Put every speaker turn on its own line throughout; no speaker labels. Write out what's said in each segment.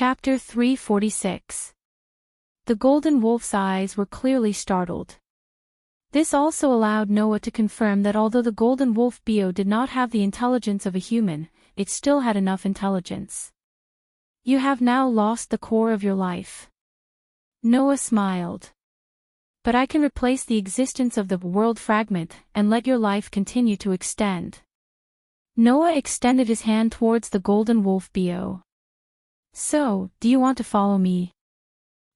Chapter 346. The golden wolf's eyes were clearly startled. This also allowed Noah to confirm that although the golden wolf Bio did not have the intelligence of a human, it still had enough intelligence. You have now lost the core of your life. Noah smiled. But I can replace the existence of the world fragment and let your life continue to extend. Noah extended his hand towards the golden wolf Bio. So, do you want to follow me?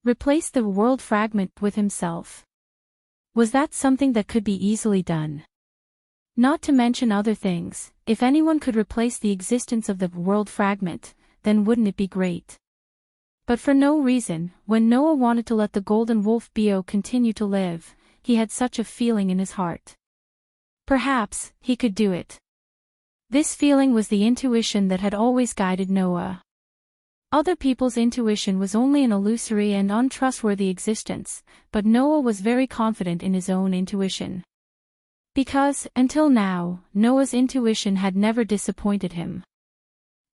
Replace the world fragment with himself. Was that something that could be easily done? Not to mention other things, if anyone could replace the existence of the world fragment, then wouldn't it be great? But for no reason, when Noah wanted to let the golden wolf Bio continue to live, he had such a feeling in his heart. Perhaps, he could do it. This feeling was the intuition that had always guided Noah. Other people's intuition was only an illusory and untrustworthy existence, but Noah was very confident in his own intuition. Because, until now, Noah's intuition had never disappointed him.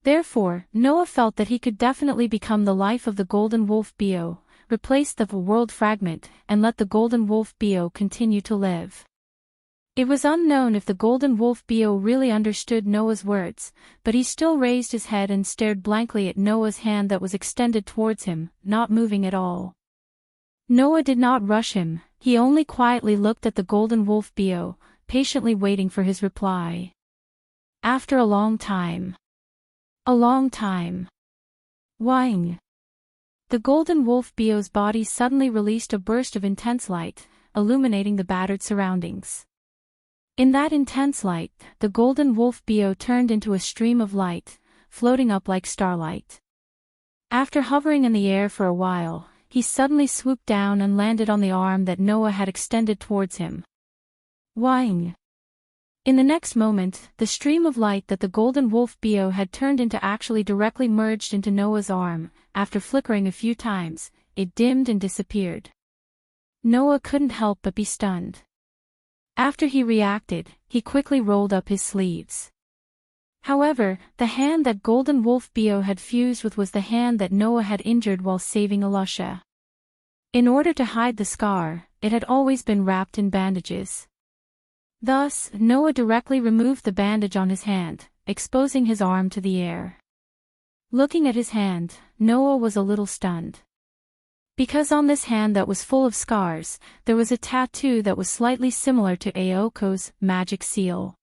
Therefore, Noah felt that he could definitely become the life of the golden wolf Bio, replace the world fragment, and let the golden wolf Bio continue to live. It was unknown if the golden wolf Bio really understood Noah's words, but he still raised his head and stared blankly at Noah's hand that was extended towards him, not moving at all. Noah did not rush him, he only quietly looked at the golden wolf Bio, patiently waiting for his reply. After a long time. Whing. The golden wolf Bio's body suddenly released a burst of intense light, illuminating the battered surroundings. In that intense light, the golden wolf Bio turned into a stream of light, floating up like starlight. After hovering in the air for a while, he suddenly swooped down and landed on the arm that Noah had extended towards him. Whing. In the next moment, the stream of light that the golden wolf Bio had turned into actually directly merged into Noah's arm. After flickering a few times, it dimmed and disappeared. Noah couldn't help but be stunned. After he reacted, he quickly rolled up his sleeves. However, the hand that golden wolf Bio had fused with was the hand that Noah had injured while saving Alusha. In order to hide the scar, it had always been wrapped in bandages. Thus, Noah directly removed the bandage on his hand, exposing his arm to the air. Looking at his hand, Noah was a little stunned. Because on this hand that was full of scars, there was a tattoo that was slightly similar to Aoko's magic seal.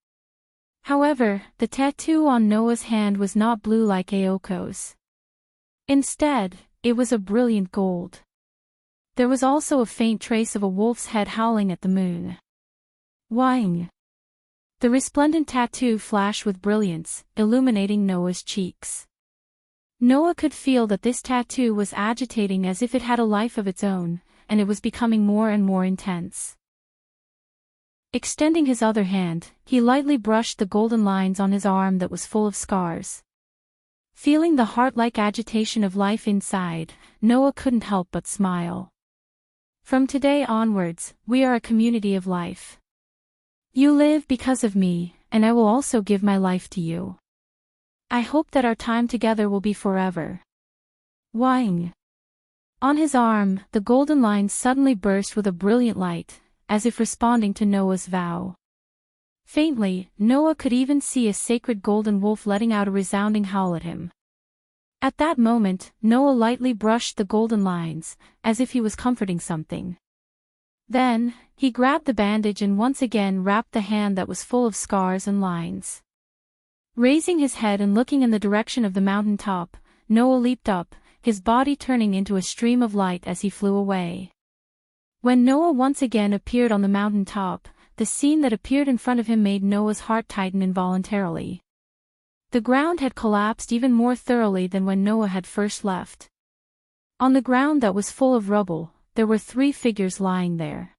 However, the tattoo on Noah's hand was not blue like Aoko's. Instead, it was a brilliant gold. There was also a faint trace of a wolf's head howling at the moon. Whing. The resplendent tattoo flashed with brilliance, illuminating Noah's cheeks. Noah could feel that this tattoo was agitating as if it had a life of its own, and it was becoming more and more intense. Extending his other hand, he lightly brushed the golden lines on his arm that was full of scars. Feeling the heart-like agitation of life inside, Noah couldn't help but smile. From today onwards, we are a community of life. You live because of me, and I will also give my life to you. I hope that our time together will be forever. Whing. On his arm, the golden lines suddenly burst with a brilliant light, as if responding to Noah's vow. Faintly, Noah could even see a sacred golden wolf letting out a resounding howl at him. At that moment, Noah lightly brushed the golden lines, as if he was comforting something. Then, he grabbed the bandage and once again wrapped the hand that was full of scars and lines. Raising his head and looking in the direction of the mountain top, Noah leaped up, his body turning into a stream of light as he flew away. When Noah once again appeared on the mountain top, the scene that appeared in front of him made Noah's heart tighten involuntarily. The ground had collapsed even more thoroughly than when Noah had first left. On the ground that was full of rubble, there were 3 figures lying there.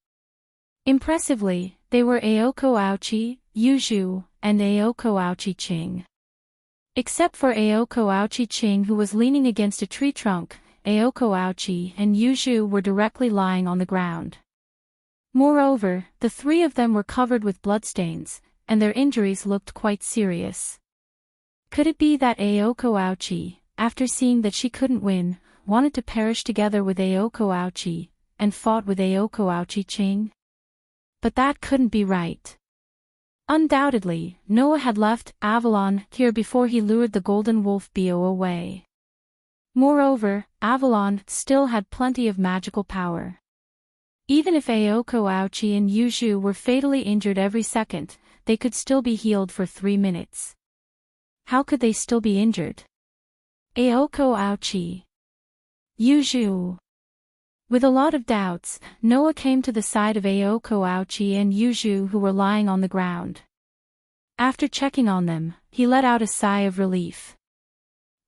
Impressively, they were Aoko Aochi, Yuzhu, and Aoko Aochi Ching. Except for Aoko Aochi Ching, who was leaning against a tree trunk, Aoko Aochi and Yuzhu were directly lying on the ground. Moreover, the 3 of them were covered with bloodstains, and their injuries looked quite serious. Could it be that Aoko Aochi, after seeing that she couldn't win, wanted to perish together with Aoko Aochi, and fought with Aoko Aochi-Ching? But that couldn't be right. Undoubtedly, Noah had left Avalon here before he lured the Golden Wolf Bio away. Moreover, Avalon still had plenty of magical power. Even if Aoko Aochi and Yuju were fatally injured every second, they could still be healed for 3 minutes. How could they still be injured? Aoko Aochi. Yuju. With a lot of doubts, Noah came to the side of Aoko Aochi and Yuju who were lying on the ground. After checking on them, he let out a sigh of relief.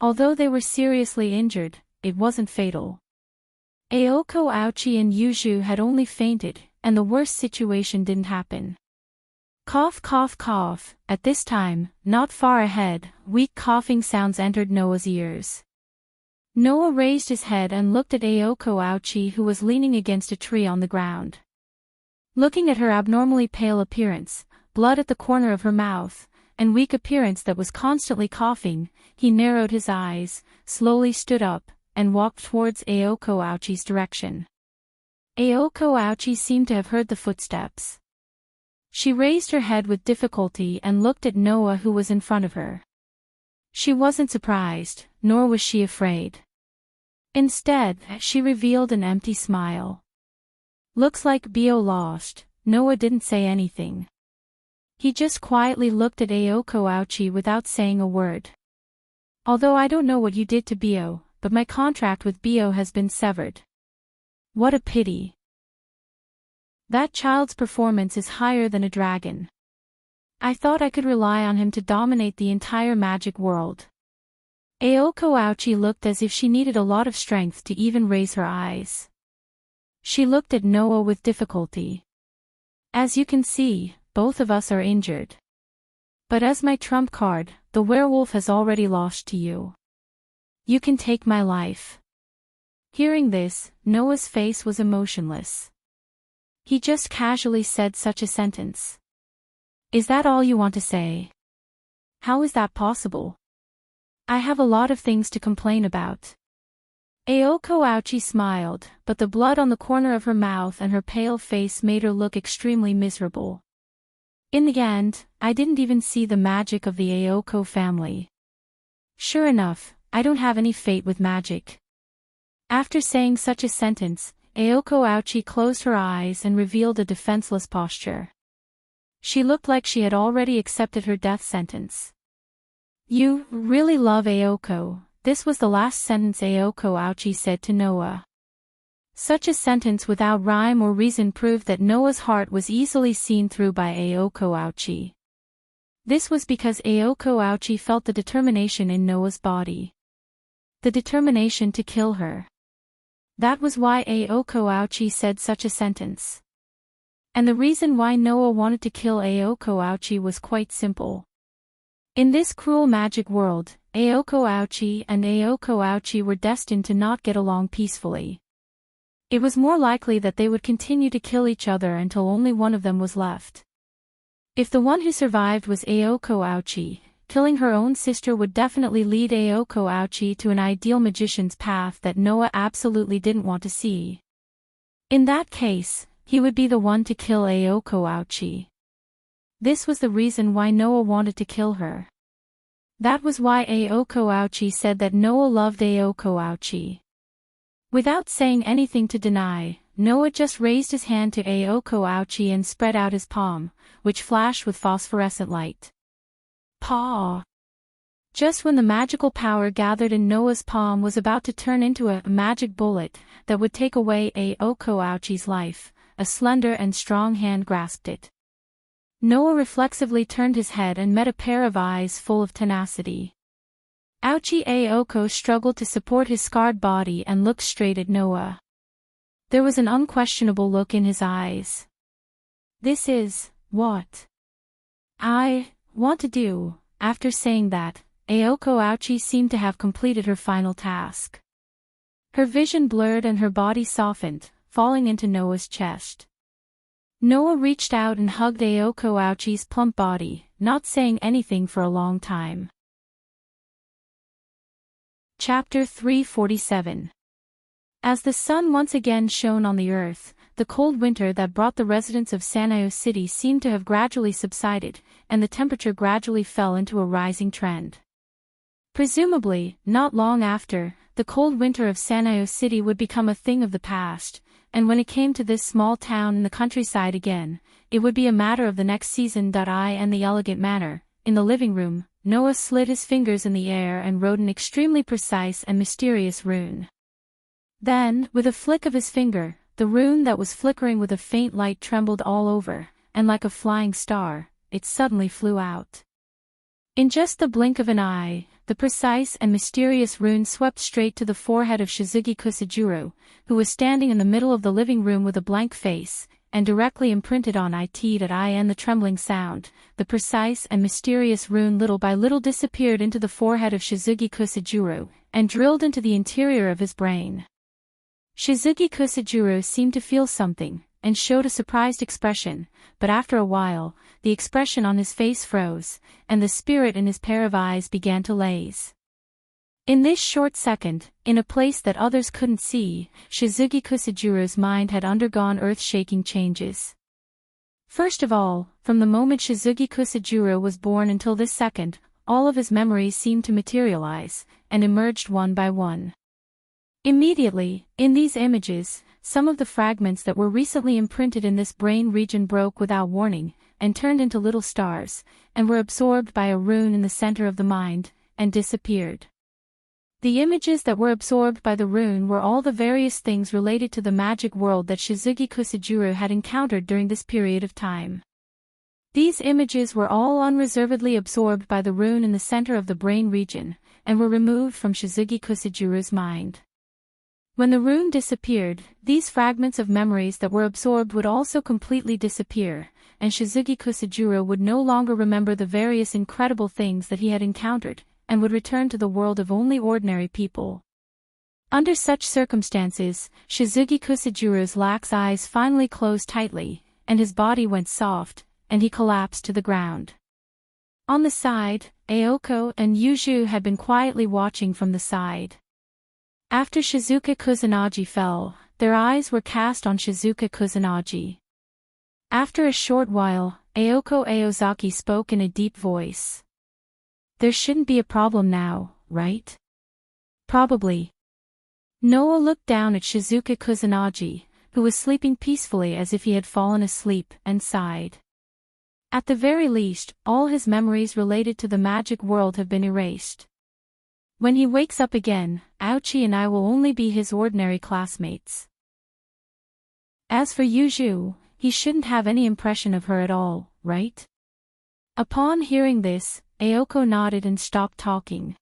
Although they were seriously injured, it wasn't fatal. Aoko Aochi and Yuju had only fainted, and the worst situation didn't happen. Cough cough cough. At this time, not far ahead, weak coughing sounds entered Noah's ears. Noah raised his head and looked at Aoko Aochi who was leaning against a tree on the ground. Looking at her abnormally pale appearance, blood at the corner of her mouth, and weak appearance that was constantly coughing, he narrowed his eyes, slowly stood up, and walked towards Aoko Aochi's direction. Aoko Aochi seemed to have heard the footsteps. She raised her head with difficulty and looked at Noah who was in front of her. She wasn't surprised, nor was she afraid. Instead, she revealed an empty smile. Looks like Bio lost. Noah didn't say anything. He just quietly looked at Aoko Aochi without saying a word. Although I don't know what you did to Bio, but my contract with Bio has been severed. What a pity. That child's performance is higher than a dragon. I thought I could rely on him to dominate the entire magic world. Aoko Aochi looked as if she needed a lot of strength to even raise her eyes. She looked at Noah with difficulty. As you can see, both of us are injured. But as my trump card, the werewolf has already lost to you. You can take my life. Hearing this, Noah's face was emotionless. He just casually said such a sentence. Is that all you want to say? How is that possible? I have a lot of things to complain about. Aoko Aochi smiled, but the blood on the corner of her mouth and her pale face made her look extremely miserable. In the end, I didn't even see the magic of the Aoko family. Sure enough, I don't have any fate with magic. After saying such a sentence, Aoko Aochi closed her eyes and revealed a defenseless posture. She looked like she had already accepted her death sentence. You really love Aoko. This was the last sentence Aoko Aochi said to Noah. Such a sentence without rhyme or reason proved that Noah's heart was easily seen through by Aoko Aochi. This was because Aoko Aochi felt the determination in Noah's body. The determination to kill her. That was why Aoko Aochi said such a sentence. And the reason why Noah wanted to kill Aoko Aochi was quite simple. In this cruel magic world, Aoko Aochi and Aoko Aochi were destined to not get along peacefully. It was more likely that they would continue to kill each other until only one of them was left. If the one who survived was Aoko Aochi, killing her own sister would definitely lead Aoko Aochi to an ideal magician's path that Noah absolutely didn't want to see. In that case, he would be the one to kill Aoko Aochi. This was the reason why Noah wanted to kill her. That was why Aoko Aochi said that Noah loved Aoko Aochi. Without saying anything to deny, Noah just raised his hand to Aoko Aochi and spread out his palm, which flashed with phosphorescent light. Paw! Just when the magical power gathered in Noah's palm was about to turn into a magic bullet that would take away Aoko Aochi's life, a slender and strong hand grasped it. Noah reflexively turned his head and met a pair of eyes full of tenacity. Aochi Aoko struggled to support his scarred body and looked straight at Noah. There was an unquestionable look in his eyes. This is what I want to do. After saying that, Aoko Aochi seemed to have completed her final task. Her vision blurred and her body softened, falling into Noah's chest. Noah reached out and hugged Aoko Aochi's plump body, not saying anything for a long time. Chapter 347. As the sun once again shone on the earth, the cold winter that brought the residents of Sanyo City seemed to have gradually subsided, and the temperature gradually fell into a rising trend. Presumably, not long after, the cold winter of Sanyo City would become a thing of the past, and when it came to this small town in the countryside again, it would be a matter of the next season. In the elegant manner, in the living room, Noah slid his fingers in the air and wrote an extremely precise and mysterious rune. Then, with a flick of his finger, the rune that was flickering with a faint light trembled all over, and like a flying star, it suddenly flew out. In just the blink of an eye, the precise and mysterious rune swept straight to the forehead of Shizuki Kusajuro, who was standing in the middle of the living room with a blank face, and directly imprinted on it. The trembling sound, the precise and mysterious rune little by little disappeared into the forehead of Shizuki Kusajuro, and drilled into the interior of his brain. Shizuki Kusajuro seemed to feel something, and showed a surprised expression, but after a while, the expression on his face froze, and the spirit in his pair of eyes began to laze. In this short second, in a place that others couldn't see, Shizuki Kusajuro's mind had undergone earth-shaking changes. First of all, from the moment Shizuki Kusajuro was born until this second, all of his memories seemed to materialize, and emerged one by one. Immediately, in these images, some of the fragments that were recently imprinted in this brain region broke without warning, and turned into little stars, and were absorbed by a rune in the center of the mind, and disappeared. The images that were absorbed by the rune were all the various things related to the magic world that Shizuki Kusajuro had encountered during this period of time. These images were all unreservedly absorbed by the rune in the center of the brain region, and were removed from Shizuki Kusajuro's mind. When the rune disappeared, these fragments of memories that were absorbed would also completely disappear, and Shizuki Kusajuro would no longer remember the various incredible things that he had encountered, and would return to the world of only ordinary people. Under such circumstances, Shizuki Kusajuro's lax eyes finally closed tightly, and his body went soft, and he collapsed to the ground. On the side, Aoko and Yuju had been quietly watching from the side. After Shizuka Kusanagi fell, their eyes were cast on Shizuka Kusanagi. After a short while, Aoko Aozaki spoke in a deep voice. "There shouldn't be a problem now, right?" "Probably." Noah looked down at Shizuka Kusanagi, who was sleeping peacefully as if he had fallen asleep, and sighed. At the very least, all his memories related to the magic world have been erased. When he wakes up again, Aochi and I will only be his ordinary classmates. As for Yuju, he shouldn't have any impression of her at all, right? Upon hearing this, Aoko nodded and stopped talking.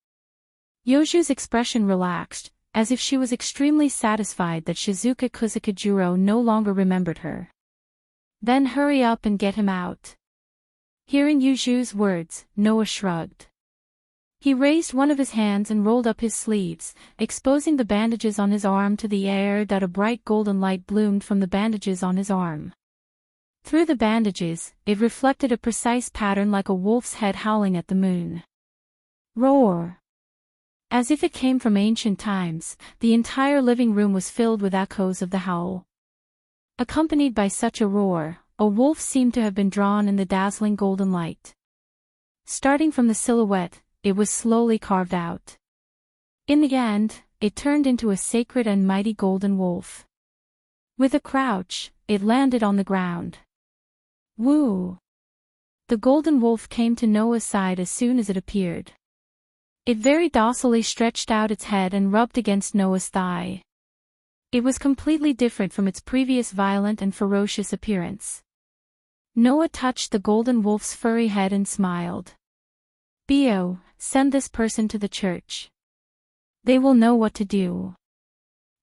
Yuju's expression relaxed, as if she was extremely satisfied that Shizuka Kusakajuro no longer remembered her. "Then hurry up and get him out." Hearing Yuju's words, Noah shrugged. He raised one of his hands and rolled up his sleeves, exposing the bandages on his arm to the air. A bright golden light bloomed from the bandages on his arm. Through the bandages, it reflected a precise pattern like a wolf's head howling at the moon. Roar! As if it came from ancient times, the entire living room was filled with echoes of the howl. Accompanied by such a roar, a wolf seemed to have been drawn in the dazzling golden light. Starting from the silhouette, it was slowly carved out. In the end, it turned into a sacred and mighty golden wolf. With a crouch, it landed on the ground. Woo! The golden wolf came to Noah's side as soon as it appeared. It very docilely stretched out its head and rubbed against Noah's thigh. It was completely different from its previous violent and ferocious appearance. Noah touched the golden wolf's furry head and smiled. "Bio, send this person to the church. They will know what to do."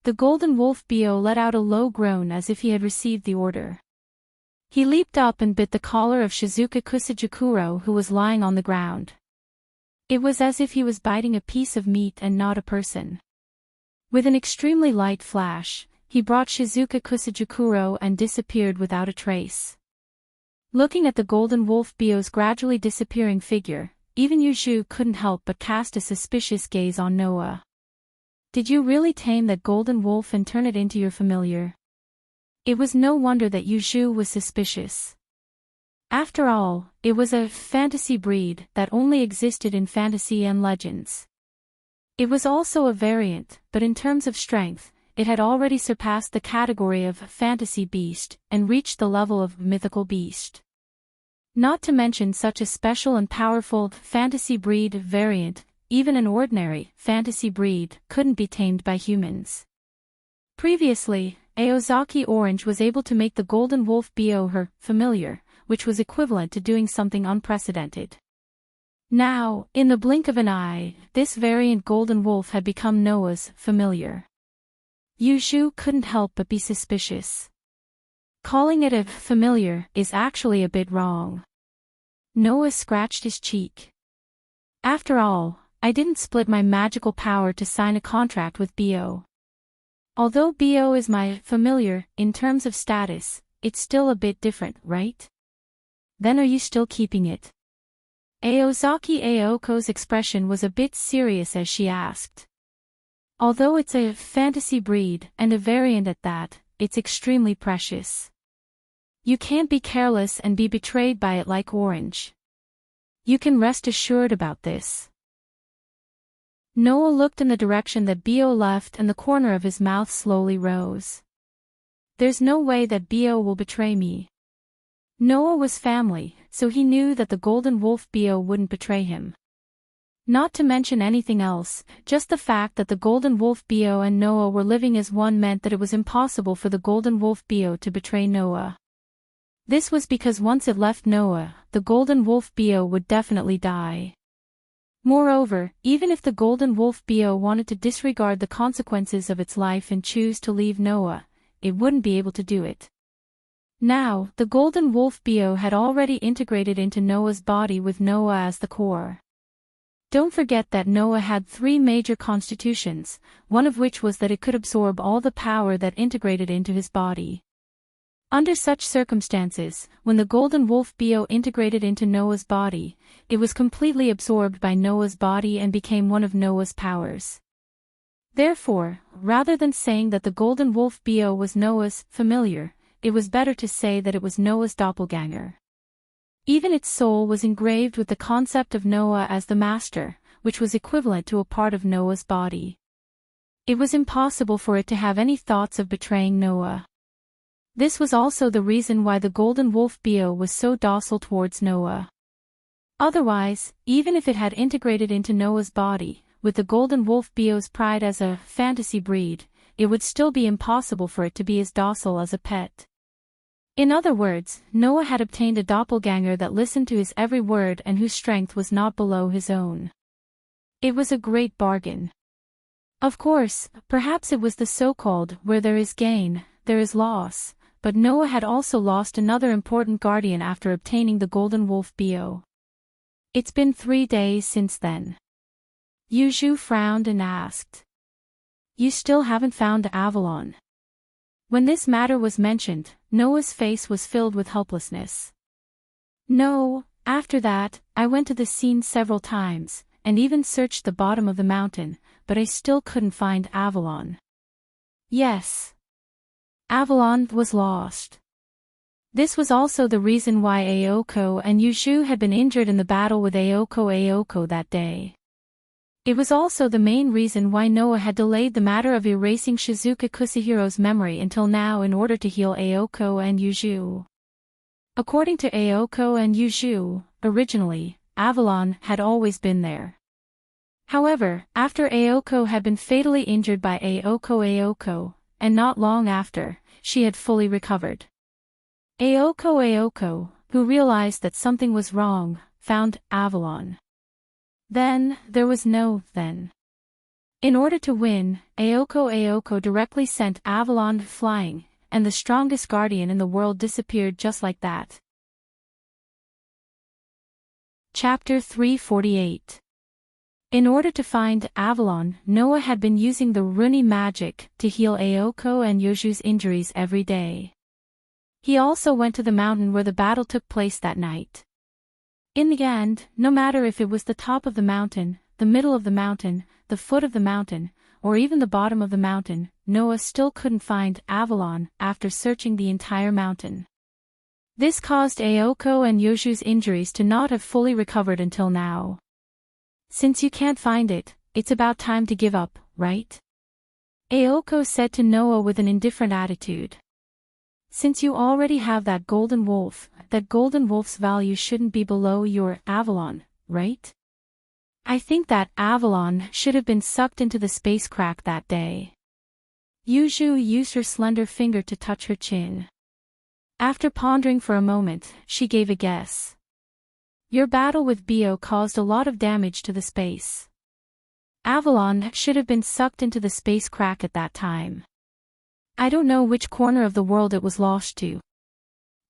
The golden wolf Bio let out a low groan as if he had received the order. He leaped up and bit the collar of Shizuka Kusajikuro, who was lying on the ground. It was as if he was biting a piece of meat and not a person. With an extremely light flash, he brought Shizuka Kusajikuro and disappeared without a trace. Looking at the golden wolf Bio's gradually disappearing figure, even Yuju couldn't help but cast a suspicious gaze on Noah. Did you really tame that golden wolf and turn it into your familiar? It was no wonder that Yuzhu was suspicious. After all, it was a fantasy breed that only existed in fantasy and legends. It was also a variant, but in terms of strength, it had already surpassed the category of fantasy beast and reached the level of mythical beast. Not to mention such a special and powerful fantasy breed variant, even an ordinary fantasy breed couldn't be tamed by humans. Previously, Aozaki Orange was able to make the golden wolf Bio her familiar, which was equivalent to doing something unprecedented. Now, in the blink of an eye, this variant golden wolf had become Noah's familiar. Yuzhu couldn't help but be suspicious. Calling it a familiar is actually a bit wrong. Noah scratched his cheek. After all, I didn't split my magical power to sign a contract with Bio. Although Bio is my familiar, in terms of status, it's still a bit different, right? Then are you still keeping it? Aozaki Aoko's expression was a bit serious as she asked. Although it's a fantasy breed, and a variant at that, it's extremely precious. You can't be careless and be betrayed by it like Orange. You can rest assured about this. Noah looked in the direction that Bio left and the corner of his mouth slowly rose. There's no way that Bio will betray me. Noah was family, so he knew that the golden wolf Bio wouldn't betray him. Not to mention anything else, just the fact that the golden wolf Bio and Noah were living as one meant that it was impossible for the golden wolf Bio to betray Noah. This was because once it left Noah, the golden wolf Bio would definitely die. Moreover, even if the golden wolf Bio wanted to disregard the consequences of its life and choose to leave Noah, it wouldn't be able to do it. Now, the golden wolf Bio had already integrated into Noah's body with Noah as the core. Don't forget that Noah had 3 major constitutions, one of which was that it could absorb all the power that integrated into his body. Under such circumstances, when the golden wolf Bio integrated into Noah's body, it was completely absorbed by Noah's body and became one of Noah's powers. Therefore, rather than saying that the golden wolf Bio was Noah's familiar, it was better to say that it was Noah's doppelganger. Even its soul was engraved with the concept of Noah as the master, which was equivalent to a part of Noah's body. It was impossible for it to have any thoughts of betraying Noah. This was also the reason why the golden wolf Bio was so docile towards Noah. Otherwise, even if it had integrated into Noah's body, with the golden wolf Bio's pride as a fantasy breed, it would still be impossible for it to be as docile as a pet. In other words, Noah had obtained a doppelganger that listened to his every word and whose strength was not below his own. It was a great bargain. Of course, perhaps it was the so-called, where there is gain, there is loss, but Noah had also lost another important guardian after obtaining the golden wolf Bio. It's been 3 days since then. Yuzhu frowned and asked. You still haven't found Avalon? When this matter was mentioned, Noah's face was filled with helplessness. No, after that, I went to the scene several times, and even searched the bottom of the mountain, but I still couldn't find Avalon. Yes. Avalon was lost. This was also the reason why Aoko and Yuzhu had been injured in the battle with Aoko that day. It was also the main reason why Noah had delayed the matter of erasing Shizuka Kusuhiro's memory until now in order to heal Aoko and Yuzhu. According to Aoko and Yuzhu, originally, Avalon had always been there. However, after Aoko had been fatally injured by Aoko, and not long after, she had fully recovered. Aoko, who realized that something was wrong, found Avalon. Then, there was no then. In order to win, Aoko directly sent Avalon flying, and the strongest guardian in the world disappeared just like that. Chapter 348. In order to find Avalon, Noah had been using the Runi magic to heal Aoko and Yuzhu's injuries every day. He also went to the mountain where the battle took place that night. In the end, no matter if it was the top of the mountain, the middle of the mountain, the foot of the mountain, or even the bottom of the mountain, Noah still couldn't find Avalon after searching the entire mountain. This caused Aoko and Yoju's injuries to not have fully recovered until now. Since you can't find it, it's about time to give up, right? Aoko said to Noah with an indifferent attitude. Since you already have that golden wolf's value shouldn't be below your Avalon, right? I think that Avalon should have been sucked into the space crack that day. Yuju used her slender finger to touch her chin. After pondering for a moment, she gave a guess. Your battle with Bio caused a lot of damage to the space. Avalon should have been sucked into the space crack at that time. I don't know which corner of the world it was lost to.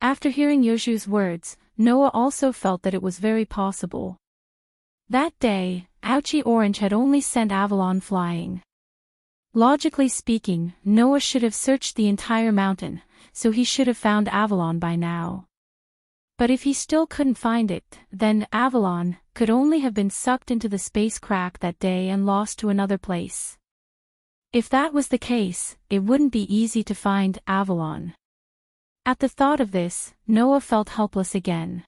After hearing Yoju's words, Noah also felt that it was very possible. That day, Ouchie Orange had only sent Avalon flying. Logically speaking, Noah should have searched the entire mountain, so he should have found Avalon by now. But if he still couldn't find it, then Avalon could only have been sucked into the space crack that day and lost to another place. If that was the case, it wouldn't be easy to find Avalon. At the thought of this, Noah felt helpless again.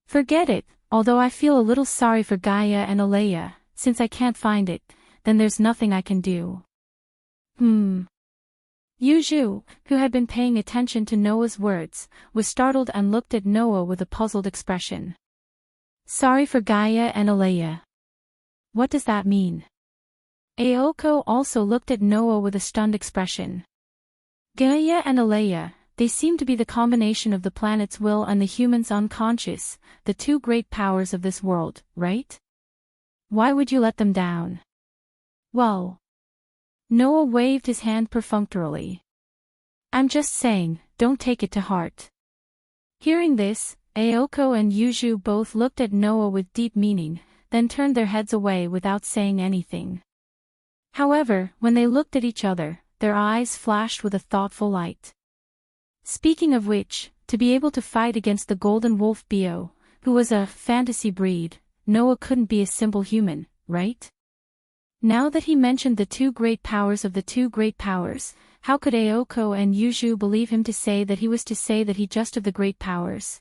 Forget it, although I feel a little sorry for Gaia and Alea, since I can't find it, then there's nothing I can do. Yuju, who had been paying attention to Noah's words, was startled and looked at Noah with a puzzled expression. Sorry for Gaia and Alea. What does that mean? Aoko also looked at Noah with a stunned expression. Gaia and Alea, they seem to be the combination of the planet's will and the human's unconscious, the two great powers of this world, right? Why would you let them down? Well. Noah waved his hand perfunctorily. I'm just saying, don't take it to heart. Hearing this, Aoko and Yuju both looked at Noah with deep meaning, then turned their heads away without saying anything. However, when they looked at each other, their eyes flashed with a thoughtful light. Speaking of which, to be able to fight against the golden wolf Bio, who was a fantasy breed, Noah couldn't be a simple human, right? Now that he mentioned the two great powers of the two great powers, how could Aoko and Yuju believe him to say that he was to say that he just of the great powers?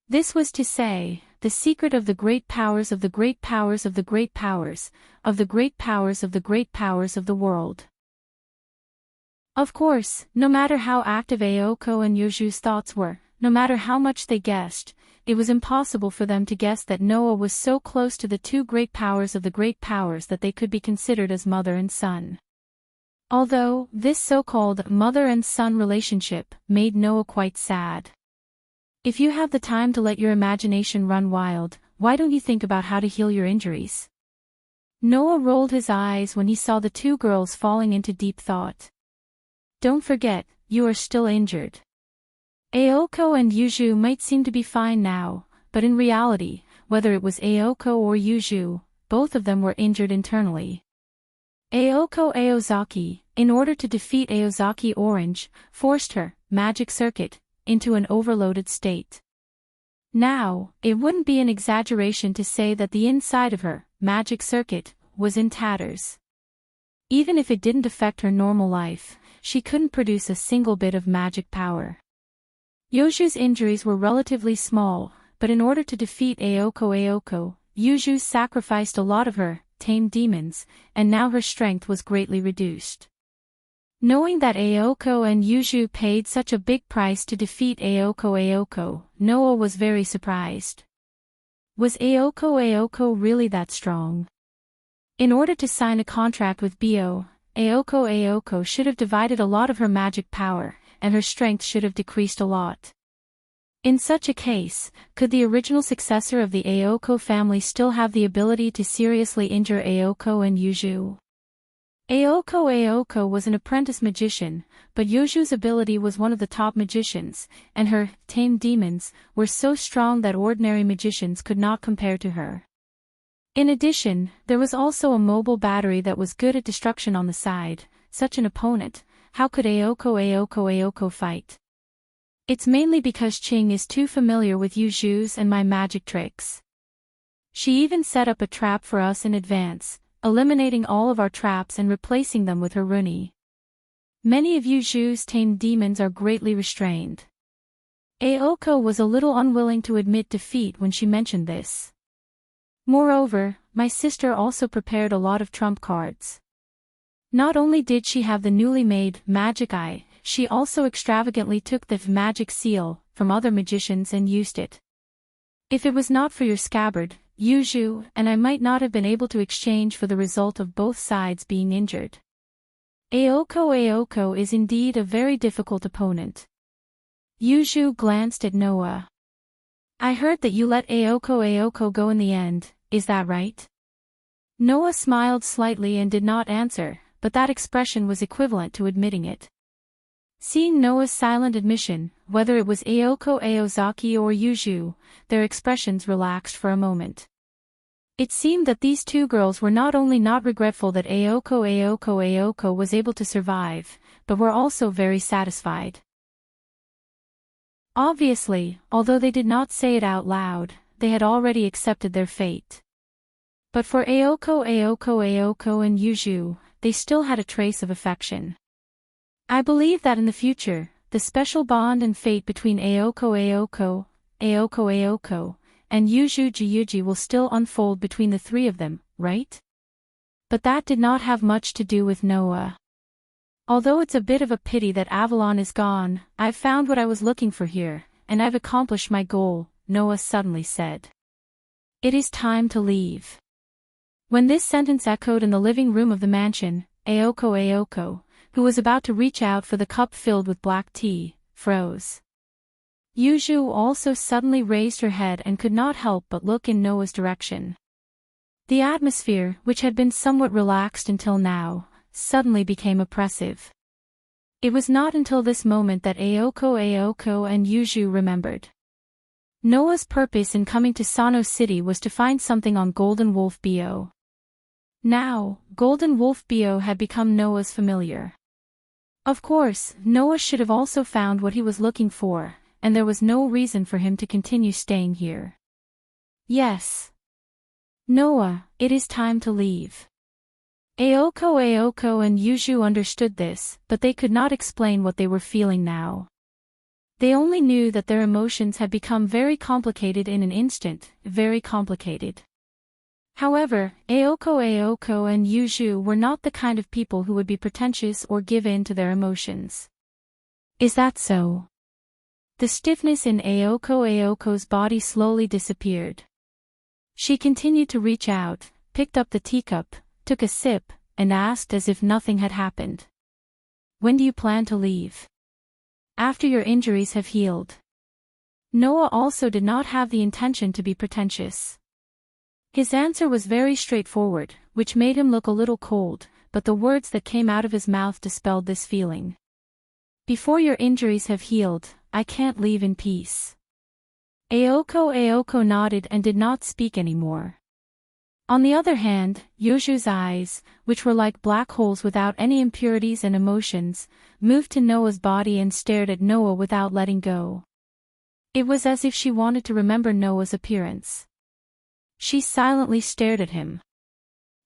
This was to say, the secret of the great powers of the great powers of the great powers, of the great powers of the great powers of the world. Of course, no matter how active Aoko and Yuju's thoughts were, no matter how much they guessed, it was impossible for them to guess that Noah was so close to the two great powers of the great powers that they could be considered as mother and son. Although, this so-called mother and son relationship made Noah quite sad. If you have the time to let your imagination run wild, why don't you think about how to heal your injuries? Noah rolled his eyes when he saw the two girls falling into deep thought. Don't forget, you are still injured. Aoko and Yuju might seem to be fine now, but in reality, whether it was Aoko or Yuju, both of them were injured internally. Aoko Aozaki, in order to defeat Aozaki Orange, forced her magic circuit into an overloaded state. Now, it wouldn't be an exaggeration to say that the inside of her magic circuit was in tatters. Even if it didn't affect her normal life, she couldn't produce a single bit of magic power.Yoju's injuries were relatively small, but in order to defeat Aoko, Yuju sacrificed a lot of her tamed demons, and now her strength was greatly reduced. Knowing that Aoko and Yuju paid such a big price to defeat Aoko, Noah was very surprised. Was Aoko really that strong? In order to sign a contract with Bio, Aoko should have divided a lot of her magic power, and her strength should have decreased a lot. In such a case, could the original successor of the Aoko family still have the ability to seriously injure Aoko and Yuju? Aoko was an apprentice magician, but Yuju's ability was one of the top magicians, and her tamed demons were so strong that ordinary magicians could not compare to her. In addition, there was also a mobile battery that was good at destruction on the side. Such an opponent, how could Aoko fight? It's mainly because Ching is too familiar with Yuju's and my magic tricks. She even set up a trap for us in advance, eliminating all of our traps and replacing them with her runi. Many of Yuju's tamed demons are greatly restrained. Aoko was a little unwilling to admit defeat when she mentioned this. Moreover, my sister also prepared a lot of trump cards. Not only did she have the newly made magic eye, she also extravagantly took the magic seal from other magicians and used it. If it was not for your scabbard, Yuju and I might not have been able to exchange for the result of both sides being injured. Aoko is indeed a very difficult opponent. Yuju glanced at Noah. I heard that you let Aoko go in the end, is that right? Noah smiled slightly and did not answer, but that expression was equivalent to admitting it. Seeing Noah's silent admission, whether it was Aoko Aozaki or Yuju, their expressions relaxed for a moment. It seemed that these two girls were not only not regretful that Aoko was able to survive, but were also very satisfied. Obviously, although they did not say it out loud, they had already accepted their fate. But for Aoko and Yuju, they still had a trace of affection. I believe that in the future, the special bond and fate between Aoko, and Yuji will still unfold between the three of them, right? But that did not have much to do with Noah. Although it's a bit of a pity that Avalon is gone, I've found what I was looking for here, and I've accomplished my goal, Noah suddenly said. It is time to leave. When this sentence echoed in the living room of the mansion, Aoko, who was about to reach out for the cup filled with black tea, froze. Yuju also suddenly raised her head and could not help but look in Noah's direction. The atmosphere, which had been somewhat relaxed until now, suddenly became oppressive. It was not until this moment that Aoko and Yuju remembered. Noah's purpose in coming to Sano City was to find something on Golden Wolf Bio. Now, Golden Wolf Bio had become Noah's familiar. Of course, Noah should have also found what he was looking for, and there was no reason for him to continue staying here. Yes. Noah, it is time to leave. Aoko and Yuju understood this, but they could not explain what they were feeling now. They only knew that their emotions had become very complicated in an instant, very complicated. However, Aoko and Yuju were not the kind of people who would be pretentious or give in to their emotions. Is that so? The stiffness in Aoko's body slowly disappeared. She continued to reach out, picked up the teacup, took a sip, and asked as if nothing had happened. When do you plan to leave? After your injuries have healed. Noah also did not have the intention to be pretentious. His answer was very straightforward, which made him look a little cold, but the words that came out of his mouth dispelled this feeling. Before your injuries have healed, I can't leave in peace. Aoko nodded and did not speak anymore. On the other hand, Yuju's eyes, which were like black holes without any impurities and emotions, moved to Noah's body and stared at Noah without letting go. It was as if she wanted to remember Noah's appearance. She silently stared at him.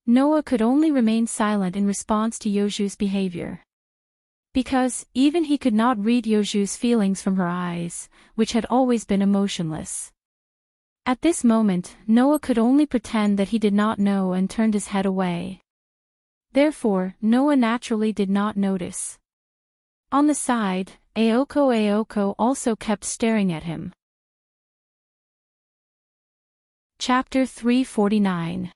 Noah could only remain silent in response to Yuju's behavior. Because, even he could not read Yuju's feelings from her eyes, which had always been emotionless. At this moment, Noah could only pretend that he did not know and turned his head away. Therefore, Noah naturally did not notice. On the side, Aoko also kept staring at him. Chapter 349.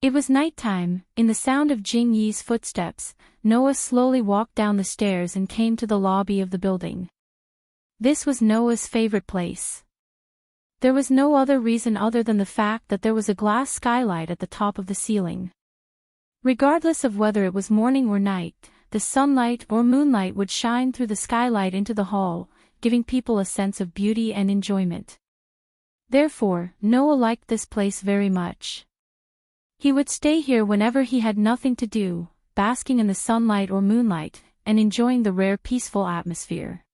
It was nighttime. In the sound of Jing Yi's footsteps, Noah slowly walked down the stairs and came to the lobby of the building. This was Noah's favorite place. There was no other reason other than the fact that there was a glass skylight at the top of the ceiling. Regardless of whether it was morning or night, the sunlight or moonlight would shine through the skylight into the hall, giving people a sense of beauty and enjoyment. Therefore, Noah liked this place very much. He would stay here whenever he had nothing to do, basking in the sunlight or moonlight, and enjoying the rare peaceful atmosphere.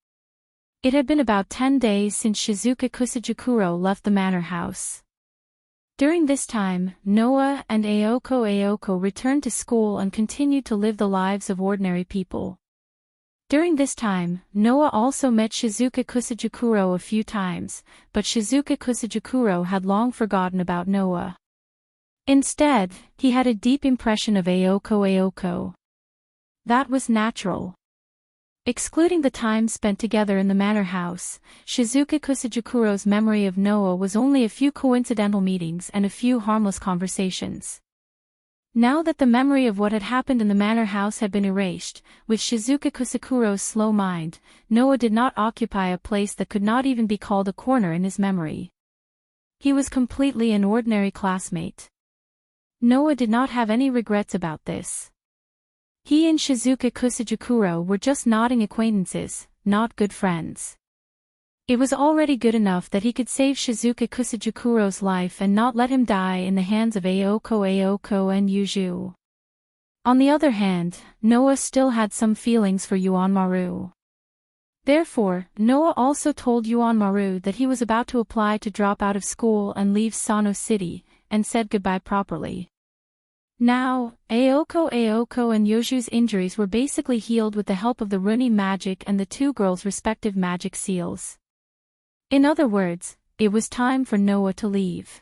It had been about 10 days since Shizuka Kusajikuro left the manor house. During this time, Noah and Ayoko returned to school and continued to live the lives of ordinary people. During this time, Noah also met Shizuka Kusajikuro a few times, but Shizuka Kusajikuro had long forgotten about Noah. Instead, he had a deep impression of Ayoko. That was natural. Excluding the time spent together in the manor house, Shizuka Kusajikuro's memory of Noah was only a few coincidental meetings and a few harmless conversations. Now that the memory of what had happened in the manor house had been erased, with Shizuka Kusikuro's slow mind, Noah did not occupy a place that could not even be called a corner in his memory. He was completely an ordinary classmate. Noah did not have any regrets about this. He and Shizuka Kusajikuro were just nodding acquaintances, not good friends. It was already good enough that he could save Shizuka Kusajikuro's life and not let him die in the hands of Ayoko and Yuju. On the other hand, Noah still had some feelings for Yuanmaru. Therefore, Noah also told Yuanmaru that he was about to apply to drop out of school and leave Sano City, and said goodbye properly. Now, Ayoko and Yoju's injuries were basically healed with the help of the Runi magic and the two girls' respective magic seals. In other words, it was time for Noah to leave.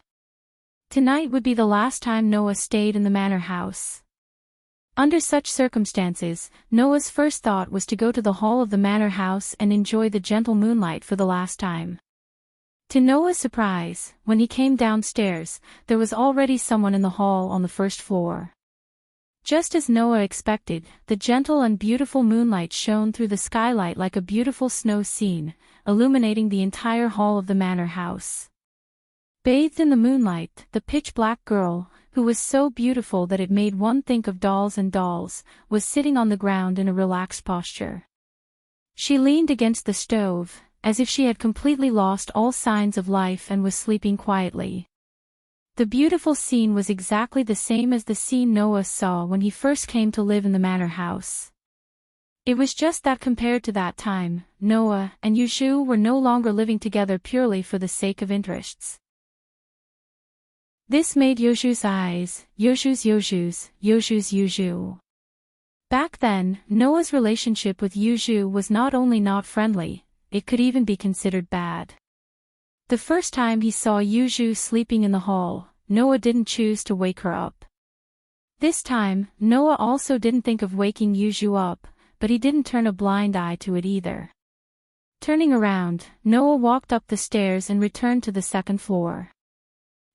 Tonight would be the last time Noah stayed in the manor house. Under such circumstances, Noah's first thought was to go to the hall of the manor house and enjoy the gentle moonlight for the last time. To Noah's surprise, when he came downstairs, there was already someone in the hall on the first floor. Just as Noah expected, the gentle and beautiful moonlight shone through the skylight like a beautiful snow scene, illuminating the entire hall of the manor house. Bathed in the moonlight, the pitch-black girl, who was so beautiful that it made one think of dolls and dolls, was sitting on the ground in a relaxed posture. She leaned against the stove, as if she had completely lost all signs of life and was sleeping quietly. The beautiful scene was exactly the same as the scene Noah saw when he first came to live in the manor house. It was just that compared to that time, Noah and Yuju were no longer living together purely for the sake of interests. This made Yoju's eyes, Yoju's Yuju. Back then, Noah's relationship with Yuju was not only not friendly, it could even be considered bad. The first time he saw Yuju sleeping in the hall, Noah didn't choose to wake her up. This time, Noah also didn't think of waking Yuju up, but he didn't turn a blind eye to it either. Turning around, Noah walked up the stairs and returned to the second floor.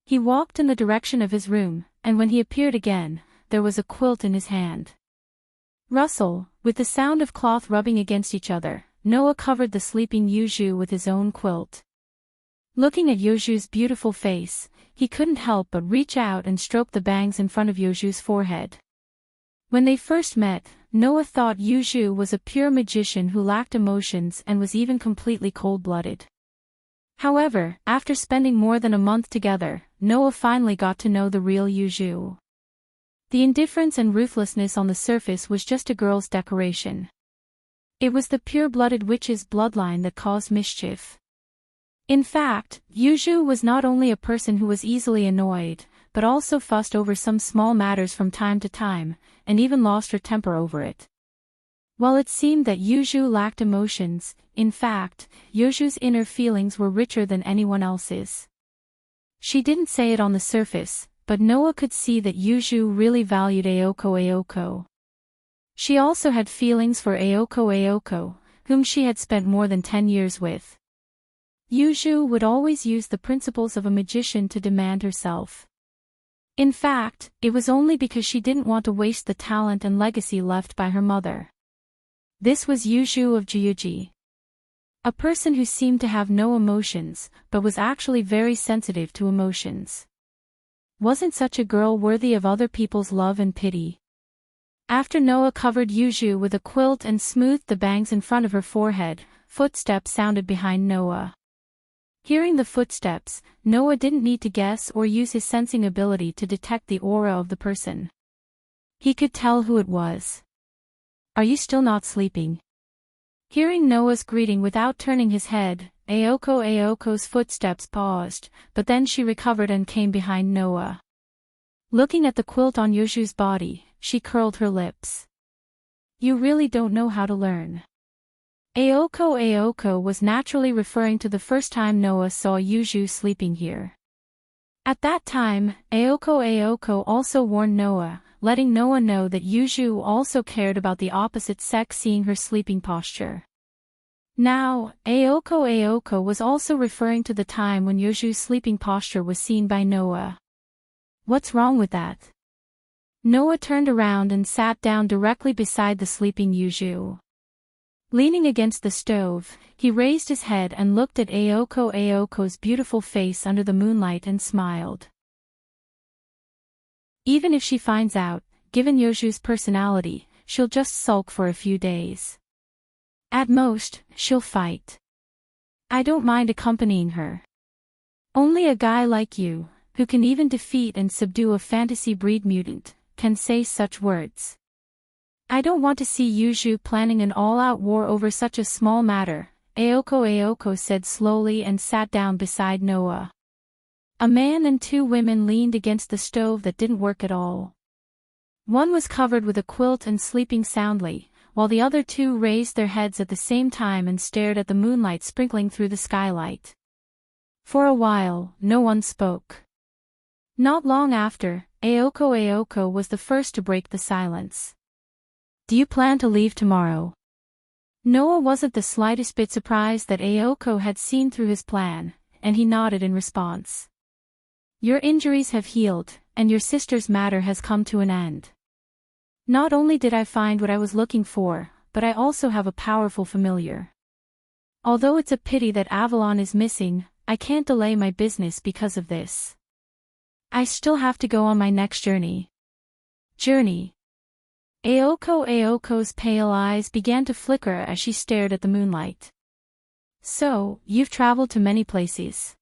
He walked in the direction of his room, and when he appeared again, there was a quilt in his hand. Rustle, with the sound of cloth rubbing against each other, Noah covered the sleeping Yuju with his own quilt. Looking at Yoju's beautiful face, he couldn't help but reach out and stroke the bangs in front of Yoju's forehead. When they first met, Noah thought Yuju was a pure magician who lacked emotions and was even completely cold-blooded. However, after spending more than a month together, Noah finally got to know the real Yuju. The indifference and ruthlessness on the surface was just a girl's decoration. It was the pure-blooded witch's bloodline that caused mischief. In fact, Yuju was not only a person who was easily annoyed, but also fussed over some small matters from time to time, and even lost her temper over it. While it seemed that Yuju lacked emotions, in fact, Yuju's inner feelings were richer than anyone else's. She didn't say it on the surface, but Noah could see that Yuju really valued Ayoko. She also had feelings for Ayoko, whom she had spent more than 10 years with. Yuju would always use the principles of a magician to demand herself. In fact, it was only because she didn't want to waste the talent and legacy left by her mother. This was Yuju of Juyuji. A person who seemed to have no emotions, but was actually very sensitive to emotions. Wasn't such a girl worthy of other people's love and pity? After Noah covered Yuju with a quilt and smoothed the bangs in front of her forehead, footsteps sounded behind Noah. Hearing the footsteps, Noah didn't need to guess or use his sensing ability to detect the aura of the person. He could tell who it was. "Are you still not sleeping?" Hearing Noah's greeting without turning his head, Aoko's footsteps paused, but then she recovered and came behind Noah. Looking at the quilt on Yuju's body, she curled her lips. You really don't know how to learn. Aoko was naturally referring to the first time Noah saw Yuju sleeping here. At that time, Aoko also warned Noah, letting Noah know that Yuju also cared about the opposite sex seeing her sleeping posture. Now, Aoko was also referring to the time when Yuju's sleeping posture was seen by Noah. What's wrong with that? Noah turned around and sat down directly beside the sleeping Yuju. Leaning against the stove, he raised his head and looked at Aoko's beautiful face under the moonlight and smiled. Even if she finds out, given Yuju's personality, she'll just sulk for a few days. At most, she'll fight. I don't mind accompanying her. Only a guy like you, who can even defeat and subdue a fantasy breed mutant, can say such words. I don't want to see Yuju planning an all-out war over such a small matter, Aoko said slowly and sat down beside Noah. A man and two women leaned against the stove that didn't work at all. One was covered with a quilt and sleeping soundly, while the other two raised their heads at the same time and stared at the moonlight sprinkling through the skylight. For a while, no one spoke. Not long after, Aoko was the first to break the silence. Do you plan to leave tomorrow? Noah wasn't the slightest bit surprised that Aoko had seen through his plan, and he nodded in response. Your injuries have healed, and your sister's matter has come to an end. Not only did I find what I was looking for, but I also have a powerful familiar. Although it's a pity that Avalon is missing, I can't delay my business because of this. I still have to go on my next journey. Aoko's pale eyes began to flicker as she stared at the moonlight. So, you've traveled to many places.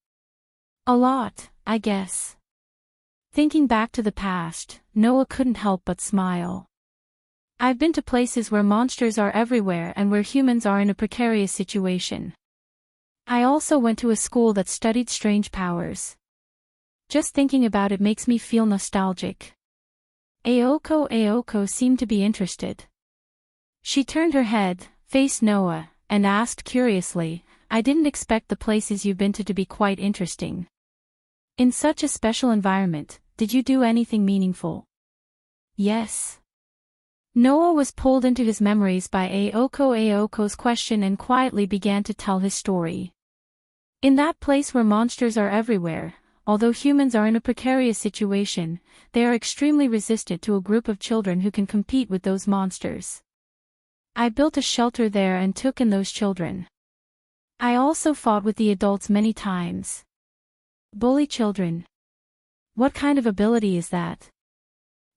A lot, I guess. Thinking back to the past, Noah couldn't help but smile. I've been to places where monsters are everywhere and where humans are in a precarious situation. I also went to a school that studied strange powers. Just thinking about it makes me feel nostalgic. Aoko seemed to be interested. She turned her head, faced Noah, and asked curiously, I didn't expect the places you've been to be quite interesting. In such a special environment, did you do anything meaningful? Yes. Noah was pulled into his memories by Aoko's question and quietly began to tell his story. In that place where monsters are everywhere, although humans are in a precarious situation, they are extremely resistant to a group of children who can compete with those monsters. I built a shelter there and took in those children. I also fought with the adults many times. Bully children. What kind of ability is that?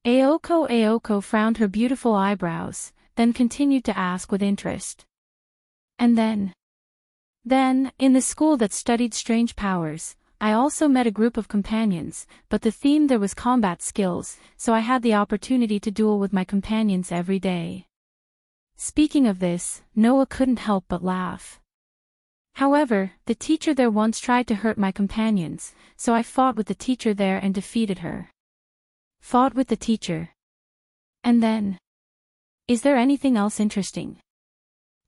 Aoko frowned her beautiful eyebrows, then continued to ask with interest. And then, in the school that studied strange powers, I also met a group of companions, but the theme there was combat skills, so I had the opportunity to duel with my companions every day. Speaking of this, Noah couldn't help but laugh. However, the teacher there once tried to hurt my companions, so I fought with the teacher there and defeated her. Fought with the teacher. And then? Is there anything else interesting?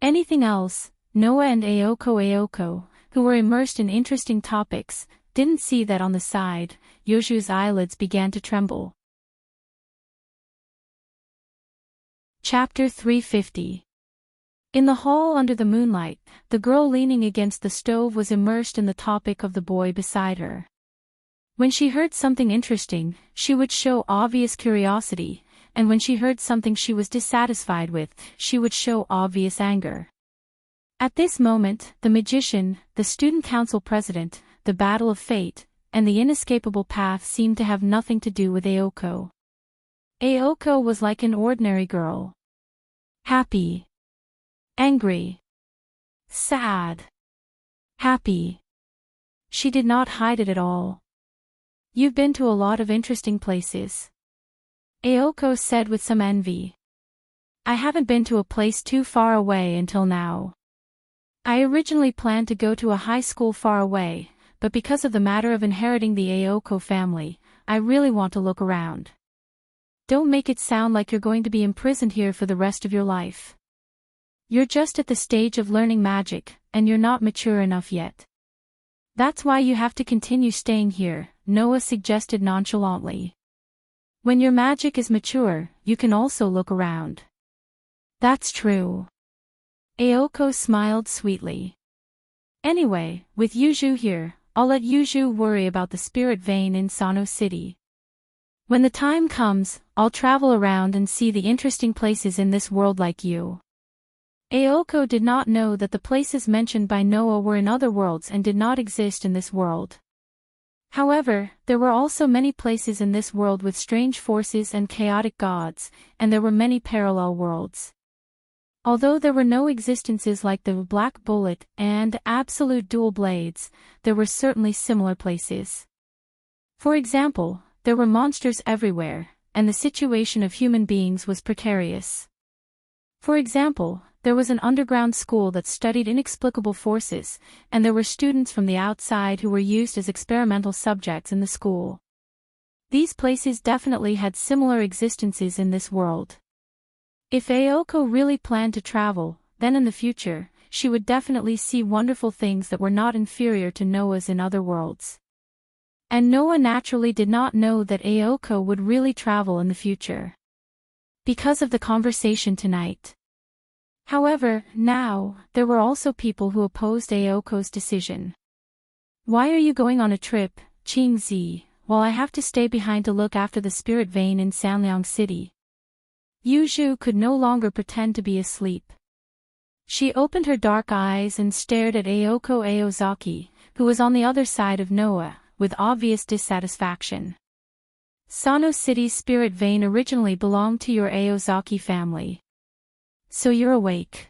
Anything else? Noah and Aoko, who were immersed in interesting topics, didn't see that on the side, Yuju's eyelids began to tremble. Chapter 350. In the hall under the moonlight, the girl leaning against the stove was immersed in the topic of the boy beside her. When she heard something interesting, she would show obvious curiosity, and when she heard something she was dissatisfied with, she would show obvious anger. At this moment, the magician, the student council president, the battle of fate, and the inescapable path seemed to have nothing to do with Aoko. Aoko was like an ordinary girl. Happy. Angry. Sad. Happy. She did not hide it at all. You've been to a lot of interesting places. Aoko said with some envy. I haven't been to a place too far away until now. I originally planned to go to a high school far away, but because of the matter of inheriting the Aoko family, I really want to look around. Don't make it sound like you're going to be imprisoned here for the rest of your life. You're just at the stage of learning magic, and you're not mature enough yet. That's why you have to continue staying here, Noah suggested nonchalantly. When your magic is mature, you can also look around. That's true. Aoko smiled sweetly. Anyway, with Yuju here, I'll let Yuju worry about the spirit vein in Sano City. When the time comes, I'll travel around and see the interesting places in this world like you. Aoko did not know that the places mentioned by Noah were in other worlds and did not exist in this world. However, there were also many places in this world with strange forces and chaotic gods, and there were many parallel worlds. Although there were no existences like the Black Bullet and Absolute Dual Blades, there were certainly similar places. For example, there were monsters everywhere, and the situation of human beings was precarious. For example, there was an underground school that studied inexplicable forces, and there were students from the outside who were used as experimental subjects in the school. These places definitely had similar existences in this world. If Aoko really planned to travel, then in the future, she would definitely see wonderful things that were not inferior to Noah's in other worlds. And Noah naturally did not know that Aoko would really travel in the future. Because of the conversation tonight. However, now, there were also people who opposed Aoko's decision. Why are you going on a trip, Qingzi, while I have to stay behind to look after the spirit vein in Sanliang City? Yuju could no longer pretend to be asleep. She opened her dark eyes and stared at Aoko Aozaki, who was on the other side of Noah, with obvious dissatisfaction. Sano City's spirit vein originally belonged to your Aozaki family. So you're awake.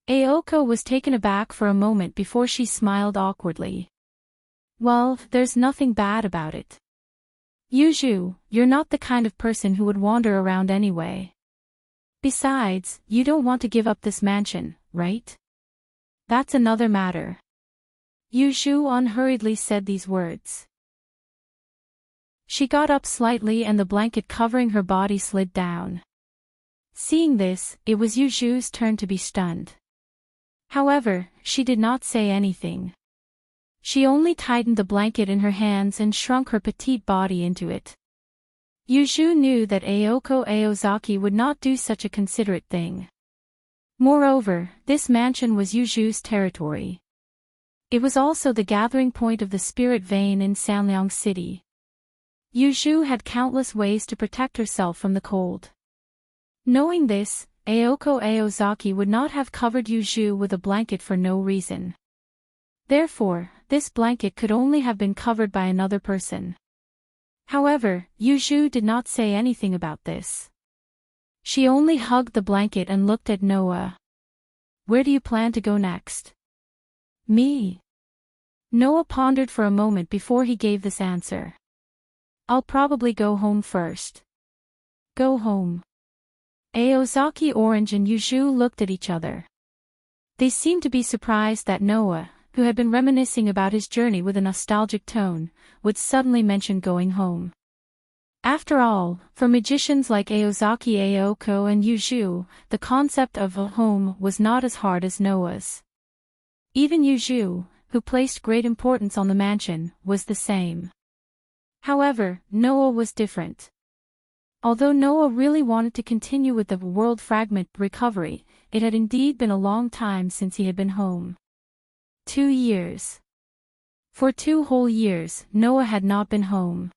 Aoko was taken aback for a moment before she smiled awkwardly. Well, there's nothing bad about it. Yuju, you're not the kind of person who would wander around anyway. Besides, you don't want to give up this mansion, right? That's another matter. Yuju unhurriedly said these words. She got up slightly and the blanket covering her body slid down. Seeing this, it was Yuju's turn to be stunned. However, she did not say anything. She only tightened the blanket in her hands and shrunk her petite body into it. Yuju knew that Aoko Aozaki would not do such a considerate thing. Moreover, this mansion was Yuju's territory. It was also the gathering point of the spirit vein in Sanliang City. Yuju had countless ways to protect herself from the cold. Knowing this, Aoko Aozaki would not have covered Yuju with a blanket for no reason. Therefore, this blanket could only have been covered by another person. However, Yuju did not say anything about this. She only hugged the blanket and looked at Noah. Where do you plan to go next? Me? Noah pondered for a moment before he gave this answer. I'll probably go home first. Go home. Aozaki Orange and Yuju looked at each other. They seemed to be surprised that Noah, who had been reminiscing about his journey with a nostalgic tone, would suddenly mention going home. After all, for magicians like Aozaki Aoko and Yuju, the concept of a home was not as hard as Noah's. Even Yuju, who placed great importance on the mansion, was the same. However, Noah was different. Although Noah really wanted to continue with the world fragment recovery, it had indeed been a long time since he had been home. 2 years. For 2 whole years, Noah had not been home.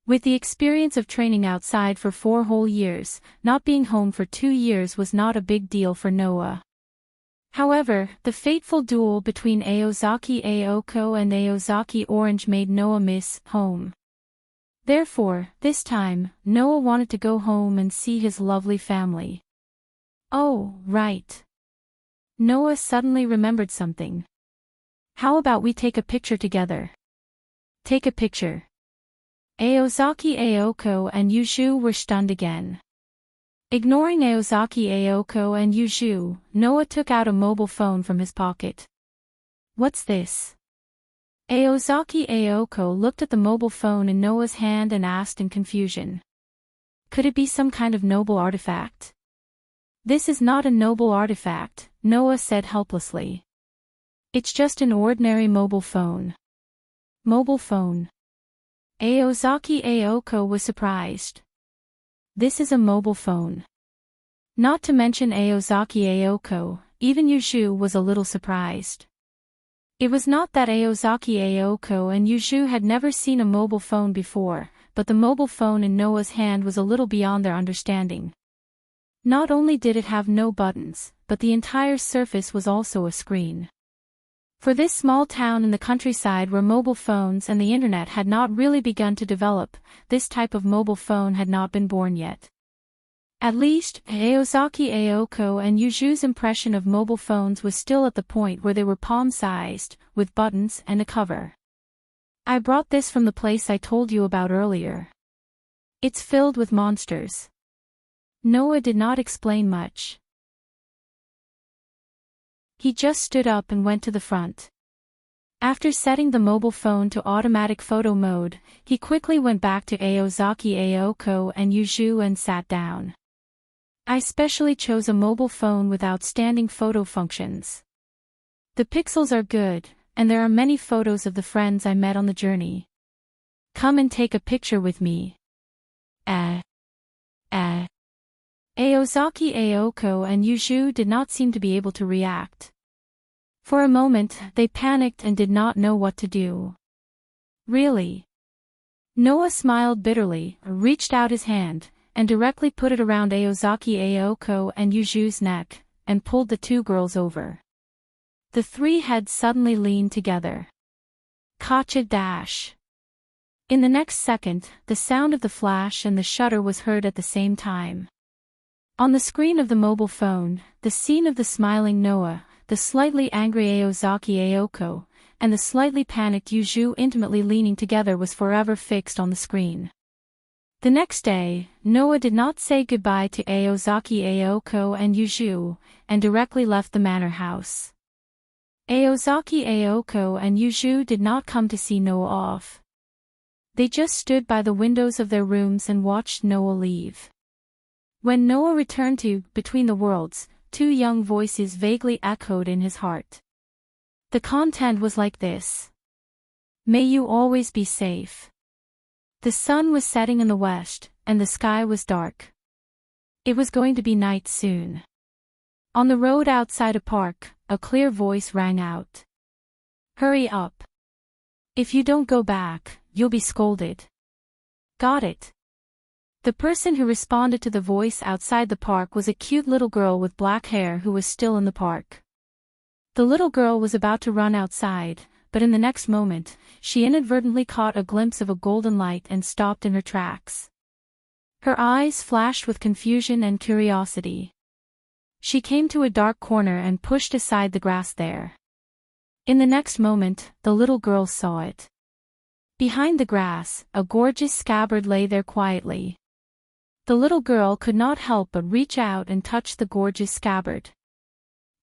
With the experience of training outside for 4 whole years, not being home for 2 years was not a big deal for Noah. However, the fateful duel between Aozaki Aoko and Aozaki Orange made Noah miss home. Therefore, this time, Noah wanted to go home and see his lovely family. Oh, right. Noah suddenly remembered something. How about we take a picture together? Take a picture. Aozaki Aoko and Yuju were stunned again. Ignoring Aozaki Aoko and Yuju, Noah took out a mobile phone from his pocket. What's this? Aozaki Aoko looked at the mobile phone in Noah's hand and asked in confusion. Could it be some kind of noble artifact? This is not a noble artifact, Noah said helplessly. It's just an ordinary mobile phone. Mobile phone. Aozaki Aoko was surprised. This is a mobile phone. Not to mention Aozaki Aoko, even Yuju was a little surprised. It was not that Aozaki Aoko and Yuju had never seen a mobile phone before, but the mobile phone in Noah's hand was a little beyond their understanding. Not only did it have no buttons, but the entire surface was also a screen. For this small town in the countryside where mobile phones and the internet had not really begun to develop, this type of mobile phone had not been born yet. At least, Aozaki Aoko and Yuju's impression of mobile phones was still at the point where they were palm-sized, with buttons and a cover. I brought this from the place I told you about earlier. It's filled with monsters. Noah did not explain much. He just stood up and went to the front. After setting the mobile phone to automatic photo mode, he quickly went back to Aozaki Aoko and Yuju and sat down. I specially chose a mobile phone with outstanding photo functions. The pixels are good, and there are many photos of the friends I met on the journey. Come and take a picture with me. Aozaki Aoko and Yuju did not seem to be able to react. For a moment, they panicked and did not know what to do. Really? Noah smiled bitterly, reached out his hand, and directly put it around Aozaki Aoko and Yuju's neck, and pulled the two girls over. The three heads suddenly leaned together. Kacha dash. In the next second, the sound of the flash and the shutter was heard at the same time. On the screen of the mobile phone, the scene of the smiling Noah, the slightly angry Aozaki Aoko, and the slightly panicked Yuju intimately leaning together was forever fixed on the screen. The next day, Noah did not say goodbye to Aozaki Aoko and Yuju, and directly left the manor house. Aozaki Aoko and Yuju did not come to see Noah off. They just stood by the windows of their rooms and watched Noah leave. When Noah returned to Between the Worlds, two young voices vaguely echoed in his heart. The content was like this. May you always be safe. The sun was setting in the west, and the sky was dark. It was going to be night soon. On the road outside a park, a clear voice rang out. Hurry up. If you don't go back, you'll be scolded. Got it. The person who responded to the voice outside the park was a cute little girl with black hair who was still in the park. The little girl was about to run outside, but in the next moment, she inadvertently caught a glimpse of a golden light and stopped in her tracks. Her eyes flashed with confusion and curiosity. She came to a dark corner and pushed aside the grass there. In the next moment, the little girl saw it. Behind the grass, a gorgeous scabbard lay there quietly. The little girl could not help but reach out and touch the gorgeous scabbard.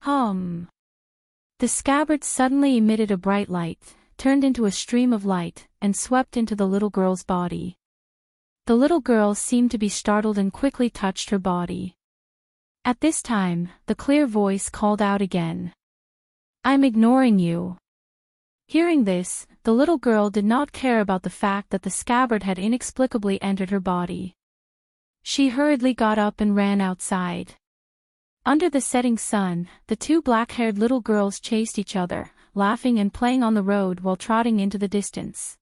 The scabbard suddenly emitted a bright light, turned into a stream of light, and swept into the little girl's body. The little girl seemed to be startled and quickly touched her body. At this time, the clear voice called out again. I'm ignoring you. Hearing this, the little girl did not care about the fact that the scabbard had inexplicably entered her body. She hurriedly got up and ran outside. Under the setting sun, the two black-haired little girls chased each other, laughing and playing on the road while trotting into the distance.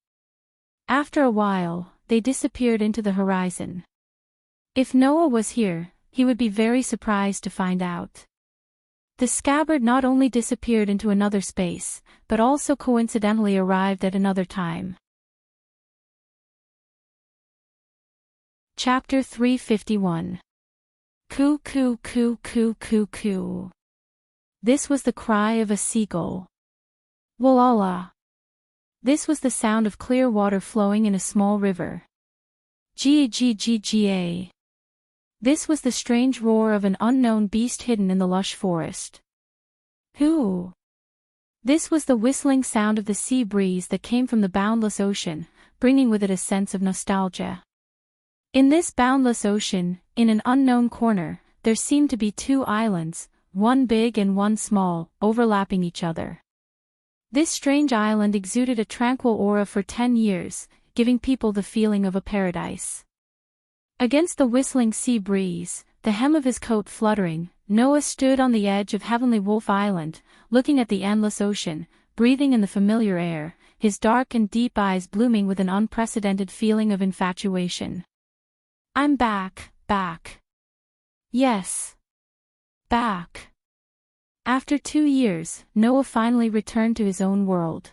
After a while, they disappeared into the horizon. If Noah was here, he would be very surprised to find out. The scabbard not only disappeared into another space, but also coincidentally arrived at another time. Chapter 351. Coo coo coo coo coo coo. This was the cry of a seagull. Wallala. This was the sound of clear water flowing in a small river. Ga. This was the strange roar of an unknown beast hidden in the lush forest. Who? This was the whistling sound of the sea breeze that came from the boundless ocean, bringing with it a sense of nostalgia. In this boundless ocean, in an unknown corner, there seemed to be two islands, one big and one small, overlapping each other. This strange island exuded a tranquil aura for 10 years, giving people the feeling of a paradise. Against the whistling sea breeze, the hem of his coat fluttering, Noah stood on the edge of Heavenly Wolf Island, looking at the endless ocean, breathing in the familiar air, his dark and deep eyes blooming with an unprecedented feeling of infatuation. I'm back, back. Yes. Back. After 2 years, Noah finally returned to his own world.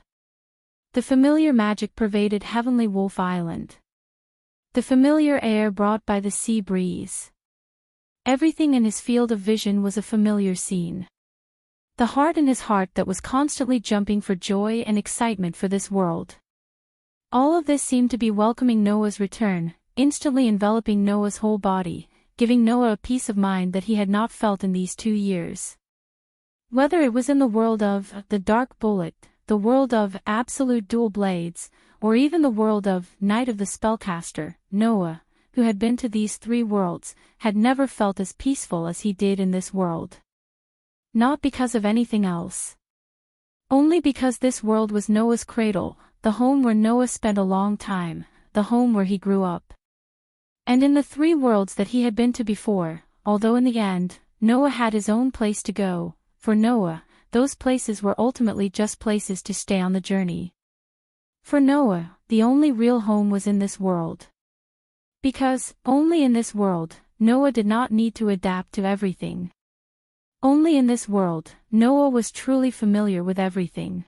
The familiar magic pervaded Heavenly Wolf Island. The familiar air brought by the sea breeze. Everything in his field of vision was a familiar scene. The heart in his heart that was constantly jumping for joy and excitement for this world. All of this seemed to be welcoming Noah's return, instantly enveloping Noah's whole body, giving Noah a peace of mind that he had not felt in these 2 years. Whether it was in the world of the Dark Bullet, the world of Absolute Dual Blades, or even the world of Night of the Spellcaster, Noah, who had been to these 3 worlds, had never felt as peaceful as he did in this world. Not because of anything else. Only because this world was Noah's cradle, the home where Noah spent a long time, the home where he grew up. And in the 3 worlds that he had been to before, although in the end, Noah had his own place to go, for Noah, those places were ultimately just places to stay on the journey. For Noah, the only real home was in this world. Because, only in this world, Noah did not need to adapt to everything. Only in this world, Noah was truly familiar with everything.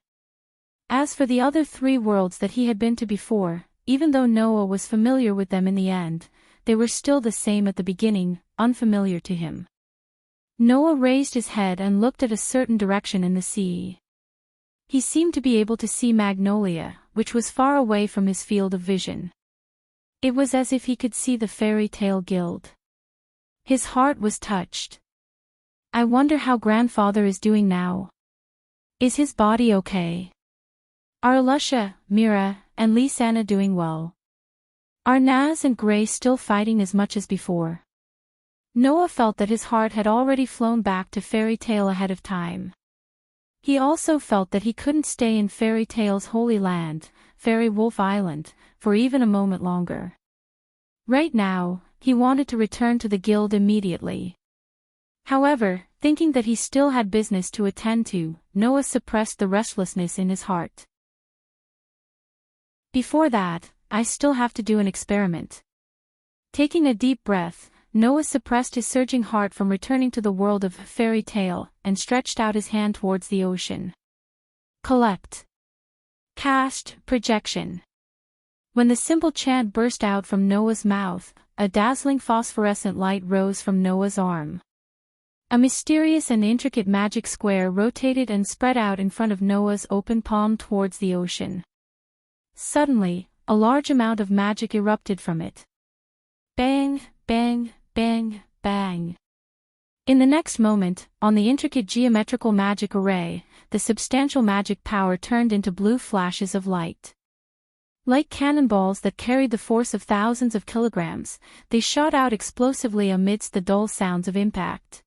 As for the other 3 worlds that he had been to before, even though Noah was familiar with them in the end, they were still the same at the beginning, unfamiliar to him. Noah raised his head and looked at a certain direction in the sea. He seemed to be able to see Magnolia, which was far away from his field of vision. It was as if he could see the fairy tale guild. His heart was touched. I wonder how grandfather is doing now. Is his body okay? Are Lusha, Mira, and Lisanna doing well? Are Naz and Gray still fighting as much as before? Noah felt that his heart had already flown back to Fairy Tale ahead of time. He also felt that he couldn't stay in Fairy Tale's holy land, Fairy Wolf Island, for even a moment longer. Right now, he wanted to return to the guild immediately. However, thinking that he still had business to attend to, Noah suppressed the restlessness in his heart. Before that, I still have to do an experiment. Taking a deep breath, Noah suppressed his surging heart from returning to the world of Fairy Tale, and stretched out his hand towards the ocean. Collect. Cast, projection. When the simple chant burst out from Noah's mouth, a dazzling phosphorescent light rose from Noah's arm. A mysterious and intricate magic square rotated and spread out in front of Noah's open palm towards the ocean. Suddenly, a large amount of magic erupted from it. Bang, bang, bang, bang. In the next moment, on the intricate geometrical magic array, the substantial magic power turned into blue flashes of light. Like cannonballs that carried the force of thousands of kilograms, they shot out explosively amidst the dull sounds of impact.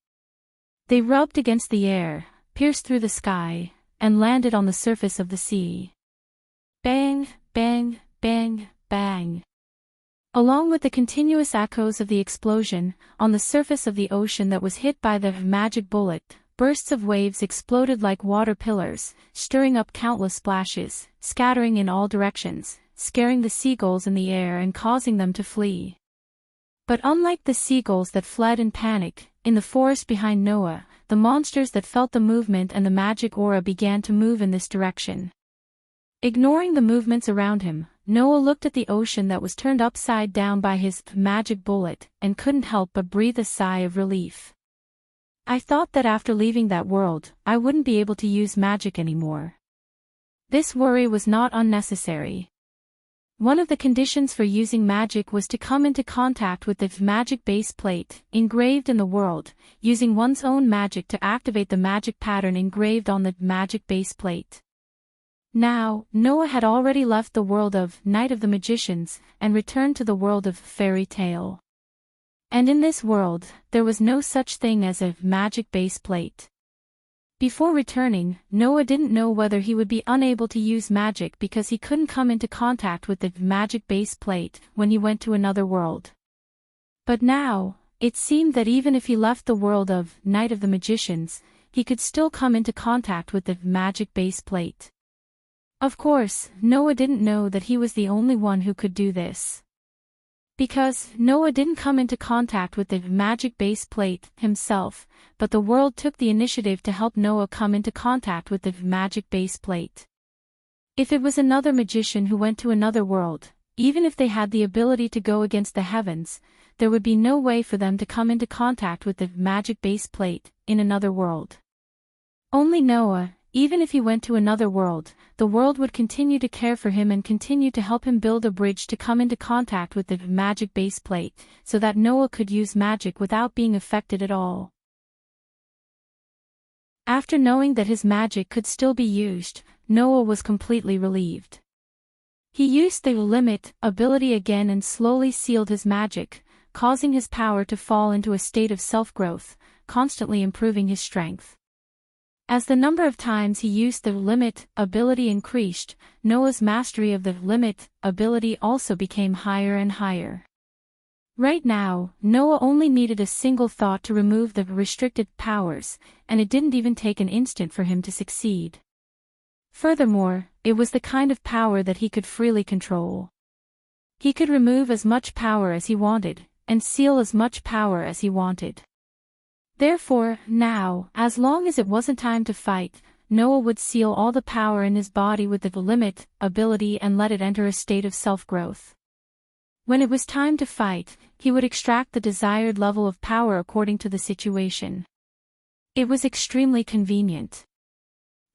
They rubbed against the air, pierced through the sky, and landed on the surface of the sea. Bang, bang, bang, bang. Along with the continuous echoes of the explosion, on the surface of the ocean that was hit by the magic bullet, bursts of waves exploded like water pillars, stirring up countless splashes, scattering in all directions, scaring the seagulls in the air and causing them to flee. But unlike the seagulls that fled in panic, in the forest behind Noah, the monsters that felt the movement and the magic aura began to move in this direction. Ignoring the movements around him, Noah looked at the ocean that was turned upside down by his magic bullet, and couldn't help but breathe a sigh of relief. I thought that after leaving that world, I wouldn't be able to use magic anymore. This worry was not unnecessary. One of the conditions for using magic was to come into contact with the magic base plate, engraved in the world, using one's own magic to activate the magic pattern engraved on the magic base plate. Now, Noah had already left the world of Night of the Magicians and returned to the world of Fairy Tale. And in this world, there was no such thing as a magic base plate. Before returning, Noah didn't know whether he would be unable to use magic because he couldn't come into contact with the magic base plate when he went to another world. But now, it seemed that even if he left the world of Night of the Magicians, he could still come into contact with the magic base plate. Of course, Noah didn't know that he was the only one who could do this. Because Noah didn't come into contact with the magic base plate himself, but the world took the initiative to help Noah come into contact with the magic base plate. If it was another magician who went to another world, even if they had the ability to go against the heavens, there would be no way for them to come into contact with the magic base plate in another world. Only Noah, even if he went to another world, the world would continue to care for him and continue to help him build a bridge to come into contact with the magic base plate, so that Noah could use magic without being affected at all. After knowing that his magic could still be used, Noah was completely relieved. He used the limit ability again and slowly sealed his magic, causing his power to fall into a state of self-growth, constantly improving his strength. As the number of times he used the limit ability increased, Noah's mastery of the limit ability also became higher and higher. Right now, Noah only needed a single thought to remove the restricted powers, and it didn't even take an instant for him to succeed. Furthermore, it was the kind of power that he could freely control. He could remove as much power as he wanted, and seal as much power as he wanted. Therefore, now, as long as it wasn't time to fight, Noah would seal all the power in his body with the limit ability and let it enter a state of self-growth. When it was time to fight, he would extract the desired level of power according to the situation. It was extremely convenient.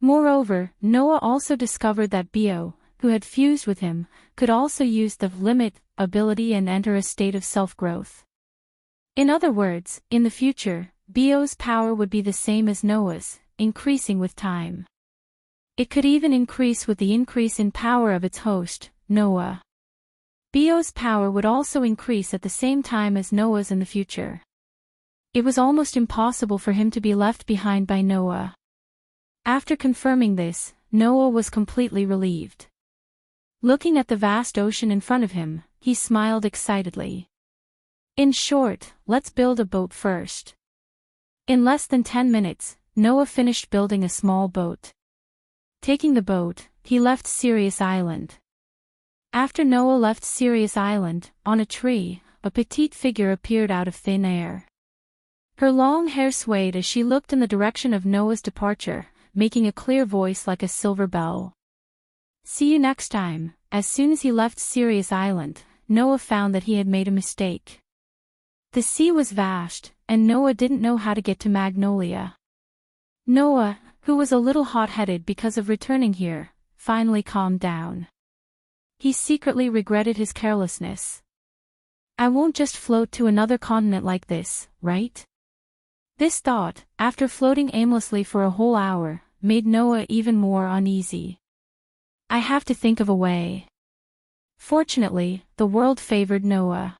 Moreover, Noah also discovered that Bio, who had fused with him, could also use the limit ability and enter a state of self-growth. In other words, in the future, Bio's power would be the same as Noah's, increasing with time. It could even increase with the increase in power of its host, Noah. Bio's power would also increase at the same time as Noah's in the future. It was almost impossible for him to be left behind by Noah. After confirming this, Noah was completely relieved. Looking at the vast ocean in front of him, he smiled excitedly. In short, let's build a boat first. In less than 10 minutes, Noah finished building a small boat. Taking the boat, he left Sirius Island. After Noah left Sirius Island, on a tree, a petite figure appeared out of thin air. Her long hair swayed as she looked in the direction of Noah's departure, making a clear voice like a silver bell. See you next time. As soon as he left Sirius Island, Noah found that he had made a mistake. The sea was vast, and Noah didn't know how to get to Magnolia. Noah, who was a little hot-headed because of returning here, finally calmed down. He secretly regretted his carelessness. I won't just float to another continent like this, right? This thought, after floating aimlessly for a whole hour, made Noah even more uneasy. I have to think of a way. Fortunately, the world favored Noah.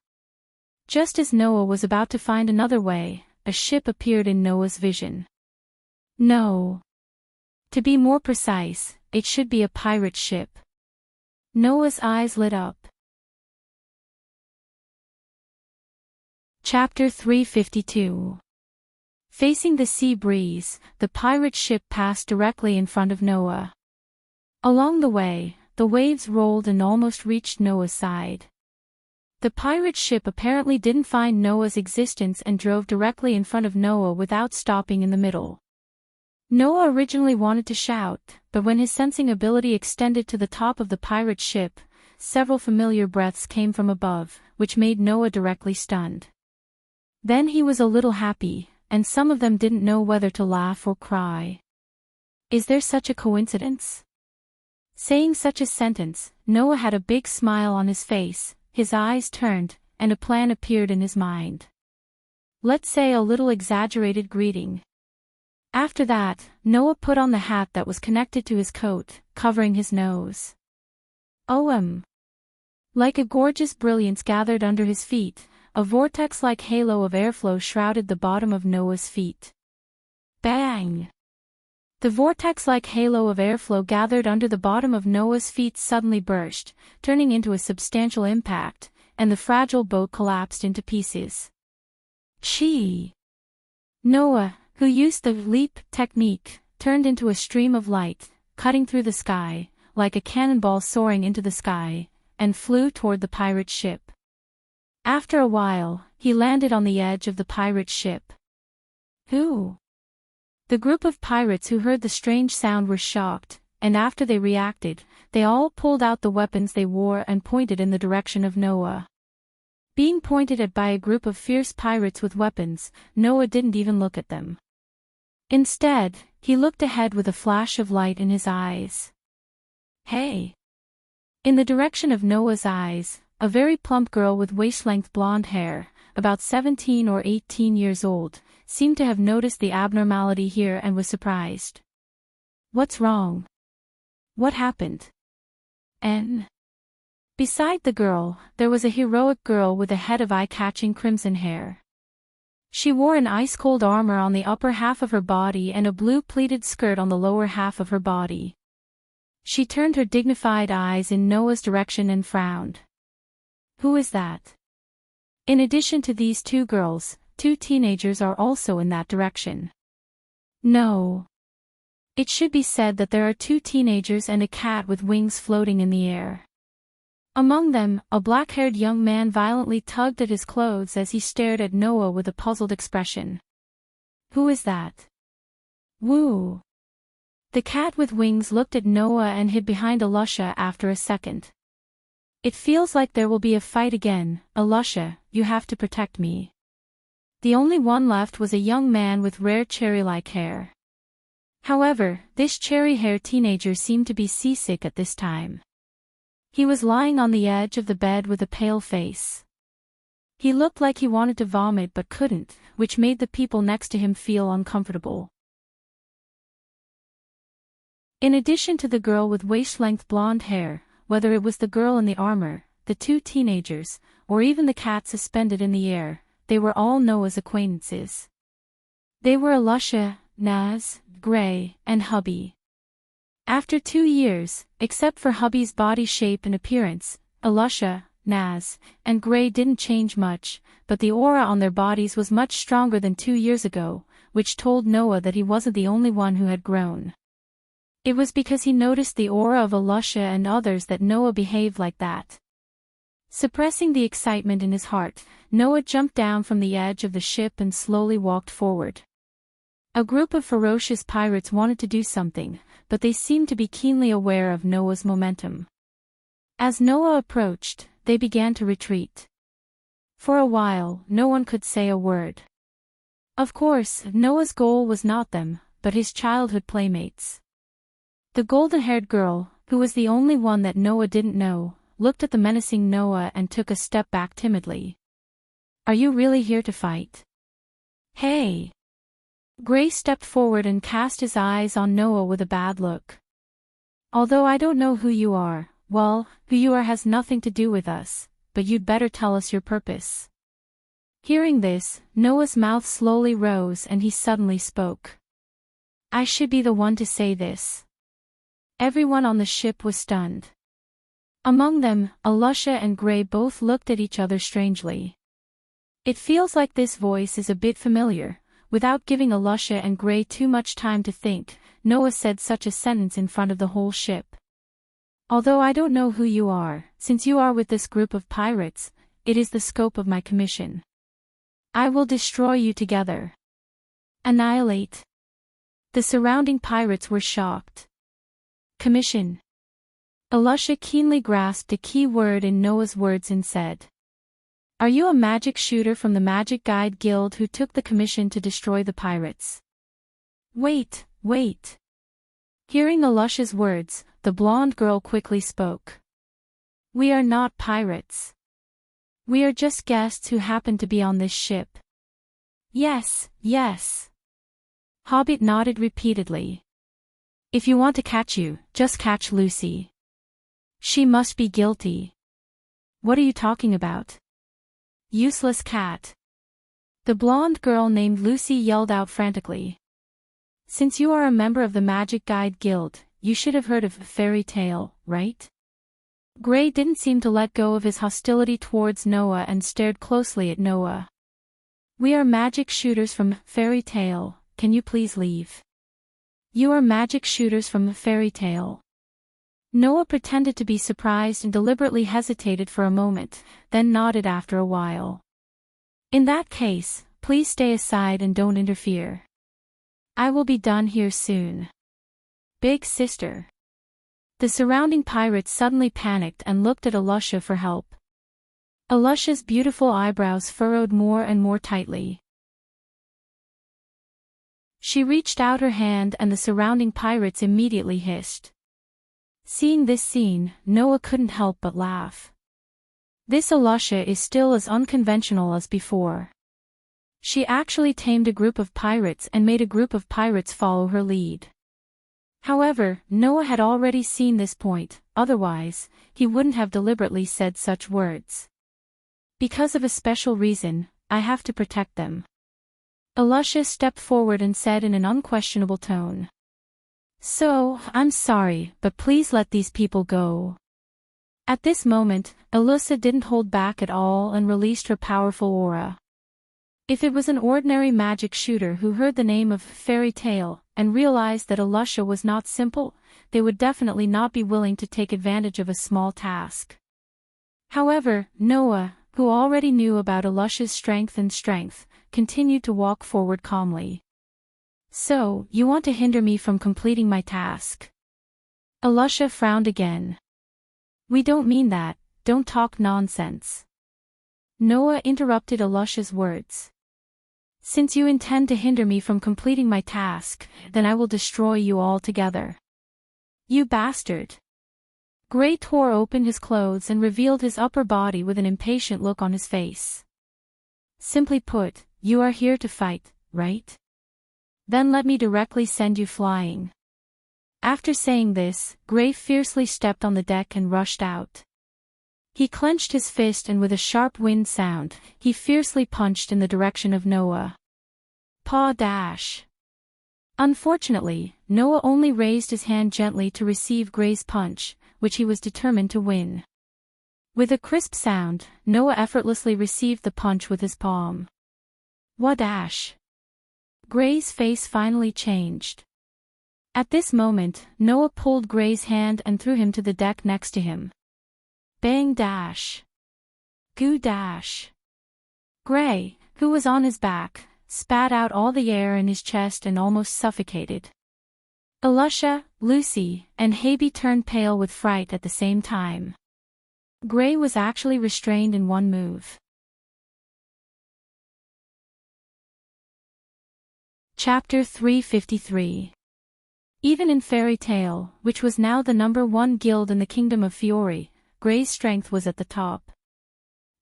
Just as Noah was about to find another way, a ship appeared in Noah's vision. No. To be more precise, it should be a pirate ship. Noah's eyes lit up. Chapter 352. Facing the sea breeze, the pirate ship passed directly in front of Noah. Along the way, the waves rolled and almost reached Noah's side. The pirate ship apparently didn't find Noah's existence and drove directly in front of Noah without stopping in the middle. Noah originally wanted to shout, but when his sensing ability extended to the top of the pirate ship, several familiar breaths came from above, which made Noah directly stunned. Then he was a little happy, and some of them didn't know whether to laugh or cry. Is there such a coincidence? Saying such a sentence, Noah had a big smile on his face, his eyes turned, and a plan appeared in his mind. Let's say a little exaggerated greeting. After that, Noah put on the hat that was connected to his coat, covering his nose. Like a gorgeous brilliance gathered under his feet, a vortex-like halo of airflow shrouded the bottom of Noah's feet. Bang! The vortex-like halo of airflow gathered under the bottom of Noah's feet suddenly burst, turning into a substantial impact, and the fragile boat collapsed into pieces. Noah, who used the leap technique, turned into a stream of light, cutting through the sky, like a cannonball soaring into the sky, and flew toward the pirate ship. After a while, he landed on the edge of the pirate ship. Who? The group of pirates who heard the strange sound were shocked, and after they reacted, they all pulled out the weapons they wore and pointed in the direction of Noah. Being pointed at by a group of fierce pirates with weapons, Noah didn't even look at them. Instead, he looked ahead with a flash of light in his eyes. Hey! In the direction of Noah's eyes, a very plump girl with waist-length blonde hair, about 17 or 18 years old, seemed to have noticed the abnormality here and was surprised. What's wrong? What happened? Beside the girl, there was a heroic girl with a head of eye-catching crimson hair. She wore an ice-cold armor on the upper half of her body and a blue pleated skirt on the lower half of her body. She turned her dignified eyes in Noah's direction and frowned. Who is that? In addition to these two girls, 2 teenagers are also in that direction. No. It should be said that there are 2 teenagers and a cat with wings floating in the air. Among them, a black-haired young man violently tugged at his clothes as he stared at Noah with a puzzled expression. Who is that? Woo! The cat with wings looked at Noah and hid behind Alusha after a second. It feels like there will be a fight again, Alusha, you have to protect me. The only one left was a young man with rare cherry-like hair. However, this cherry-haired teenager seemed to be seasick at this time. He was lying on the edge of the bed with a pale face. He looked like he wanted to vomit but couldn't, which made the people next to him feel uncomfortable. In addition to the girl with waist-length blonde hair, whether it was the girl in the armor, the 2 teenagers, or even the cat suspended in the air, they were all Noah's acquaintances. They were Alusha, Naz, Gray, and Hubby. After 2 years, except for Hubby's body shape and appearance, Alusha, Naz, and Gray didn't change much, but the aura on their bodies was much stronger than 2 years ago, which told Noah that he wasn't the only one who had grown. It was because he noticed the aura of Alusha and others that Noah behaved like that. Suppressing the excitement in his heart, Noah jumped down from the edge of the ship and slowly walked forward. A group of ferocious pirates wanted to do something, but they seemed to be keenly aware of Noah's momentum. As Noah approached, they began to retreat. For a while, no one could say a word. Of course, Noah's goal was not them, but his childhood playmates. The golden-haired girl, who was the only one that Noah didn't know, looked at the menacing Noah and took a step back timidly. Are you really here to fight? Hey! Gray stepped forward and cast his eyes on Noah with a bad look. Although I don't know who you are, well, who you are has nothing to do with us, but you'd better tell us your purpose. Hearing this, Noah's mouth slowly rose and he suddenly spoke. I should be the one to say this. Everyone on the ship was stunned. Among them, Alusha and Gray both looked at each other strangely. It feels like this voice is a bit familiar. Without giving Alusha and Gray too much time to think, Noah said such a sentence in front of the whole ship. Although I don't know who you are, since you are with this group of pirates, it is the scope of my commission. I will destroy you together. Annihilate. The surrounding pirates were shocked. Commission. Alusha keenly grasped a key word in Noah's words and said. Are you a magic shooter from the Magic Guide Guild who took the commission to destroy the pirates? Wait. Hearing Alusha's words, the blonde girl quickly spoke. We are not pirates. We are just guests who happen to be on this ship. Yes, yes. Hobbit nodded repeatedly. If you want to catch you, just catch Lucy. She must be guilty. What are you talking about? Useless cat. The blonde girl named Lucy yelled out frantically. Since you are a member of the Magic Guide Guild, you should have heard of Fairy Tale, right? Gray didn't seem to let go of his hostility towards Noah and stared closely at Noah. We are magic shooters from Fairy Tale, can you please leave? You are magic shooters from Fairy Tale. Noah pretended to be surprised and deliberately hesitated for a moment, then nodded after a while. In that case, please stay aside and don't interfere. I will be done here soon. Big sister. The surrounding pirates suddenly panicked and looked at Alusha for help. Alusha's beautiful eyebrows furrowed more and more tightly. She reached out her hand and the surrounding pirates immediately hissed. Seeing this scene, Noah couldn't help but laugh. This Alusha is still as unconventional as before. She actually tamed a group of pirates and made a group of pirates follow her lead. However, Noah had already seen this point, otherwise, he wouldn't have deliberately said such words. Because of a special reason, I have to protect them. Alusha stepped forward and said in an unquestionable tone. So, I'm sorry, but please let these people go. At this moment, Alusha didn't hold back at all and released her powerful aura. If it was an ordinary magic shooter who heard the name of Fairy Tale and realized that Alusha was not simple, they would definitely not be willing to take advantage of a small task. However, Noah, who already knew about Alusha's strength, continued to walk forward calmly. So, you want to hinder me from completing my task? Alusha frowned again. We don't mean that, don't talk nonsense. Noah interrupted Alusha's words. Since you intend to hinder me from completing my task, then I will destroy you all together. You bastard. Gray tore open his clothes and revealed his upper body with an impatient look on his face. Simply put, you are here to fight, right? Then let me directly send you flying. After saying this, Gray fiercely stepped on the deck and rushed out. He clenched his fist and with a sharp wind sound, he fiercely punched in the direction of Noah. Paw dash. Unfortunately, Noah only raised his hand gently to receive Gray's punch, which he was determined to win. With a crisp sound, Noah effortlessly received the punch with his palm. Wadash. Gray's face finally changed. At this moment, Noah pulled Gray's hand and threw him to the deck next to him. Bang dash. Goo dash. Gray, who was on his back, spat out all the air in his chest and almost suffocated. Alusha, Lucy, and Haby turned pale with fright at the same time. Gray was actually restrained in one move. Chapter 353. Even in Fairy Tale, which was now the #1 guild in the Kingdom of Fiori, Gray's strength was at the top.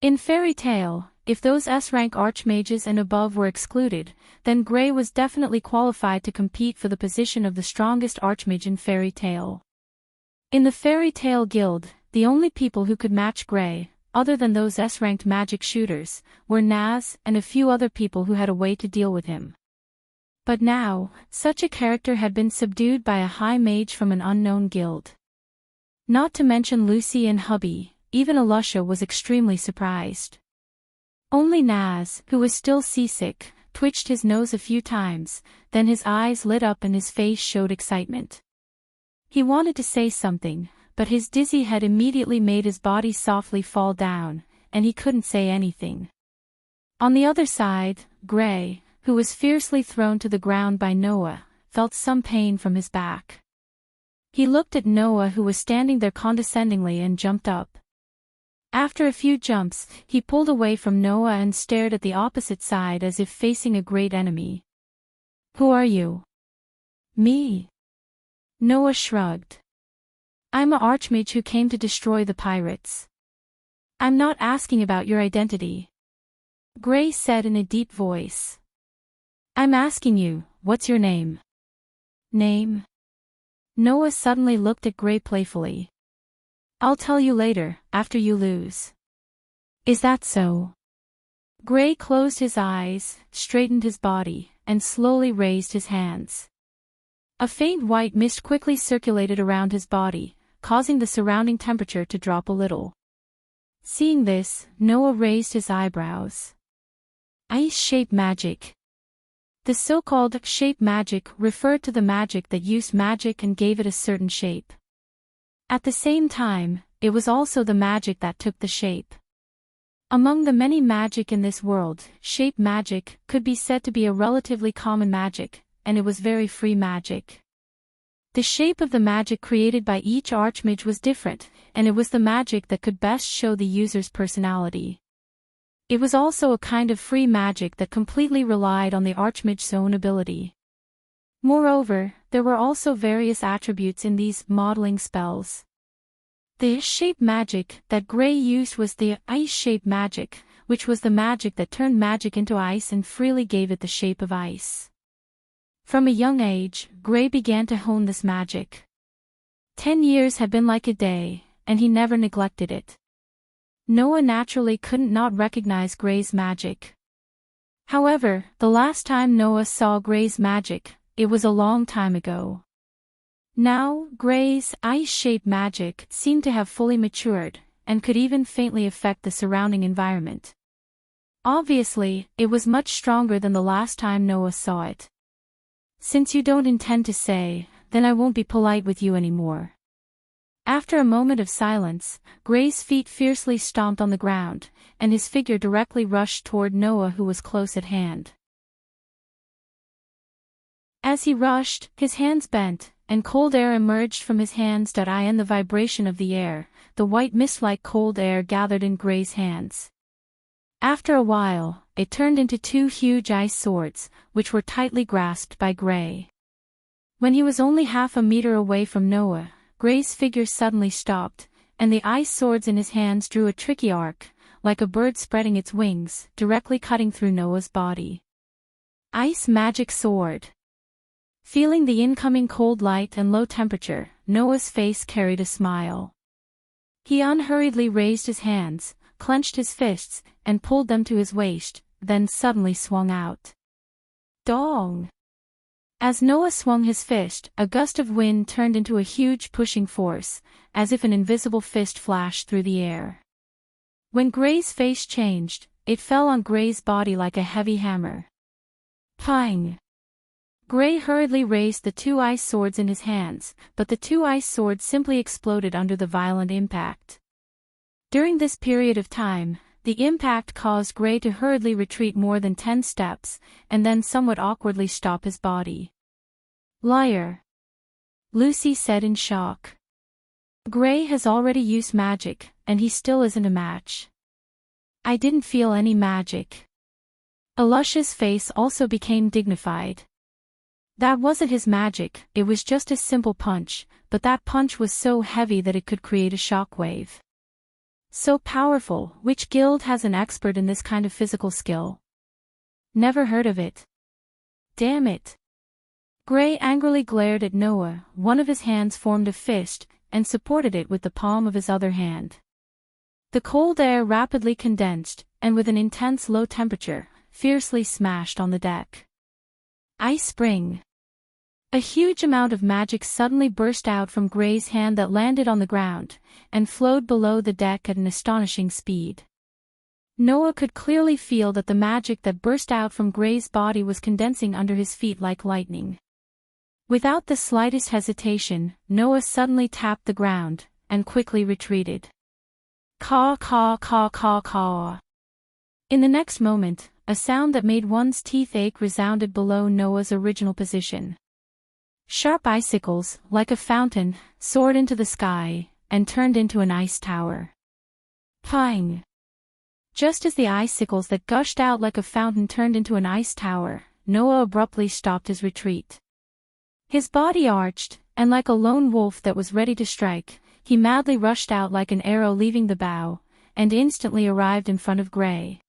In Fairy Tale, if those S-rank archmages and above were excluded, then Gray was definitely qualified to compete for the position of the strongest archmage in Fairy Tale. In the Fairy Tale Guild, the only people who could match Gray, other than those S-ranked magic shooters, were Naz and a few other people who had a way to deal with him. But now, such a character had been subdued by a high mage from an unknown guild. Not to mention Lucy and Hubby, even Alusha was extremely surprised. Only Naz, who was still seasick, twitched his nose a few times, then his eyes lit up and his face showed excitement. He wanted to say something, but his dizzy head immediately made his body softly fall down, and he couldn't say anything. On the other side, Gray, who was fiercely thrown to the ground by Noah, felt some pain from his back. He looked at Noah who was standing there condescendingly and jumped up. After a few jumps, he pulled away from Noah and stared at the opposite side as if facing a great enemy. Who are you? Me. Noah shrugged. I'm a archmage who came to destroy the pirates. I'm not asking about your identity. Gray said in a deep voice. I'm asking you, what's your name? Name? Noah suddenly looked at Gray playfully. I'll tell you later, after you lose. Is that so? Gray closed his eyes, straightened his body, and slowly raised his hands. A faint white mist quickly circulated around his body, causing the surrounding temperature to drop a little. Seeing this, Noah raised his eyebrows. Ice-shape magic. The so-called shape magic referred to the magic that used magic and gave it a certain shape. At the same time, it was also the magic that took the shape. Among the many magic in this world, shape magic could be said to be a relatively common magic, and it was very free magic. The shape of the magic created by each archmage was different, and it was the magic that could best show the user's personality. It was also a kind of free magic that completely relied on the archmage's own ability. Moreover, there were also various attributes in these modeling spells. The shape magic that Gray used was the ice-shape magic, which was the magic that turned magic into ice and freely gave it the shape of ice. From a young age, Gray began to hone this magic. 10 years had been like a day, and he never neglected it. Noah naturally couldn't not recognize Gray's magic. However, the last time Noah saw Gray's magic, it was a long time ago. Now, Gray's ice-shaped magic seemed to have fully matured, and could even faintly affect the surrounding environment. Obviously, it was much stronger than the last time Noah saw it. Since you don't intend to say, then I won't be polite with you anymore. After a moment of silence, Gray's feet fiercely stomped on the ground, and his figure directly rushed toward Noah, who was close at hand. As he rushed, his hands bent, and cold air emerged from his hands. And the vibration of the air, the white mist-like cold air gathered in Gray's hands. After a while, it turned into 2 huge ice swords, which were tightly grasped by Gray. When he was only half a meter away from Noah, Gray's figure suddenly stopped, and the ice swords in his hands drew a tricky arc, like a bird spreading its wings, directly cutting through Noah's body. Ice magic sword. Feeling the incoming cold light and low temperature, Noah's face carried a smile. He unhurriedly raised his hands, clenched his fists, and pulled them to his waist, then suddenly swung out. Dong! As Noah swung his fist, a gust of wind turned into a huge pushing force, as if an invisible fist flashed through the air. When Gray's face changed, it fell on Gray's body like a heavy hammer. Pang! Gray hurriedly raised the 2 ice swords in his hands, but the 2 ice swords simply exploded under the violent impact. During this period of time, the impact caused Gray to hurriedly retreat more than 10 steps, and then somewhat awkwardly stop his body. Liar! Lucy said in shock. Gray has already used magic, and he still isn't a match. I didn't feel any magic. Alusha's face also became dignified. That wasn't his magic, it was just a simple punch, but that punch was so heavy that it could create a shockwave. So powerful. Which guild has an expert in this kind of physical skill? Never heard of it. Damn it. Gray angrily glared at Noah. One of his hands formed a fist, and supported it with the palm of his other hand. The cold air rapidly condensed, and with an intense low temperature, fiercely smashed on the deck. Ice spring. A huge amount of magic suddenly burst out from Gray's hand that landed on the ground, and flowed below the deck at an astonishing speed. Noah could clearly feel that the magic that burst out from Gray's body was condensing under his feet like lightning. Without the slightest hesitation, Noah suddenly tapped the ground, and quickly retreated. Caw caw caw caw caw. In the next moment, a sound that made one's teeth ache resounded below Noah's original position. Sharp icicles, like a fountain, soared into the sky, and turned into an ice tower. Pang! Just as the icicles that gushed out like a fountain turned into an ice tower, Noah abruptly stopped his retreat. His body arched, and like a lone wolf that was ready to strike, he madly rushed out like an arrow leaving the bow, and instantly arrived in front of Gray.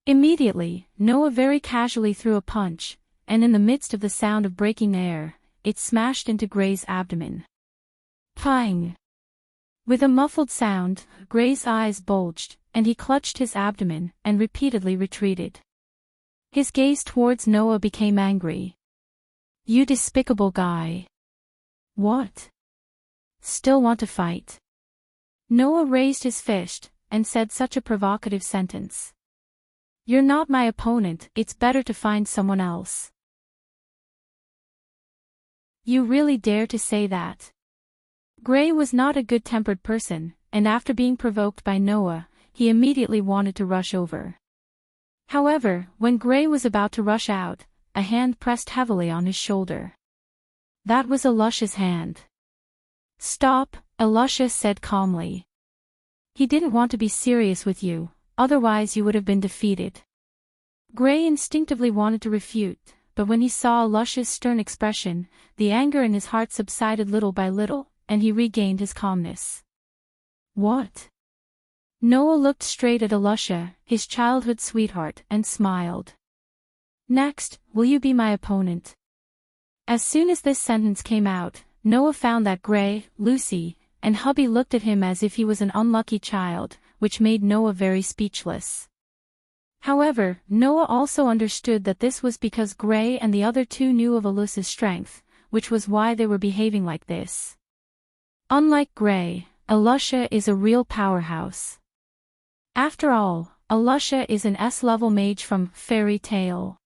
Immediately, Noah very casually threw a punch, and in the midst of the sound of breaking air, it smashed into Gray's abdomen. Pang! With a muffled sound, Gray's eyes bulged, and he clutched his abdomen and repeatedly retreated. His gaze towards Noah became angry. "You despicable guy. What? Still want to fight?" Noah raised his fist, and said such a provocative sentence. "You're not my opponent, it's better to find someone else." "You really dare to say that?" Gray was not a good-tempered person, and after being provoked by Noah, he immediately wanted to rush over. However, when Gray was about to rush out, a hand pressed heavily on his shoulder. That was Alusha's hand. "Stop," Alusha said calmly. "He didn't want to be serious with you, otherwise you would have been defeated." Gray instinctively wanted to refute, but when he saw Alusha's stern expression, the anger in his heart subsided little by little, and he regained his calmness. "What?" Noah looked straight at Alusha, his childhood sweetheart, and smiled. "Next, will you be my opponent?" As soon as this sentence came out, Noah found that Gray, Lucy, and hubby looked at him as if he was an unlucky child, which made Noah very speechless. However, Noah also understood that this was because Gray and the other two knew of Alusha's strength, which was why they were behaving like this. Unlike Gray, Alusha is a real powerhouse. After all, Alusha is an S-level mage from Fairy Tale.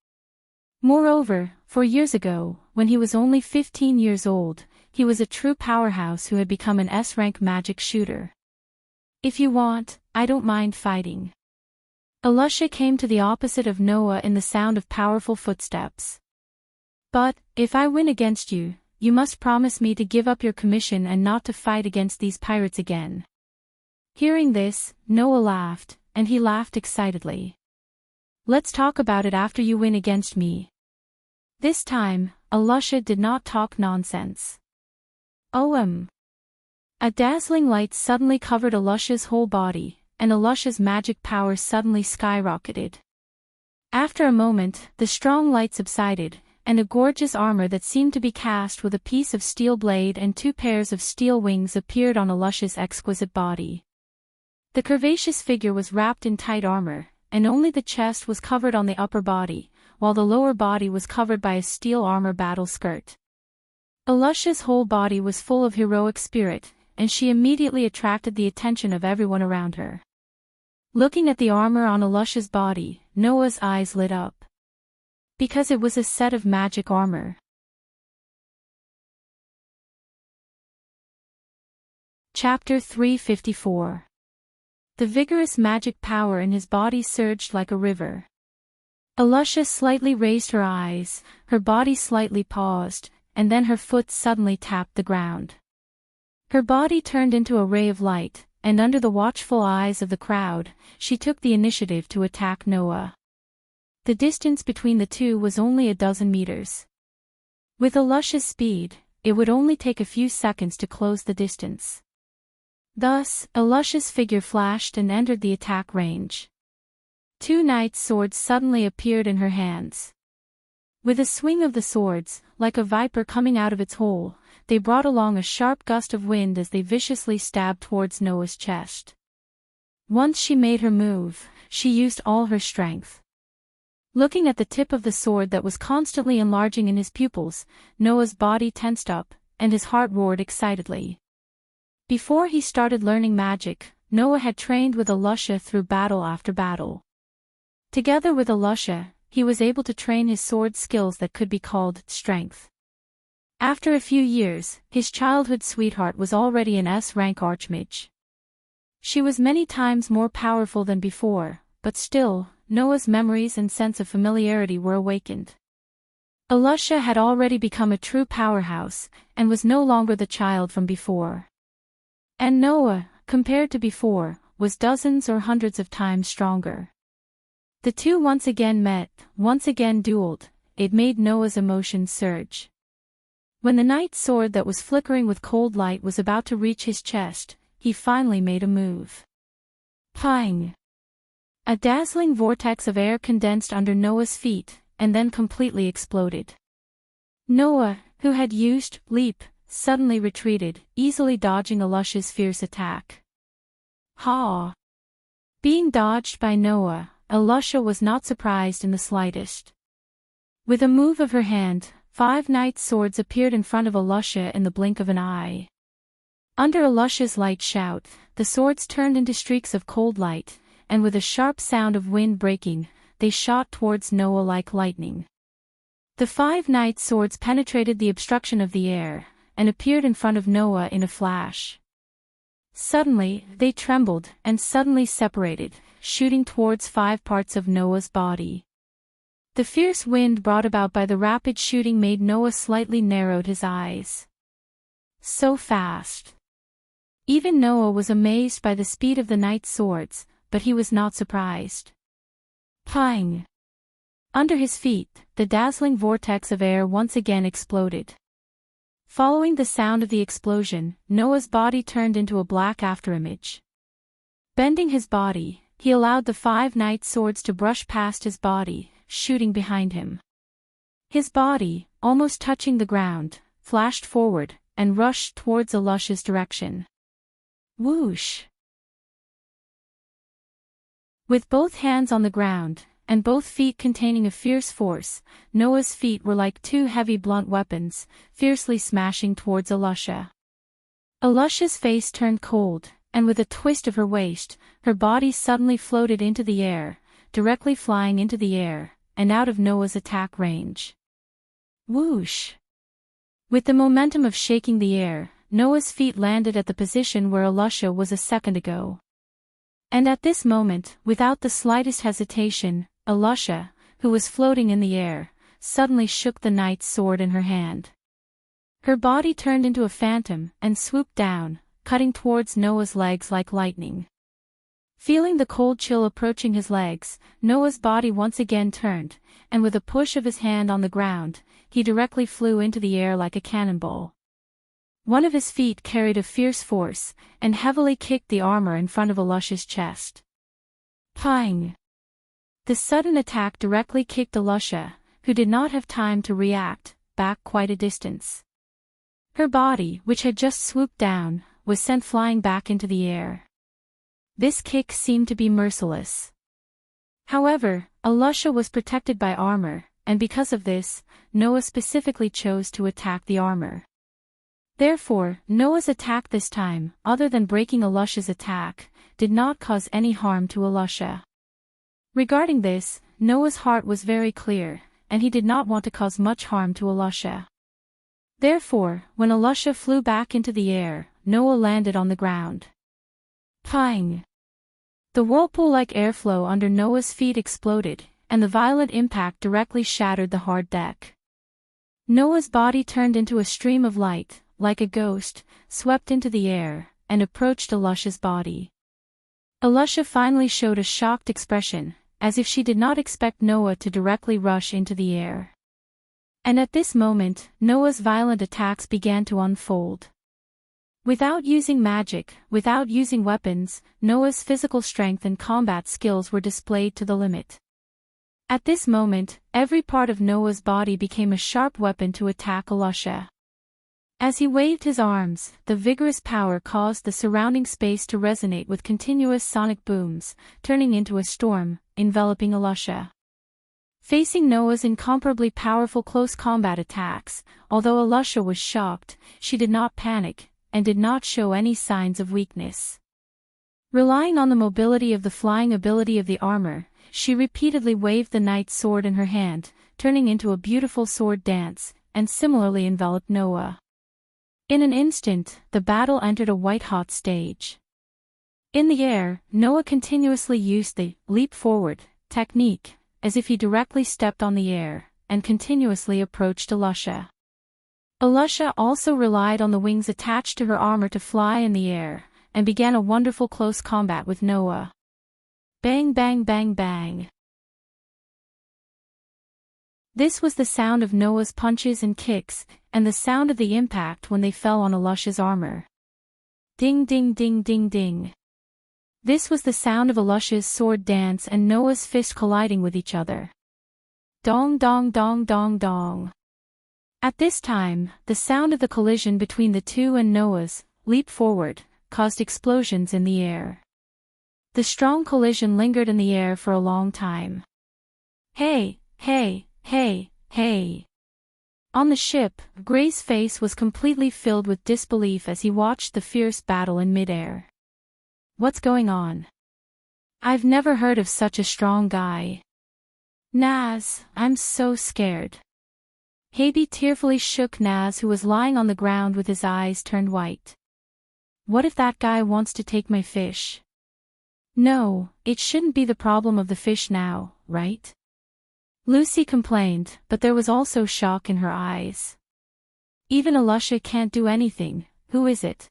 Moreover, 4 years ago, when he was only 15 years old, he was a true powerhouse who had become an S-rank magic shooter. "If you want, I don't mind fighting." Alusha came to the opposite of Noah in the sound of powerful footsteps. "But, if I win against you, you must promise me to give up your commission and not to fight against these pirates again." Hearing this, Noah laughed, and he laughed excitedly. "Let's talk about it after you win against me." This time, Alusha did not talk nonsense. A dazzling light suddenly covered Alusha's whole body, and Alusha's magic power suddenly skyrocketed. After a moment, the strong light subsided, and a gorgeous armor that seemed to be cast with a piece of steel blade and 2 pairs of steel wings appeared on Alusha's exquisite body. The curvaceous figure was wrapped in tight armor, and only the chest was covered on the upper body, while the lower body was covered by a steel armor battle skirt. Alusha's whole body was full of heroic spirit, and she immediately attracted the attention of everyone around her. Looking at the armor on Alusha's body, Noah's eyes lit up. Because it was a set of magic armor. Chapter 354. The vigorous magic power in his body surged like a river. Alusha slightly raised her eyes, her body slightly paused, and then her foot suddenly tapped the ground. Her body turned into a ray of light, and under the watchful eyes of the crowd, she took the initiative to attack Noah. The distance between the two was only a dozen meters. With Alusha's speed, it would only take a few seconds to close the distance. Thus, Alusha's figure flashed and entered the attack range. 2 knight's swords suddenly appeared in her hands. With a swing of the swords, like a viper coming out of its hole, they brought along a sharp gust of wind as they viciously stabbed towards Noah's chest. Once she made her move, she used all her strength. Looking at the tip of the sword that was constantly enlarging in his pupils, Noah's body tensed up, and his heart roared excitedly. Before he started learning magic, Noah had trained with Alusha through battle after battle. Together with Alusha, he was able to train his sword skills that could be called strength. After a few years, his childhood sweetheart was already an S-rank archmage. She was many times more powerful than before, but still, Noah's memories and sense of familiarity were awakened. Alusha had already become a true powerhouse, and was no longer the child from before. And Noah, compared to before, was dozens or hundreds of times stronger. The two once again met, once again dueled. It made Noah's emotions surge. When the knight's sword that was flickering with cold light was about to reach his chest, he finally made a move. Pang! A dazzling vortex of air condensed under Noah's feet, and then completely exploded. Noah, who had used leap, suddenly retreated, easily dodging Alusha's fierce attack. Ha! Being dodged by Noah, Alusha was not surprised in the slightest. With a move of her hand, 5 knight's swords appeared in front of Alusha in the blink of an eye. Under Alusha's light shout, the swords turned into streaks of cold light, and with a sharp sound of wind breaking, they shot towards Noah like lightning. The 5 knight's swords penetrated the obstruction of the air, and appeared in front of Noah in a flash. Suddenly, they trembled, and suddenly separated, shooting towards 5 parts of Noah's body. The fierce wind brought about by the rapid shooting made Noah slightly narrowed his eyes. So fast! Even Noah was amazed by the speed of the knight's swords, but he was not surprised. Pang! Under his feet, the dazzling vortex of air once again exploded. Following the sound of the explosion, Noah's body turned into a black afterimage. Bending his body, he allowed the 5 knight's swords to brush past his body, shooting behind him. His body, almost touching the ground, flashed forward, and rushed towards Alusha's direction. Whoosh! With both hands on the ground, and both feet containing a fierce force, Noah's feet were like 2 heavy blunt weapons, fiercely smashing towards Alusha. Alusha's face turned cold, and with a twist of her waist, her body suddenly floated into the air, directly flying into the air, and out of Noah's attack range. Whoosh! With the momentum of shaking the air, Noah's feet landed at the position where Alusha was a second ago. And at this moment, without the slightest hesitation, Alusha, who was floating in the air, suddenly shook the knight's sword in her hand. Her body turned into a phantom and swooped down, cutting towards Noah's legs like lightning. Feeling the cold chill approaching his legs, Noah's body once again turned, and with a push of his hand on the ground, he directly flew into the air like a cannonball. One of his feet carried a fierce force, and heavily kicked the armor in front of Alusha's chest. Pang! The sudden attack directly kicked Alusha, who did not have time to react, back quite a distance. Her body, which had just swooped down, was sent flying back into the air. This kick seemed to be merciless. However, Alusha was protected by armor, and because of this, Noah specifically chose to attack the armor. Therefore, Noah's attack this time, other than breaking Alusha's attack, did not cause any harm to Alusha. Regarding this, Noah's heart was very clear, and he did not want to cause much harm to Alusha. Therefore, when Alusha flew back into the air, Noah landed on the ground. Pang! The whirlpool-like airflow under Noah's feet exploded, and the violent impact directly shattered the hard deck. Noah's body turned into a stream of light, like a ghost, swept into the air, and approached Alusha's body. Alusha finally showed a shocked expression, as if she did not expect Noah to directly rush into the air. And at this moment, Noah's violent attacks began to unfold. Without using magic, without using weapons, Noah's physical strength and combat skills were displayed to the limit. At this moment, every part of Noah's body became a sharp weapon to attack Alusha. As he waved his arms, the vigorous power caused the surrounding space to resonate with continuous sonic booms, turning into a storm, enveloping Alusha. Facing Noah's incomparably powerful close combat attacks, although Alusha was shocked, she did not panic, and did not show any signs of weakness. Relying on the mobility of the flying ability of the armor, she repeatedly waved the knight's sword in her hand, turning into a beautiful sword dance, and similarly enveloped Noah. In an instant, the battle entered a white-hot stage. In the air, Noah continuously used the leap forward technique, as if he directly stepped on the air, and continuously approached Alusha. Alusha also relied on the wings attached to her armor to fly in the air, and began a wonderful close combat with Noah. Bang bang bang bang. This was the sound of Noah's punches and kicks, and the sound of the impact when they fell on Elusha's armor. Ding ding ding ding ding. This was the sound of Elusha's sword dance and Noah's fist colliding with each other. Dong dong dong dong dong. At this time, the sound of the collision between the two and Noah's leap forward caused explosions in the air. The strong collision lingered in the air for a long time. Hey, hey, hey, hey. On the ship, Gray's face was completely filled with disbelief as he watched the fierce battle in midair. What's going on? I've never heard of such a strong guy. Naz, I'm so scared. Haby tearfully shook Naz, who was lying on the ground with his eyes turned white. What if that guy wants to take my fish? No, it shouldn't be the problem of the fish now, right? Lucy complained, but there was also shock in her eyes. Even Elusha can't do anything, who is it?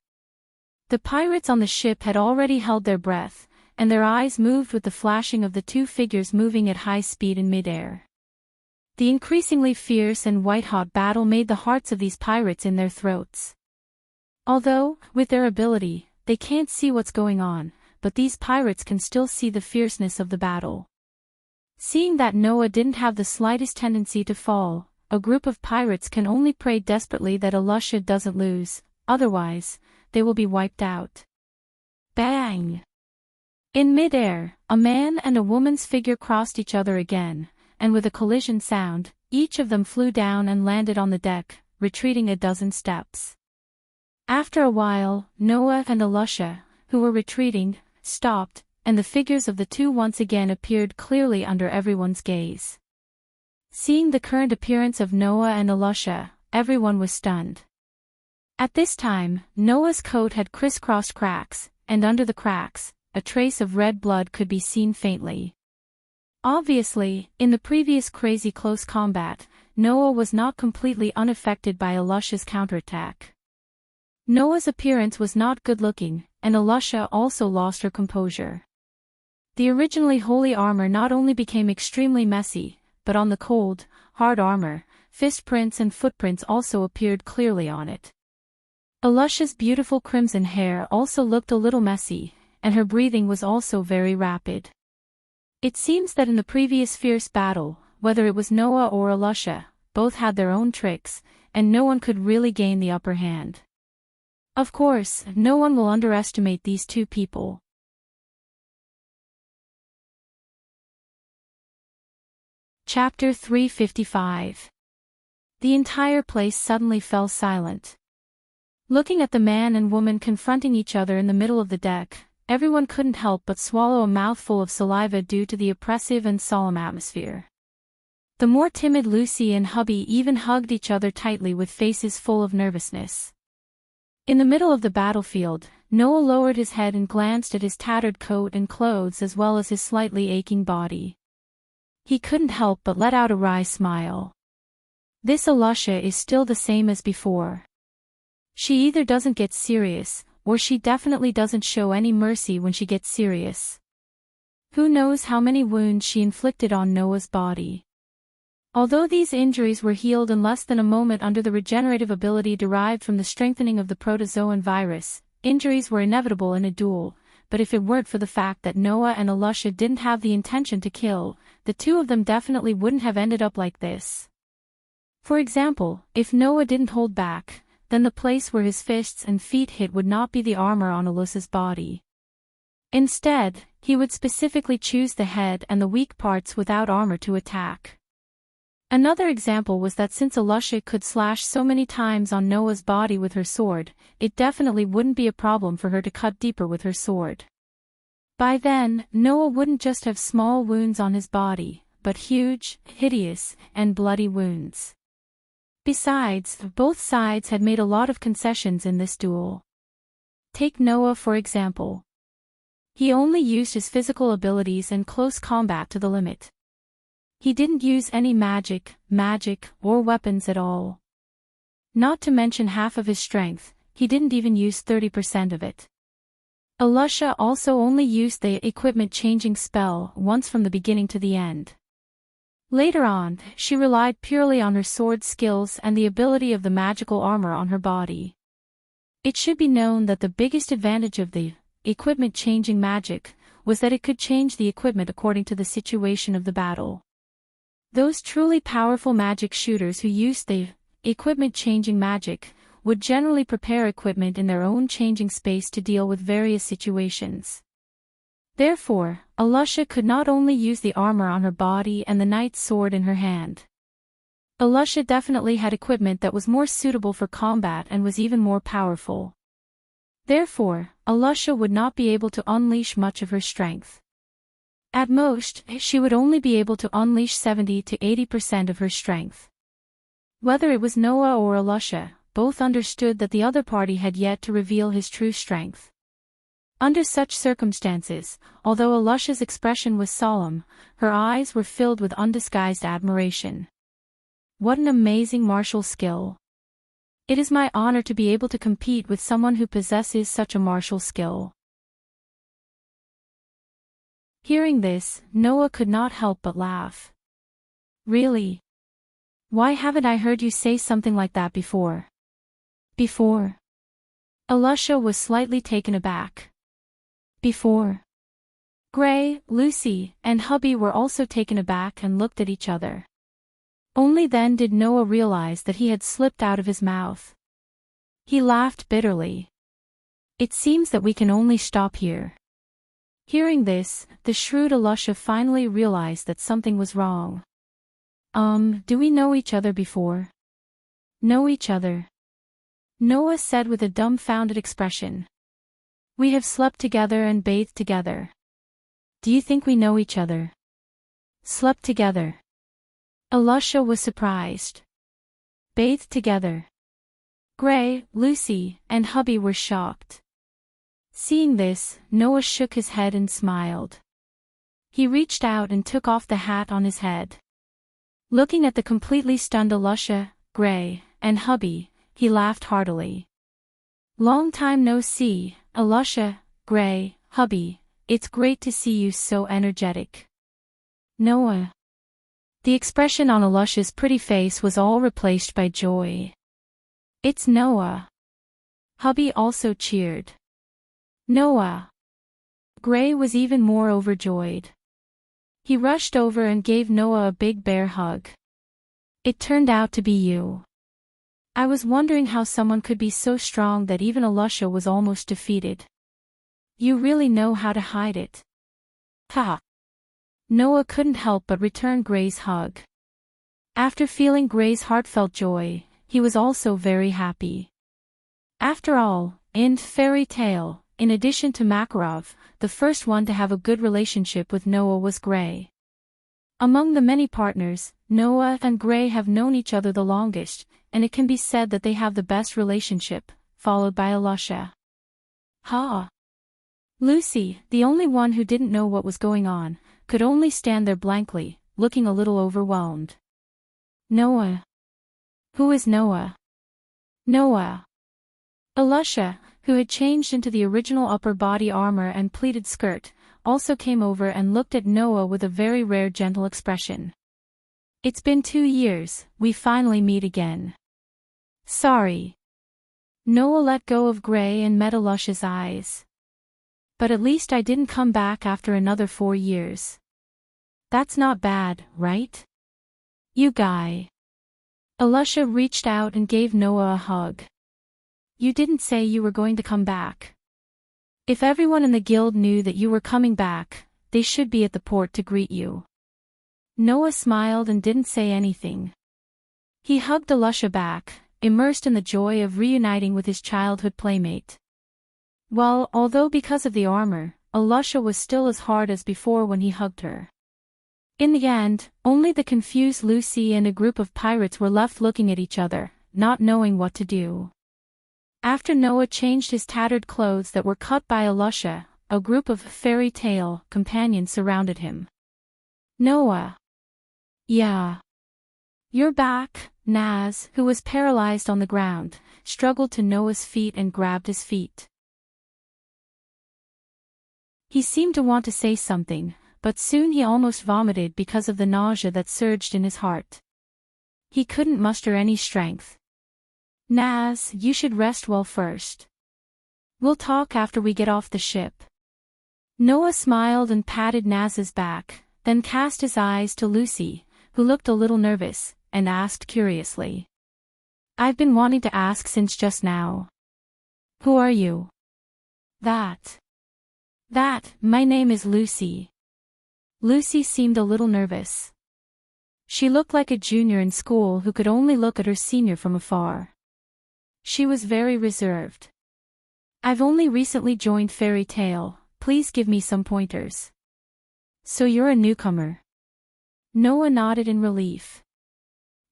The pirates on the ship had already held their breath, and their eyes moved with the flashing of the two figures moving at high speed in midair. The increasingly fierce and white-hot battle made the hearts of these pirates in their throats. Although, with their ability, they can't see what's going on, but these pirates can still see the fierceness of the battle. Seeing that Noah didn't have the slightest tendency to fall, a group of pirates can only pray desperately that Elusha doesn't lose, otherwise, they will be wiped out. Bang! In midair, a man and a woman's figure crossed each other again, and with a collision sound, each of them flew down and landed on the deck, retreating a dozen steps. After a while, Noah and Elusha, who were retreating, stopped, and the figures of the two once again appeared clearly under everyone's gaze. Seeing the current appearance of Noah and Elusha, everyone was stunned. At this time, Noah's coat had crisscrossed cracks, and under the cracks, a trace of red blood could be seen faintly. Obviously, in the previous crazy close combat, Noah was not completely unaffected by Elusha's counterattack. Noah's appearance was not good-looking, and Elusha also lost her composure. The originally holy armor not only became extremely messy, but on the cold, hard armor, fist prints and footprints also appeared clearly on it. Elusha's beautiful crimson hair also looked a little messy, and her breathing was also very rapid. It seems that in the previous fierce battle, whether it was Noah or Elusha, both had their own tricks, and no one could really gain the upper hand. Of course, no one will underestimate these two people. Chapter 355. The entire place suddenly fell silent. Looking at the man and woman confronting each other in the middle of the deck, everyone couldn't help but swallow a mouthful of saliva due to the oppressive and solemn atmosphere. The more timid Lucy and hubby even hugged each other tightly with faces full of nervousness. In the middle of the battlefield, Noah lowered his head and glanced at his tattered coat and clothes as well as his slightly aching body. He couldn't help but let out a wry smile. This Elusha is still the same as before. She either doesn't get serious, or she definitely doesn't show any mercy when she gets serious. Who knows how many wounds she inflicted on Noah's body. Although these injuries were healed in less than a moment under the regenerative ability derived from the strengthening of the protozoan virus, injuries were inevitable in a duel, but if it weren't for the fact that Noah and Elusha didn't have the intention to kill, the two of them definitely wouldn't have ended up like this. For example, if Noah didn't hold back, then the place where his fists and feet hit would not be the armor on Elusha's body. Instead, he would specifically choose the head and the weak parts without armor to attack. Another example was that since Elusha could slash so many times on Noah's body with her sword, it definitely wouldn't be a problem for her to cut deeper with her sword. By then, Noah wouldn't just have small wounds on his body, but huge, hideous, and bloody wounds. Besides, both sides had made a lot of concessions in this duel. Take Noah for example. He only used his physical abilities and close combat to the limit. He didn't use any magic, or weapons at all. Not to mention half of his strength, he didn't even use 30% of it. Elusha also only used the equipment changing spell once from the beginning to the end. Later on, she relied purely on her sword skills and the ability of the magical armor on her body. It should be known that the biggest advantage of the equipment changing magic was that it could change the equipment according to the situation of the battle. Those truly powerful magic shooters who used the equipment changing magic would generally prepare equipment in their own changing space to deal with various situations. Therefore, Alusha could not only use the armor on her body and the knight's sword in her hand. Alusha definitely had equipment that was more suitable for combat and was even more powerful. Therefore, Alusha would not be able to unleash much of her strength. At most, she would only be able to unleash 70 to 80% of her strength. Whether it was Noah or Alusha, both understood that the other party had yet to reveal his true strength. Under such circumstances, although Alusha's expression was solemn, her eyes were filled with undisguised admiration. What an amazing martial skill! It is my honor to be able to compete with someone who possesses such a martial skill. Hearing this, Noah could not help but laugh. Really? Why haven't I heard you say something like that before? Before? Alusha was slightly taken aback. Before? Gray, Lucy, and hubby were also taken aback and looked at each other. Only then did Noah realize that he had slipped out of his mouth. He laughed bitterly. It seems that we can only stop here. Hearing this, the shrewd Alusha finally realized that something was wrong. Do we know each other before? Know each other? Noah said with a dumbfounded expression. We have slept together and bathed together. Do you think we know each other? Slept together. Alusha was surprised. Bathed together. Gray, Lucy, and hubby were shocked. Seeing this, Noah shook his head and smiled. He reached out and took off the hat on his head. Looking at the completely stunned Alusha, Gray, and hubby, he laughed heartily. Long time no see, Alusha, Gray, hubby, it's great to see you so energetic. Noah. The expression on Alusha's pretty face was all replaced by joy. It's Noah. Hubby also cheered. Noah. Gray was even more overjoyed. He rushed over and gave Noah a big bear hug. It turned out to be you. I was wondering how someone could be so strong that even Alusha was almost defeated. You really know how to hide it. Ha! Noah couldn't help but return Gray's hug. After feeling Gray's heartfelt joy, he was also very happy. After all, in fairy tale, in addition to Makarov, the first one to have a good relationship with Noah was Gray. Among the many partners, Noah and Gray have known each other the longest, and it can be said that they have the best relationship, followed by Alusha. Ha! Lucy, the only one who didn't know what was going on, could only stand there blankly, looking a little overwhelmed. Noah. Who is Noah? Noah. Alusha, who had changed into the original upper body armor and pleated skirt, also came over and looked at Noah with a very rare gentle expression. It's been 2 years, we finally meet again. Sorry. Noah let go of Gray and met Alusha's eyes. But at least I didn't come back after another 4 years. That's not bad, right? You guy. Alusha reached out and gave Noah a hug. You didn't say you were going to come back. If everyone in the guild knew that you were coming back, they should be at the port to greet you. Noah smiled and didn't say anything. He hugged Alusha back, immersed in the joy of reuniting with his childhood playmate. Well, although because of the armor, Alusha was still as hard as before when he hugged her. In the end, only the confused Lucy and a group of pirates were left looking at each other, not knowing what to do. After Noah changed his tattered clothes that were cut by Alusha, a group of fairy tale companions surrounded him. Noah. Yeah. You're back, Naz, who was paralyzed on the ground, struggled to Noah's feet and grabbed his feet. He seemed to want to say something, but soon he almost vomited because of the nausea that surged in his heart. He couldn't muster any strength. "Naz, you should rest well first. We'll talk after we get off the ship." Noah smiled and patted Naz's back, then cast his eyes to Lucy, who looked a little nervous, and asked curiously. "I've been wanting to ask since just now. Who are you?" That, my name is Lucy." Lucy seemed a little nervous. She looked like a junior in school who could only look at her senior from afar. She was very reserved. "I've only recently joined Fairy Tale, please give me some pointers." "So you're a newcomer?" Noah nodded in relief.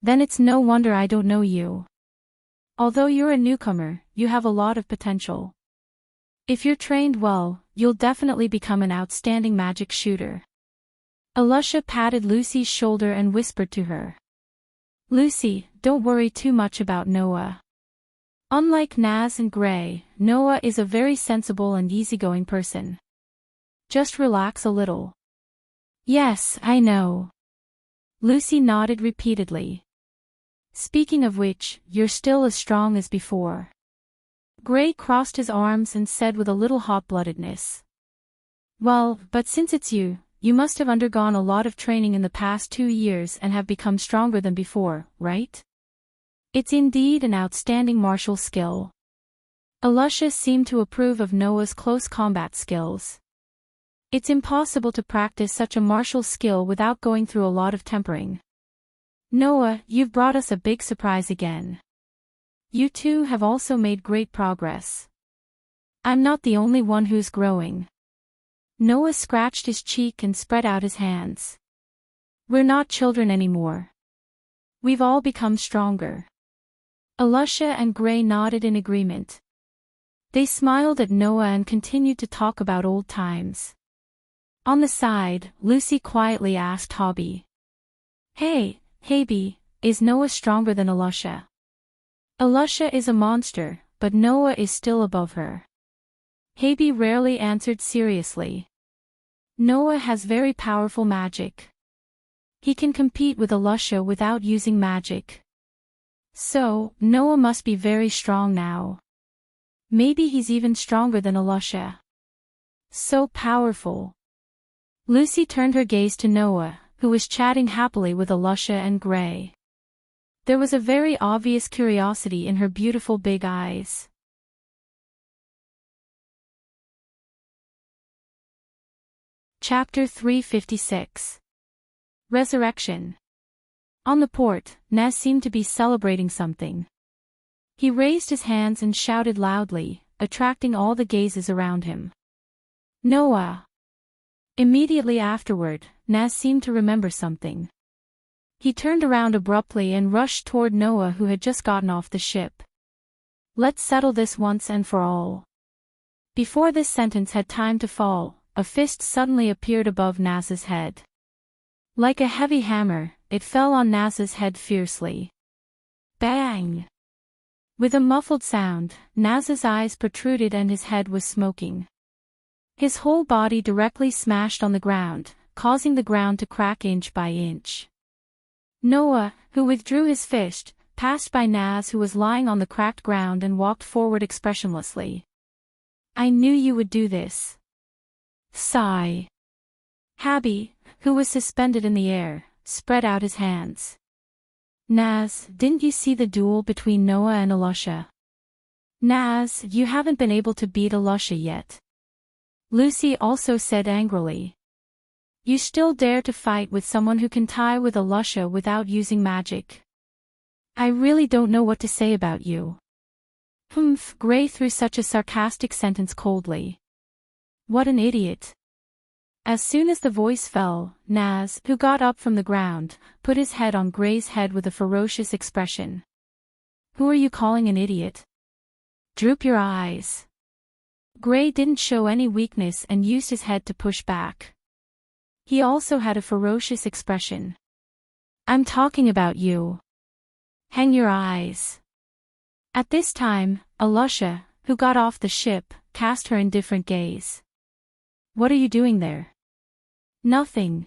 "Then it's no wonder I don't know you. Although you're a newcomer, you have a lot of potential. If you're trained well, you'll definitely become an outstanding magic shooter." Alusha patted Lucy's shoulder and whispered to her. "Lucy, don't worry too much about Noah. Unlike Naz and Gray, Noah is a very sensible and easygoing person. Just relax a little." "Yes, I know." Lucy nodded repeatedly. "Speaking of which, you're still as strong as before." Gray crossed his arms and said with a little hot-bloodedness. "Well, but since it's you, you must have undergone a lot of training in the past 2 years and have become stronger than before, right? It's indeed an outstanding martial skill." Alusha seemed to approve of Noah's close combat skills. "It's impossible to practice such a martial skill without going through a lot of tempering. Noah, you've brought us a big surprise again. You two have also made great progress. I'm not the only one who's growing." Noah scratched his cheek and spread out his hands. "We're not children anymore. We've all become stronger." Alusha and Gray nodded in agreement. They smiled at Noah and continued to talk about old times. On the side, Lucy quietly asked Hobby. Hey, Bee, is Noah stronger than Alusha?" "Alusha is a monster, but Noah is still above her." Bee rarely answered seriously. "Noah has very powerful magic. He can compete with Alusha without using magic. So, Noah must be very strong now. Maybe he's even stronger than Alusha. So powerful." Lucy turned her gaze to Noah, who was chatting happily with Alusha and Gray. There was a very obvious curiosity in her beautiful big eyes. Chapter 356. Resurrection. On the port, Naz seemed to be celebrating something. He raised his hands and shouted loudly, attracting all the gazes around him. "Noah!" Immediately afterward, Naz seemed to remember something. He turned around abruptly and rushed toward Noah, who had just gotten off the ship. "Let's settle this once and for all." Before this sentence had time to fall, a fist suddenly appeared above Naz's head. Like a heavy hammer, it fell on Naz's head fiercely. Bang! With a muffled sound, Naz's eyes protruded and his head was smoking. His whole body directly smashed on the ground, causing the ground to crack inch by inch. Noah, who withdrew his fist, passed by Naz, who was lying on the cracked ground, and walked forward expressionlessly. "I knew you would do this." Sigh. Habby, who was suspended in the air, spread out his hands. "Naz, didn't you see the duel between Noah and Alusha? Naz, you haven't been able to beat Alusha yet." Lucy also said angrily. "You still dare to fight with someone who can tie with Alusha without using magic? I really don't know what to say about you." Humph! Gray threw such a sarcastic sentence coldly. What an idiot. As soon as the voice fell, Naz, who got up from the ground, put his head on Gray's head with a ferocious expression. "Who are you calling an idiot? Droop your eyes." Gray didn't show any weakness and used his head to push back. He also had a ferocious expression. "I'm talking about you. Hang your eyes." At this time, Alusha, who got off the ship, cast her indifferent gaze. "What are you doing there?" Nothing.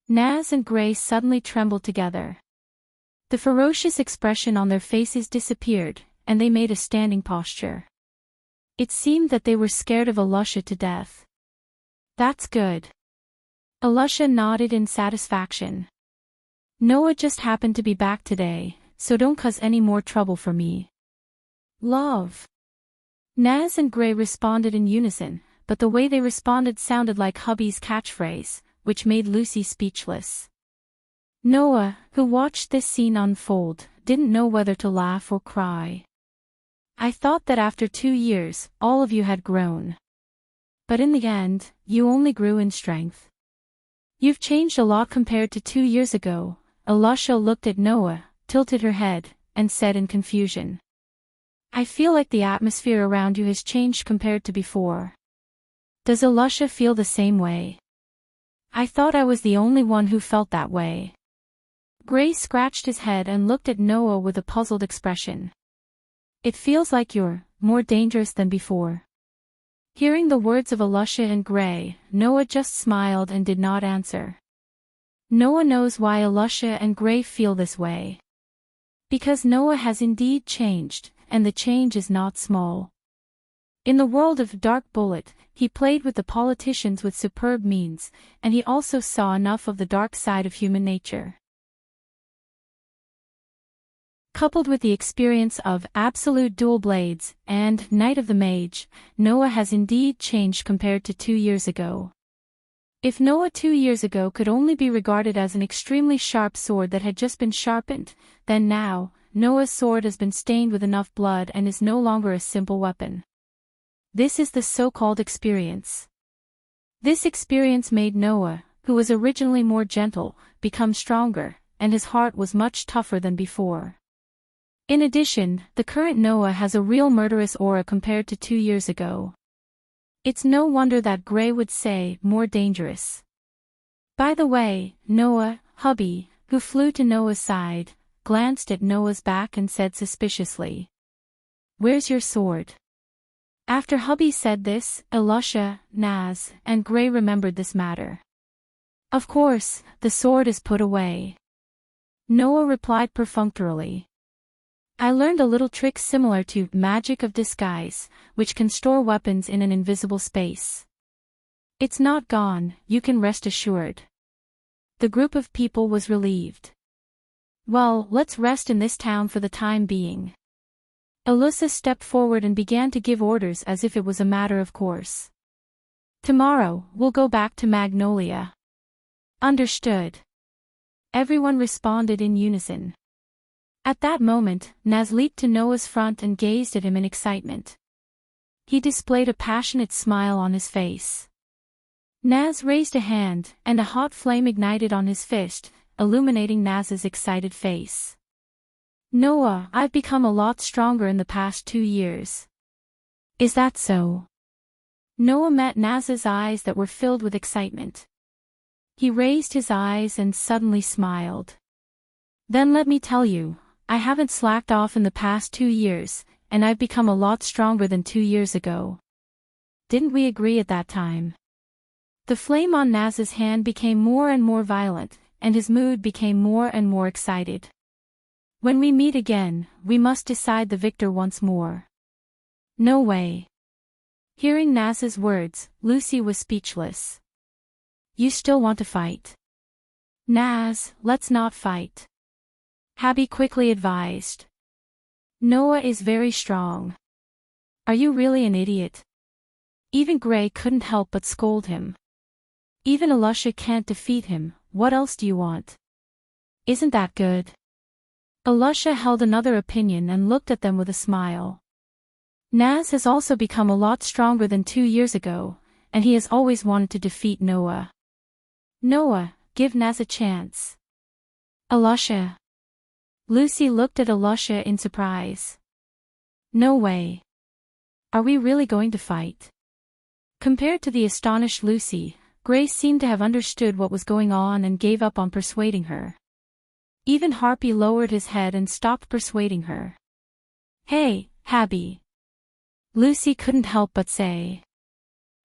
Naz and Gray suddenly trembled together. The ferocious expression on their faces disappeared, and they made a standing posture. It seemed that they were scared of Alusha to death. That's good. Alusha nodded in satisfaction. Noah just happened to be back today, so don't cause any more trouble for me. Love. Naz and Gray responded in unison, but the way they responded sounded like hubby's catchphrase, which made Lucy speechless. Noah, who watched this scene unfold, didn't know whether to laugh or cry. I thought that after 2 years, all of you had grown. But in the end, you only grew in strength. You've changed a lot compared to 2 years ago. Alusha looked at Noah, tilted her head, and said in confusion. I feel like the atmosphere around you has changed compared to before. Does Alusha feel the same way? I thought I was the only one who felt that way. Gray scratched his head and looked at Noah with a puzzled expression. It feels like you're more dangerous than before. Hearing the words of Alusha and Gray, Noah just smiled and did not answer. Noah knows why Alusha and Gray feel this way. Because Noah has indeed changed, and the change is not small. In the world of Dark Bullet, he played with the politicians with superb means, and he also saw enough of the dark side of human nature. Coupled with the experience of Absolute Dual Blades and Night of the Mage, Noah has indeed changed compared to 2 years ago. If Noah 2 years ago could only be regarded as an extremely sharp sword that had just been sharpened, then now, Noah's sword has been stained with enough blood and is no longer a simple weapon. This is the so-called experience. This experience made Noah, who was originally more gentle, become stronger, and his heart was much tougher than before. In addition, the current Noah has a real murderous aura compared to 2 years ago. It's no wonder that Gray would say, more dangerous. By the way, Noah, hubby, who flew to Noah's side, glanced at Noah's back and said suspiciously, Where's your sword? After hubby said this, Alusha, Naz, and Gray remembered this matter. Of course, the sword is put away. Noah replied perfunctorily. I learned a little trick similar to magic of disguise, which can store weapons in an invisible space. It's not gone, you can rest assured. The group of people was relieved. Well, let's rest in this town for the time being. Alyssa stepped forward and began to give orders as if it was a matter of course. Tomorrow, we'll go back to Magnolia. Understood. Everyone responded in unison. At that moment, Naz leaped to Noah's front and gazed at him in excitement. He displayed a passionate smile on his face. Naz raised a hand, and a hot flame ignited on his fist, illuminating Naz's excited face. Noah, I've become a lot stronger in the past 2 years. Is that so? Noah met Naz's eyes that were filled with excitement. He raised his eyes and suddenly smiled. Then let me tell you, I haven't slacked off in the past 2 years, and I've become a lot stronger than 2 years ago. Didn't we agree at that time? The flame on Naz's hand became more and more violent, and his mood became more and more excited. When we meet again, we must decide the victor once more. No way. Hearing Naz's words, Lucy was speechless. You still want to fight? Naz, let's not fight. Habby quickly advised. Noah is very strong. Are you really an idiot? Even Gray couldn't help but scold him. Even Alusha can't defeat him, what else do you want? Isn't that good? Alusha held another opinion and looked at them with a smile. Naz has also become a lot stronger than 2 years ago, and he has always wanted to defeat Noah. Noah, give Naz a chance. Alusha. Lucy looked at Alusha in surprise. No way. Are we really going to fight? Compared to the astonished Lucy, Grace seemed to have understood what was going on and gave up on persuading her. Even Harpy lowered his head and stopped persuading her. Hey, Habby. Lucy couldn't help but say.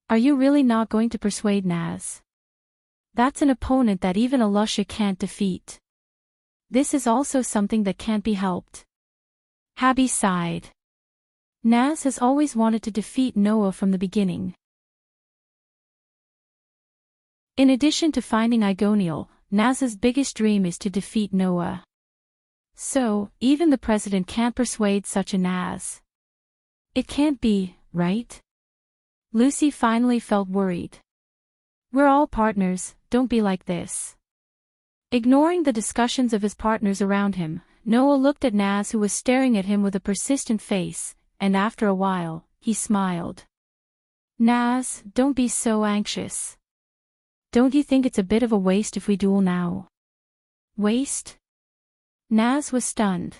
Are you really not going to persuade Naz? That's an opponent that even Alusha can't defeat. This is also something that can't be helped. Habby sighed. Naz has always wanted to defeat Noah from the beginning. In addition to finding Igoniel, Naz's biggest dream is to defeat Noah. So, even the president can't persuade such a Naz. It can't be, right? Lucy finally felt worried. We're all partners, don't be like this. Ignoring the discussions of his partners around him, Noah looked at Naz, who was staring at him with a persistent face, and after a while, he smiled. Naz, don't be so anxious. Don't you think it's a bit of a waste if we duel now? Waste? Naz was stunned.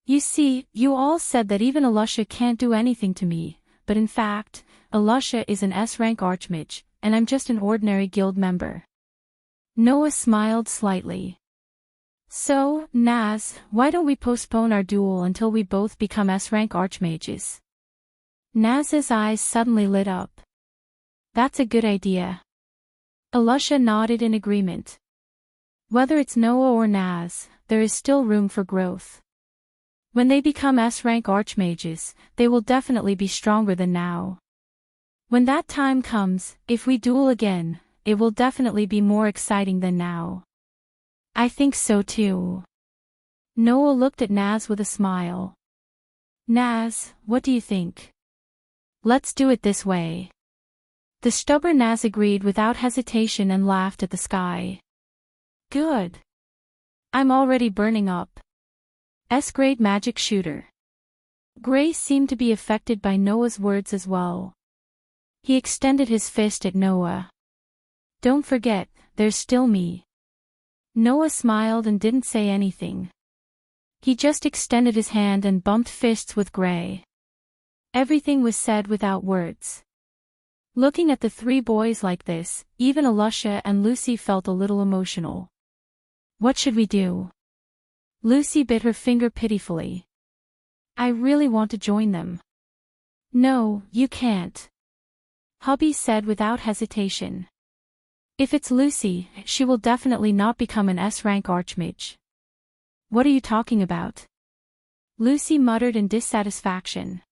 You see, you all said that even Alusha can't do anything to me, but in fact, Alusha is an S-rank archmage, and I'm just an ordinary guild member. Noah smiled slightly. So, Naz, why don't we postpone our duel until we both become S-rank archmages? Naz's eyes suddenly lit up. That's a good idea. Alusha nodded in agreement. Whether it's Noah or Naz, there is still room for growth. When they become S-rank archmages, they will definitely be stronger than now. When that time comes, if we duel again, it will definitely be more exciting than now. I think so too. Noah looked at Naz with a smile. Naz, what do you think? Let's do it this way. The stubborn Naz agreed without hesitation and laughed at the sky. Good. I'm already burning up. S-grade magic shooter. Gray seemed to be affected by Noah's words as well. He extended his fist at Noah. Don't forget, there's still me. Noah smiled and didn't say anything. He just extended his hand and bumped fists with Gray. Everything was said without words. Looking at the three boys like this, even Alusha and Lucy felt a little emotional. What should we do? Lucy bit her finger pitifully. I really want to join them. No, you can't. Hubby said without hesitation. If it's Lucy, she will definitely not become an S-rank archmage. What are you talking about? Lucy muttered in dissatisfaction.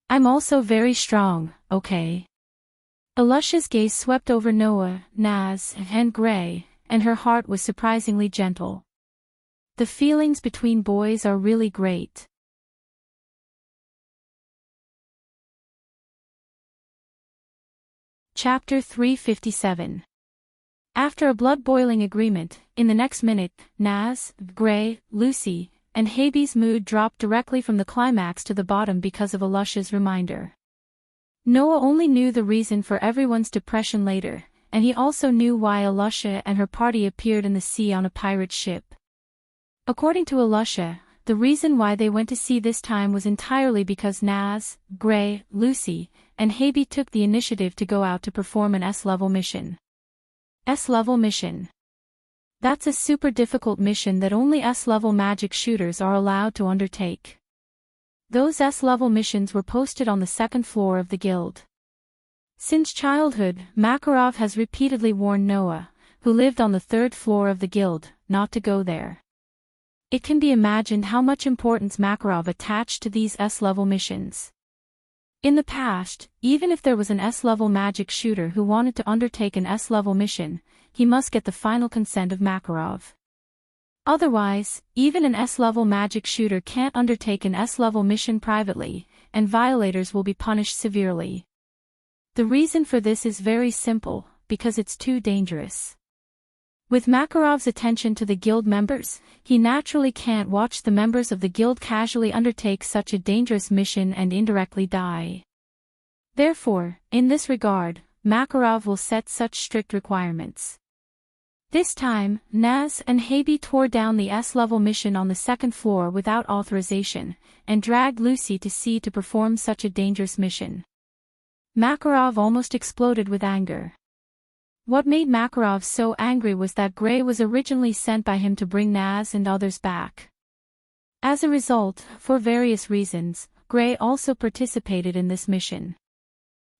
I'm also very strong, okay? Alusha's gaze swept over Noah, Naz, and Gray, and her heart was surprisingly gentle. The feelings between boys are really great. Chapter 357. After a blood-boiling agreement, in the next minute, Naz, Gray, Lucy, and Haby's mood dropped directly from the climax to the bottom because of Alusha's reminder. Noah only knew the reason for everyone's depression later, and he also knew why Alusha and her party appeared in the sea on a pirate ship. According to Alusha, the reason why they went to sea this time was entirely because Naz, Gray, Lucy, and Haby took the initiative to go out to perform an S-level mission. S-level mission. That's a super difficult mission that only S-level magic shooters are allowed to undertake. Those S-level missions were posted on the second floor of the guild. Since childhood, Makarov has repeatedly warned Noah, who lived on the third floor of the guild, not to go there. It can be imagined how much importance Makarov attached to these S-level missions. In the past, even if there was an S-level magic shooter who wanted to undertake an S-level mission, he must get the final consent of Makarov. Otherwise, even an S-level magic shooter can't undertake an S-level mission privately, and violators will be punished severely. The reason for this is very simple, because it's too dangerous. With Makarov's attention to the guild members, he naturally can't watch the members of the guild casually undertake such a dangerous mission and indirectly die. Therefore, in this regard, Makarov will set such strict requirements. This time, Naz and Haby tore down the S-level mission on the second floor without authorization, and dragged Lucy to sea to perform such a dangerous mission. Makarov almost exploded with anger. What made Makarov so angry was that Gray was originally sent by him to bring Naz and others back. As a result, for various reasons, Gray also participated in this mission.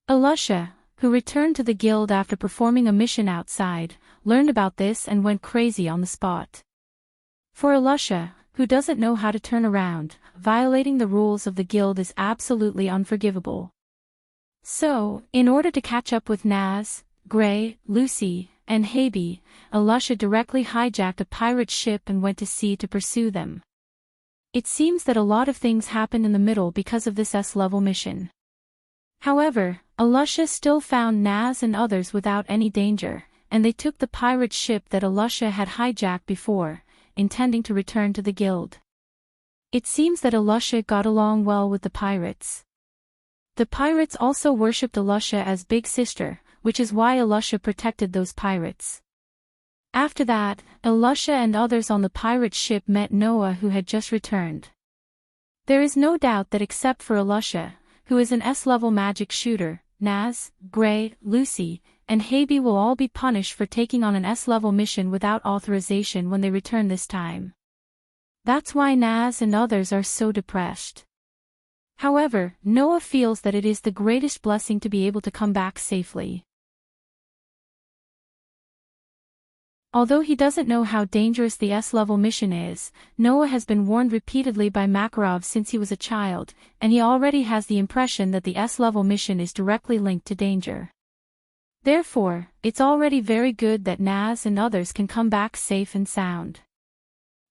Alusha, who returned to the guild after performing a mission outside, learned about this and went crazy on the spot. For Alusha, who doesn't know how to turn around, violating the rules of the guild is absolutely unforgivable. So, in order to catch up with Naz, Gray, Lucy, and Haby, Alusha directly hijacked a pirate ship and went to sea to pursue them. It seems that a lot of things happened in the middle because of this S-level mission. However, Alusha still found Naz and others without any danger, and they took the pirate ship that Alusha had hijacked before, intending to return to the guild. It seems that Alusha got along well with the pirates. The pirates also worshipped Alusha as Big Sister, which is why Alusha protected those pirates. After that, Alusha and others on the pirate ship met Noah, who had just returned. There is no doubt that except for Alusha, who is an S-level magic shooter, Naz, Gray, Lucy, and Haby will all be punished for taking on an S-level mission without authorization when they return this time. That's why Naz and others are so depressed. However, Noah feels that it is the greatest blessing to be able to come back safely. Although he doesn't know how dangerous the S-level mission is, Noah has been warned repeatedly by Makarov since he was a child, and he already has the impression that the S-level mission is directly linked to danger. Therefore, it's already very good that Naz and others can come back safe and sound.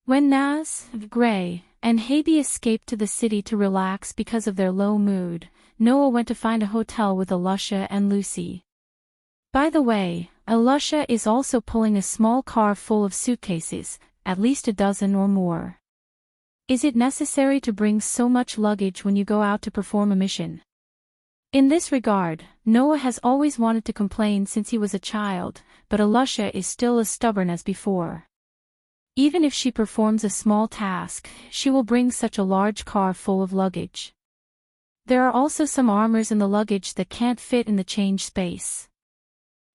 When Naz, Gray, and Haby escaped to the city to relax because of their low mood, Noah went to find a hotel with Alusha and Lucy. By the way, Alusha is also pulling a small car full of suitcases, at least a dozen or more. Is it necessary to bring so much luggage when you go out to perform a mission? In this regard, Noah has always wanted to complain since he was a child, but Alusha is still as stubborn as before. Even if she performs a small task, she will bring such a large car full of luggage. There are also some armors in the luggage that can't fit in the change space.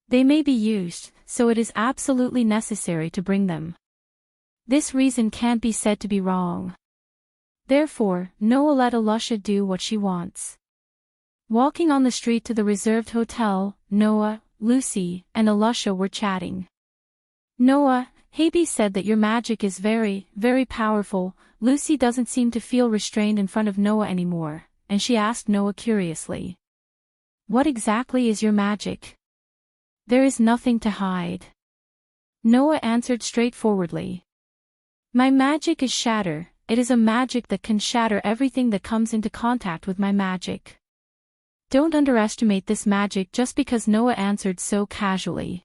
They may be used, so it is absolutely necessary to bring them. This reason can't be said to be wrong. Therefore, Noah let Alusha do what she wants. Walking on the street to the reserved hotel, Noah, Lucy, and Alusha were chatting. Noah, Haby said that your magic is very, very powerful. Lucy doesn't seem to feel restrained in front of Noah anymore, and she asked Noah curiously. What exactly is your magic? There is nothing to hide. Noah answered straightforwardly. My magic is shatter. It is a magic that can shatter everything that comes into contact with my magic. Don't underestimate this magic just because Noah answered so casually.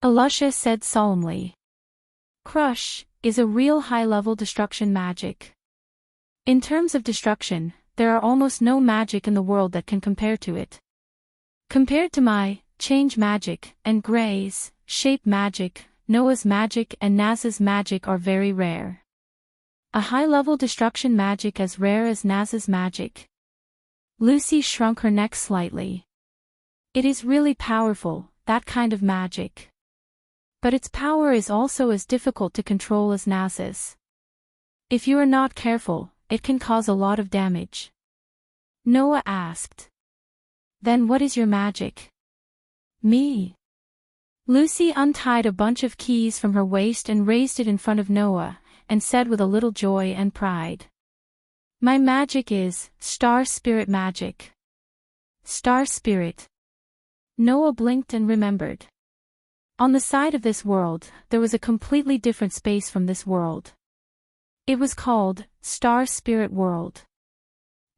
Alusha said solemnly. Crush is a real high-level destruction magic. In terms of destruction, there are almost no magic in the world that can compare to it. Compared to my change magic and Gray's shape magic, Noah's magic and Naz's magic are very rare. A high-level destruction magic as rare as Naz's magic. Lucy shrunk her neck slightly. It is really powerful, that kind of magic. But its power is also as difficult to control as Naz's. If you are not careful, it can cause a lot of damage. Noah asked. Then what is your magic? Me. Lucy untied a bunch of keys from her waist and raised it in front of Noah, and said with a little joy and pride. My magic is Star Spirit magic. Star Spirit. Noah blinked and remembered. On the side of this world, there was a completely different space from this world. It was called Star Spirit World.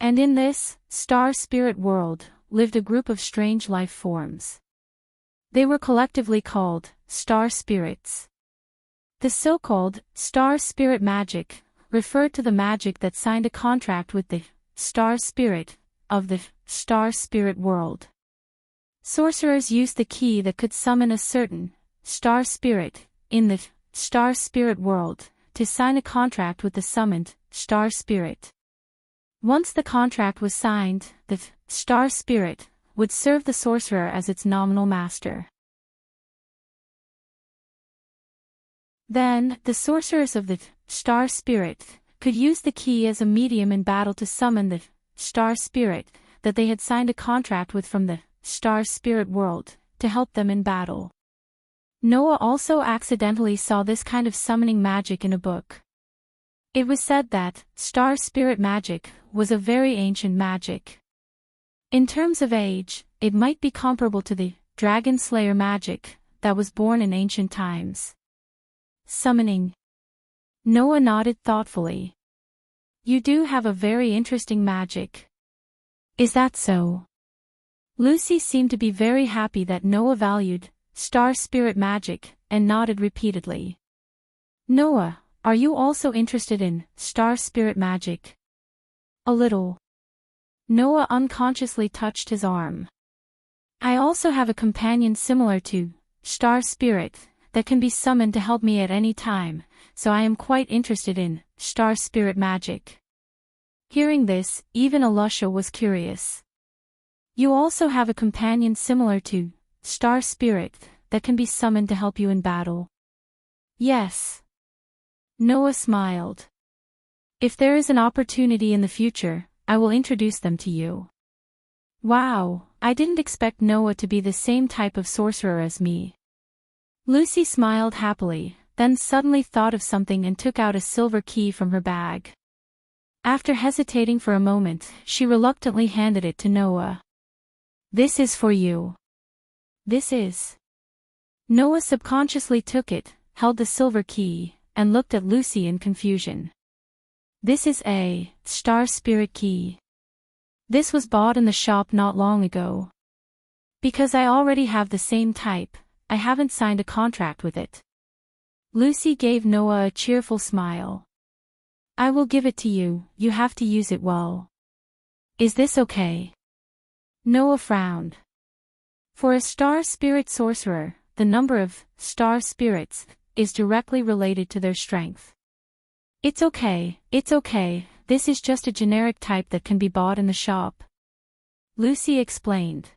And in this Star Spirit World lived a group of strange life forms. They were collectively called Star Spirits. The so-called Star Spirit magic referred to the magic that signed a contract with the Star Spirit of the Star Spirit World. Sorcerers used the key that could summon a certain Star Spirit in the Star Spirit World to sign a contract with the summoned Star Spirit. Once the contract was signed, the Star Spirit would serve the sorcerer as its nominal master. Then, the sorcerers of the Star Spirit could use the key as a medium in battle to summon the Star Spirit that they had signed a contract with from the Star's spirit world, to help them in battle. Noah also accidentally saw this kind of summoning magic in a book. It was said that Star's spirit magic was a very ancient magic. In terms of age, it might be comparable to the Dragon Slayer magic that was born in ancient times. Summoning. Noah nodded thoughtfully. You do have a very interesting magic. Is that so? Lucy seemed to be very happy that Noah valued Star spirit magic, and nodded repeatedly. Noah, are you also interested in Star spirit magic? A little. Noah unconsciously touched his arm. I also have a companion similar to Star spirit that can be summoned to help me at any time, so I am quite interested in Star spirit magic. Hearing this, even Alusha was curious. You also have a companion similar to Star spirit that can be summoned to help you in battle? Yes. Noah smiled. If there is an opportunity in the future, I will introduce them to you. Wow, I didn't expect Noah to be the same type of sorcerer as me. Lucy smiled happily, then suddenly thought of something and took out a silver key from her bag. After hesitating for a moment, she reluctantly handed it to Noah. This is for you. This is. Noah subconsciously took it, held the silver key, and looked at Lucy in confusion. This is a Star Spirit key. This was bought in the shop not long ago. Because I already have the same type, I haven't signed a contract with it. Lucy gave Noah a cheerful smile. I will give it to you, you have to use it well. Is this okay? Noah frowned. For a Star Spirit sorcerer, the number of Star Spirits is directly related to their strength. It's okay, this is just a generic type that can be bought in the shop. Lucy explained.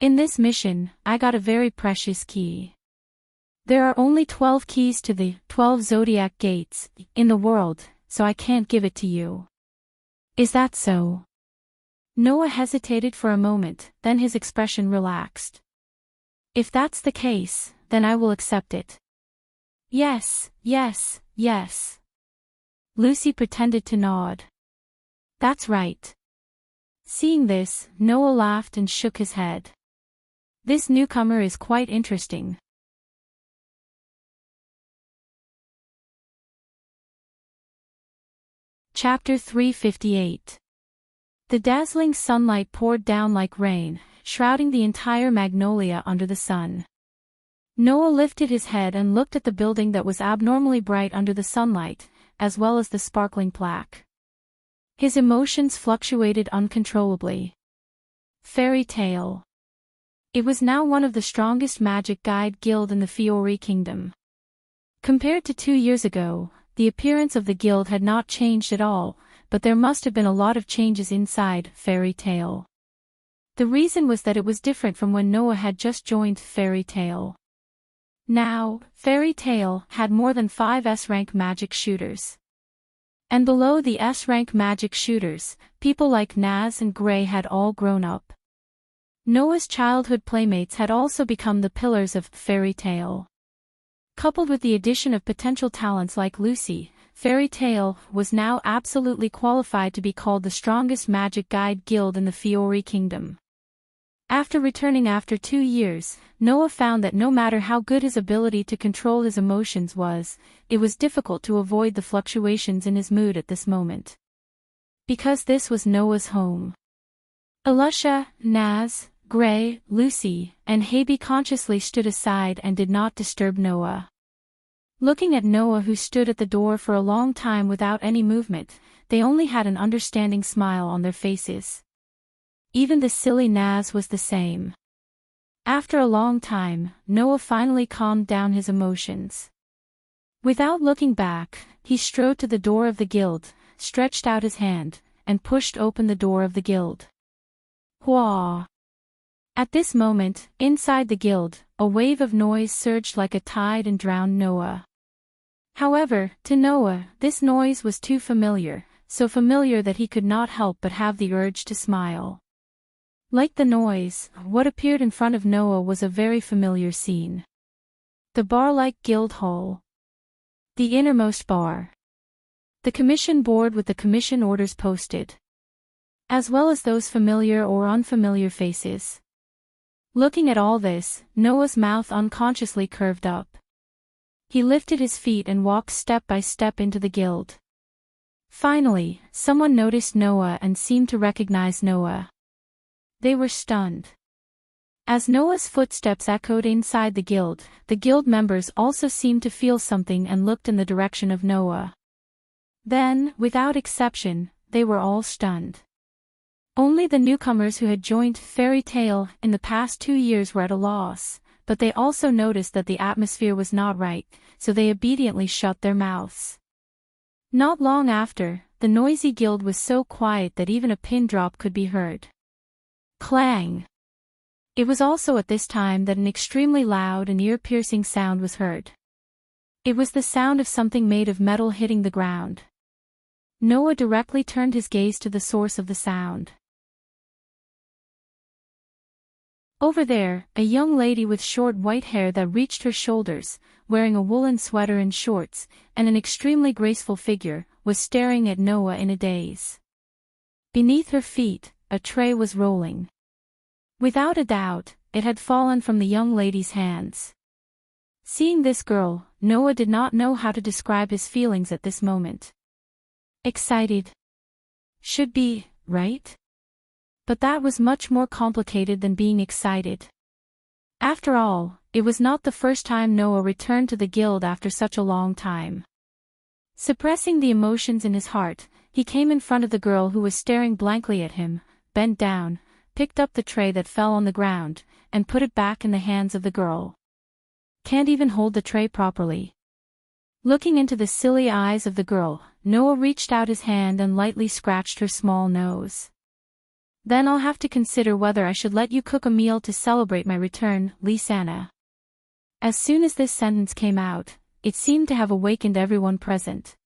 In this mission, I got a very precious key. There are only 12 keys to the 12 zodiac gates in the world, so I can't give it to you. Is that so? Noah hesitated for a moment, then his expression relaxed. If that's the case, then I will accept it. Yes. Lucy pretended to nod. That's right. Seeing this, Noah laughed and shook his head. This newcomer is quite interesting. Chapter 358. The dazzling sunlight poured down like rain, shrouding the entire magnolia under the sun. Noah lifted his head and looked at the building that was abnormally bright under the sunlight, as well as the sparkling plaque. His emotions fluctuated uncontrollably. Fairy tale. It was now one of the strongest magic guide guild in the Fiori Kingdom. Compared to 2 years ago, the appearance of the guild had not changed at all, but there must have been a lot of changes inside Fairy Tale. The reason was that it was different from when Noah had just joined Fairy Tale. Now, Fairy Tale had more than 5 S-rank magic shooters. And below the S-rank magic shooters, people like Naz and Gray had all grown up. Noah's childhood playmates had also become the pillars of Fairy Tale. Coupled with the addition of potential talents like Lucy, Fairy Tale was now absolutely qualified to be called the strongest magic guide guild in the Fiori Kingdom. After returning after 2 years, Noah found that no matter how good his ability to control his emotions was, it was difficult to avoid the fluctuations in his mood at this moment. Because this was Noah's home. Alusha, Naz, Gray, Lucy, and Habi consciously stood aside and did not disturb Noah. Looking at Noah, who stood at the door for a long time without any movement, they only had an understanding smile on their faces. Even the silly Naz was the same. After a long time, Noah finally calmed down his emotions. Without looking back, he strode to the door of the guild, stretched out his hand, and pushed open the door of the guild. Hwah! At this moment, inside the guild, a wave of noise surged like a tide and drowned Noah. However, to Noah, this noise was too familiar, so familiar that he could not help but have the urge to smile. Like the noise, what appeared in front of Noah was a very familiar scene. The bar-like guild hall. The innermost bar. The commission board with the commission orders posted. As well as those familiar or unfamiliar faces. Looking at all this, Noah's mouth unconsciously curved up. He lifted his feet and walked step by step into the guild. Finally, someone noticed Noah and seemed to recognize Noah. They were stunned. As Noah's footsteps echoed inside the guild members also seemed to feel something and looked in the direction of Noah. Then, without exception, they were all stunned. Only the newcomers who had joined Fairy Tale in the past 2 years were at a loss, but they also noticed that the atmosphere was not right, so they obediently shut their mouths. Not long after, the noisy guild was so quiet that even a pin drop could be heard. Clang! It was also at this time that an extremely loud and ear-piercing sound was heard. It was the sound of something made of metal hitting the ground. Noah directly turned his gaze to the source of the sound. Over there, a young lady with short white hair that reached her shoulders, wearing a woolen sweater and shorts, and an extremely graceful figure, was staring at Noah in a daze. Beneath her feet, a tray was rolling. Without a doubt, it had fallen from the young lady's hands. Seeing this girl, Noah did not know how to describe his feelings at this moment. Excited. Should be, right? But that was much more complicated than being excited. After all, it was not the first time Noah returned to the guild after such a long time. Suppressing the emotions in his heart, he came in front of the girl who was staring blankly at him, bent down, picked up the tray that fell on the ground, and put it back in the hands of the girl. Can't even hold the tray properly. Looking into the silly eyes of the girl, Noah reached out his hand and lightly scratched her small nose. Then I'll have to consider whether I should let you cook a meal to celebrate my return, Lysana. As soon as this sentence came out, it seemed to have awakened everyone present.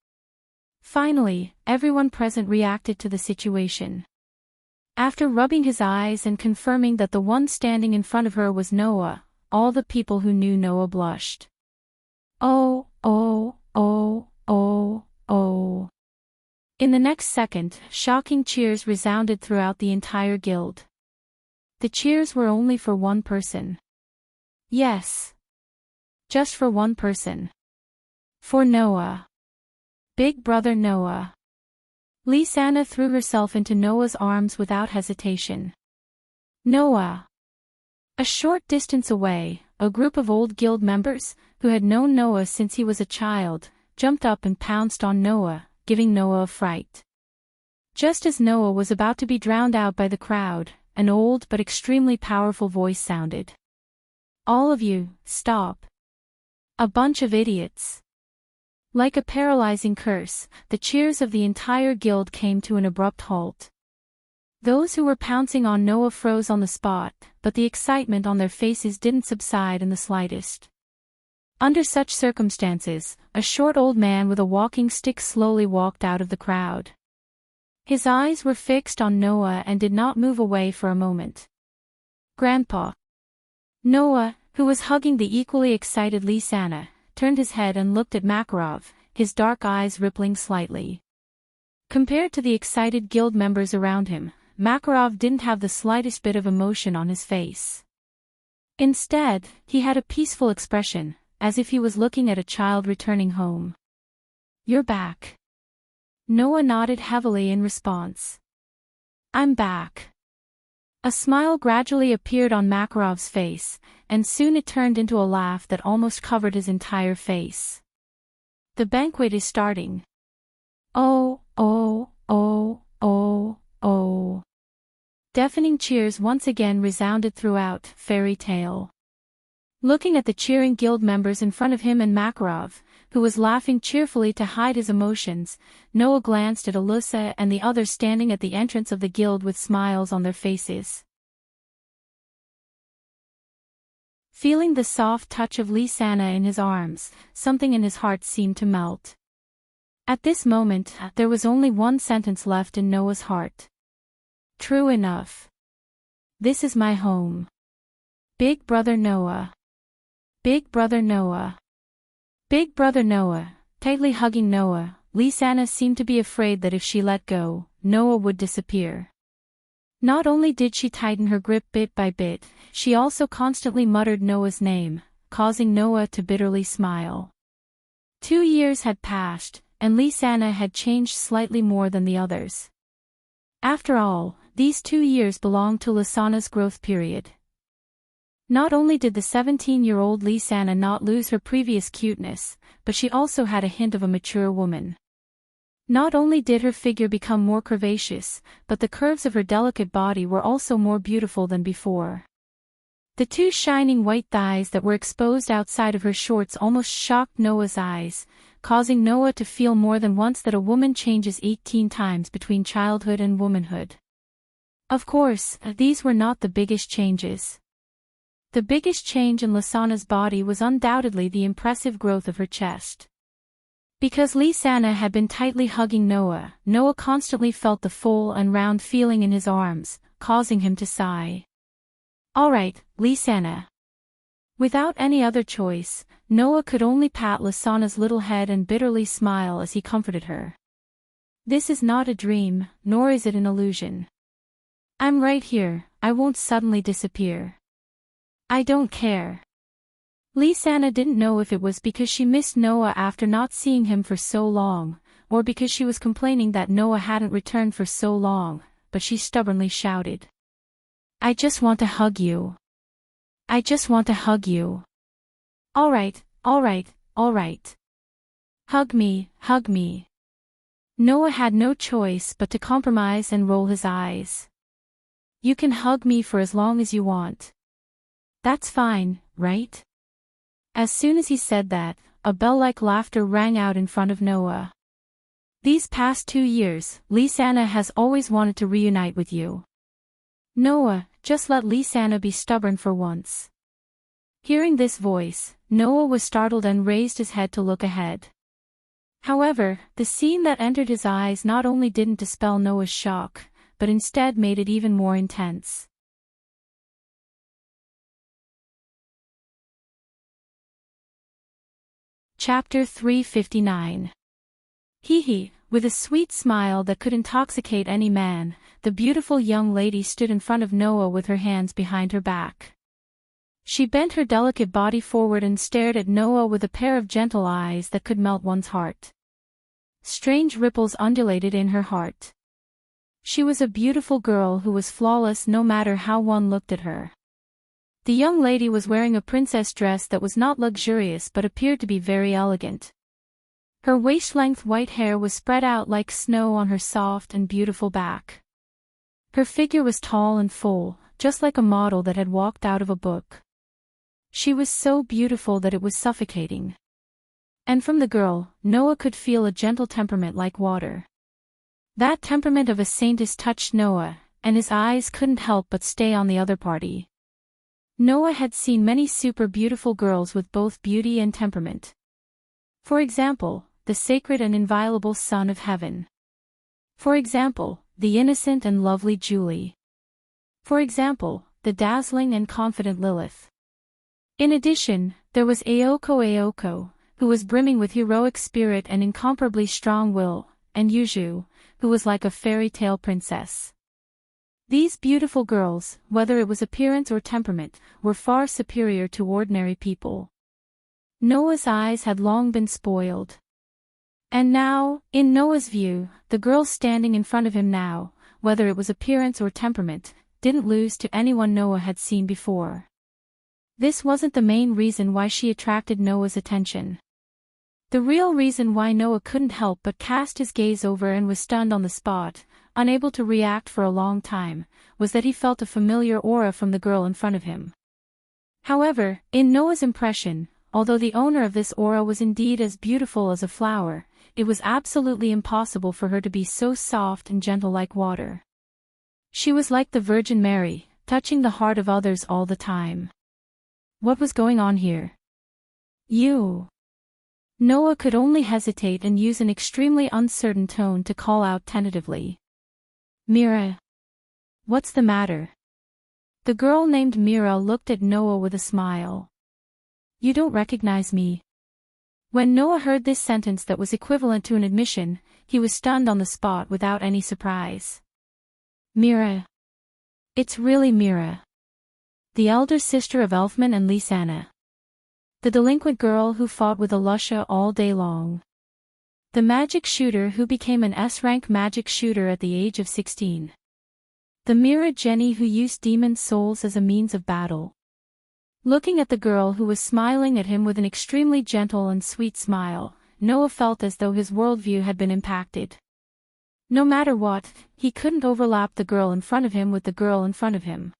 Finally, everyone present reacted to the situation. After rubbing his eyes and confirming that the one standing in front of her was Noah, all the people who knew Noah blushed. Oh, oh, oh, oh, oh. In the next second, shocking cheers resounded throughout the entire guild. The cheers were only for one person. Yes. Just for one person. For Noah. Big brother Noah. Lysana threw herself into Noah's arms without hesitation. Noah. A short distance away, a group of old guild members, who had known Noah since he was a child, jumped up and pounced on Noah, giving Noah a fright. Just as Noah was about to be drowned out by the crowd, an old but extremely powerful voice sounded. All of you, stop. A bunch of idiots. Like a paralyzing curse, the cheers of the entire guild came to an abrupt halt. Those who were pouncing on Noah froze on the spot, but the excitement on their faces didn't subside in the slightest. Under such circumstances, a short old man with a walking stick slowly walked out of the crowd. His eyes were fixed on Noah and did not move away for a moment. Grandpa. Noah, who was hugging the equally excited Lysana, turned his head and looked at Makarov, his dark eyes rippling slightly. Compared to the excited guild members around him, Makarov didn't have the slightest bit of emotion on his face. Instead, he had a peaceful expression, as if he was looking at a child returning home. You're back. Noah nodded heavily in response. I'm back. A smile gradually appeared on Makarov's face, and soon it turned into a laugh that almost covered his entire face. The banquet is starting. Oh, oh, oh, oh, oh. Deafening cheers once again resounded throughout Fairy Tale. Looking at the cheering guild members in front of him and Makarov, who was laughing cheerfully to hide his emotions, Noah glanced at Alyssa and the others standing at the entrance of the guild with smiles on their faces. Feeling the soft touch of Lysana in his arms, something in his heart seemed to melt. At this moment, there was only one sentence left in Noah's heart. True enough. This is my home. Big Brother Noah. Big Brother Noah. Big Brother Noah, tightly hugging Noah, Lisa seemed to be afraid that if she let go, Noah would disappear. Not only did she tighten her grip bit by bit, she also constantly muttered Noah's name, causing Noah to bitterly smile. 2 years had passed, and Lisa had changed slightly more than the others. After all, these 2 years belonged to Lisanna's growth period. Not only did the 17-year-old Lisa not lose her previous cuteness, but she also had a hint of a mature woman. Not only did her figure become more curvaceous, but the curves of her delicate body were also more beautiful than before. The 2 shining white thighs that were exposed outside of her shorts almost shocked Noah's eyes, causing Noah to feel more than once that a woman changes 18 times between childhood and womanhood. Of course, these were not the biggest changes. The biggest change in Lisanna's body was undoubtedly the impressive growth of her chest. Because Lisa had been tightly hugging Noah, Noah constantly felt the full and round feeling in his arms, causing him to sigh. Alright, Lisa. Without any other choice, Noah could only pat Lisanna's little head and bitterly smile as he comforted her. This is not a dream, nor is it an illusion. I'm right here, I won't suddenly disappear. I don't care. Lisa didn't know if it was because she missed Noah after not seeing him for so long, or because she was complaining that Noah hadn't returned for so long, but she stubbornly shouted. I just want to hug you. I just want to hug you. Alright, alright, alright. Hug me, hug me. Noah had no choice but to compromise and roll his eyes. You can hug me for as long as you want. That's fine, right? As soon as he said that, a bell-like laughter rang out in front of Noah. These past 2 years, Lisa has always wanted to reunite with you. Noah, just let Lisa be stubborn for once. Hearing this voice, Noah was startled and raised his head to look ahead. However, the scene that entered his eyes not only didn't dispel Noah's shock, but instead made it even more intense. Chapter 359. Hee. With a sweet smile that could intoxicate any man, the beautiful young lady stood in front of Noah with her hands behind her back. She bent her delicate body forward and stared at Noah with a pair of gentle eyes that could melt one's heart. Strange ripples undulated in her heart. She was a beautiful girl who was flawless no matter how one looked at her. The young lady was wearing a princess dress that was not luxurious but appeared to be very elegant. Her waist-length white hair was spread out like snow on her soft and beautiful back. Her figure was tall and full, just like a model that had walked out of a book. She was so beautiful that it was suffocating. And from the girl, Noah could feel a gentle temperament like water. That temperament of a saintess touched Noah, and his eyes couldn't help but stay on the other party. Noah had seen many super beautiful girls with both beauty and temperament. For example, the sacred and inviolable Son of Heaven. For example, the innocent and lovely Julie. For example, the dazzling and confident Lilith. In addition, there was Aoko, who was brimming with heroic spirit and incomparably strong will, and Yuju, who was like a fairy tale princess. These beautiful girls, whether it was appearance or temperament, were far superior to ordinary people. Noah's eyes had long been spoiled. And now, in Noah's view, the girl standing in front of him now, whether it was appearance or temperament, didn't lose to anyone Noah had seen before. This wasn't the main reason why she attracted Noah's attention. The real reason why Noah couldn't help but cast his gaze over and was stunned on the spot, unable to react for a long time, was that he felt a familiar aura from the girl in front of him. However, in Noah's impression, although the owner of this aura was indeed as beautiful as a flower, it was absolutely impossible for her to be so soft and gentle like water. She was like the Virgin Mary, touching the heart of others all the time. What was going on here? You. Noah could only hesitate and use an extremely uncertain tone to call out tentatively. Mira. What's the matter? The girl named Mira looked at Noah with a smile. You don't recognize me. When Noah heard this sentence that was equivalent to an admission, he was stunned on the spot without any surprise. Mira. It's really Mira. The elder sister of Elfman and Lisanna. The delinquent girl who fought with Alusha all day long. The magic shooter who became an S-rank magic shooter at the age of 16. The Mira Jenny who used demon souls as a means of battle. Looking at the girl who was smiling at him with an extremely gentle and sweet smile, Noah felt as though his worldview had been impacted. No matter what, he couldn't overlap the girl in front of him with the girl in front of him.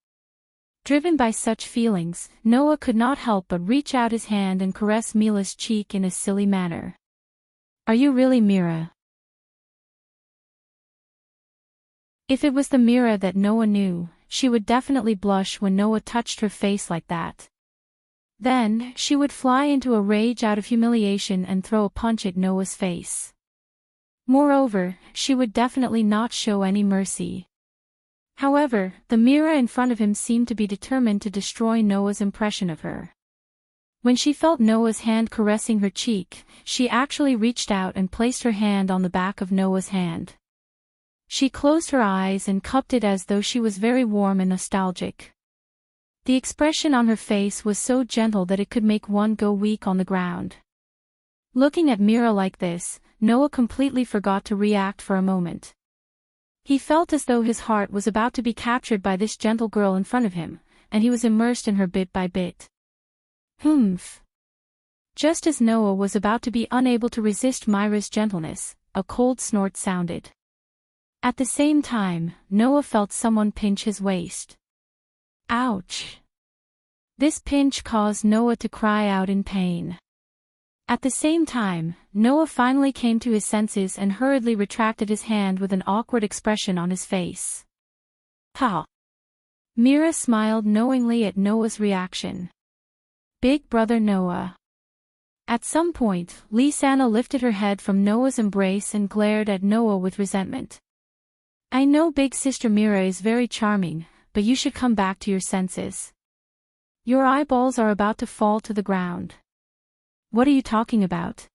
Driven by such feelings, Noah could not help but reach out his hand and caress Mila's cheek in a silly manner. Are you really Mira? If it was the Mira that Noah knew, she would definitely blush when Noah touched her face like that. Then, she would fly into a rage out of humiliation and throw a punch at Noah's face. Moreover, she would definitely not show any mercy. However, the Mira in front of him seemed to be determined to destroy Noah's impression of her. When she felt Noah's hand caressing her cheek, she actually reached out and placed her hand on the back of Noah's hand. She closed her eyes and cupped it as though she was very warm and nostalgic. The expression on her face was so gentle that it could make one go weak on the ground. Looking at Mira like this, Noah completely forgot to react for a moment. He felt as though his heart was about to be captured by this gentle girl in front of him, and he was immersed in her bit by bit. Humph. Just as Noah was about to be unable to resist Mira's gentleness, a cold snort sounded. At the same time, Noah felt someone pinch his waist. Ouch! This pinch caused Noah to cry out in pain. At the same time, Noah finally came to his senses and hurriedly retracted his hand with an awkward expression on his face. Ha! Mira smiled knowingly at Noah's reaction. Big brother Noah. At some point, Lisanna lifted her head from Noah's embrace and glared at Noah with resentment. I know big sister Mira is very charming, but you should come back to your senses. Your eyeballs are about to fall to the ground. What are you talking about?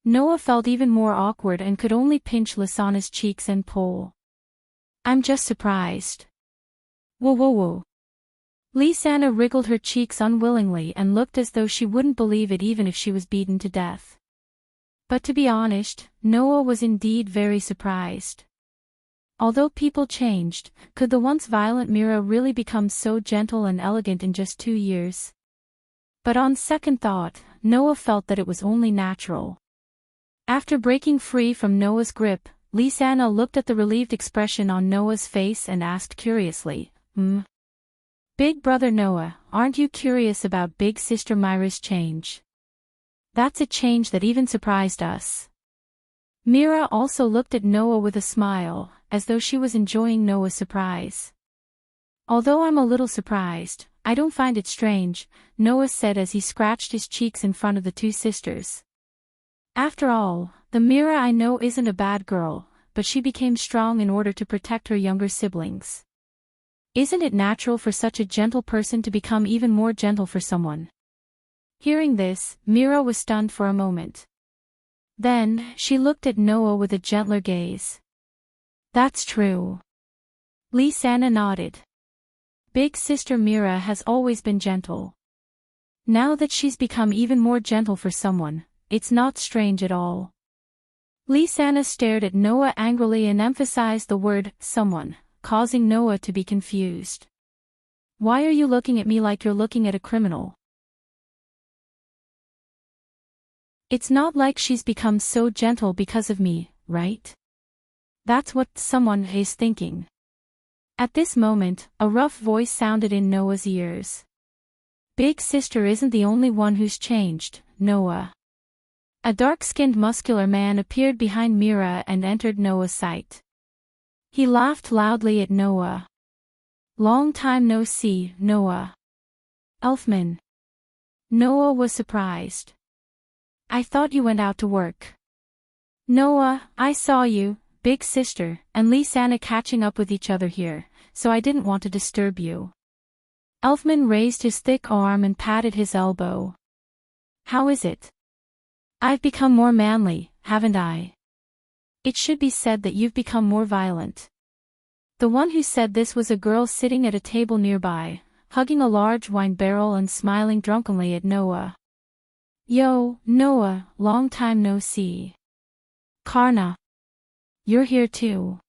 Noah felt even more awkward and could only pinch Lisanna's cheeks and pull. I'm just surprised. Whoa whoa whoa. Lisanna wriggled her cheeks unwillingly and looked as though she wouldn't believe it even if she was beaten to death. But to be honest, Noah was indeed very surprised. Although people changed, could the once violent Mira really become so gentle and elegant in just 2 years? But on second thought, Noah felt that it was only natural. After breaking free from Noah's grip, Lisanna looked at the relieved expression on Noah's face and asked curiously, Big brother Noah, aren't you curious about big sister Mira's change? That's a change that even surprised us. Mira also looked at Noah with a smile, as though she was enjoying Noah's surprise. Although I'm a little surprised, I don't find it strange, Noah said as he scratched his cheeks in front of the two sisters. After all, the Mira I know isn't a bad girl, but she became strong in order to protect her younger siblings. Isn't it natural for such a gentle person to become even more gentle for someone? Hearing this, Mira was stunned for a moment. Then, she looked at Noah with a gentler gaze. That's true. Lisanna nodded. Big sister Mira has always been gentle. Now that she's become even more gentle for someone, it's not strange at all. Lisanna stared at Noah angrily and emphasized the word, someone, causing Noah to be confused. Why are you looking at me like you're looking at a criminal? It's not like she's become so gentle because of me, right? That's what someone is thinking. At this moment, a rough voice sounded in Noah's ears. Big sister isn't the only one who's changed, Noah. A dark-skinned muscular man appeared behind Mira and entered Noah's sight. He laughed loudly at Noah. Long time no see, Noah. Elfman. Noah was surprised. I thought you went out to work. Noah, I saw you, big sister, and Lisanna catching up with each other here, so I didn't want to disturb you. Elfman raised his thick arm and patted his elbow. How is it? I've become more manly, haven't I? It should be said that you've become more violent. The one who said this was a girl sitting at a table nearby, hugging a large wine barrel and smiling drunkenly at Noah. Yo, Noah, long time no see. Karna. You're here too.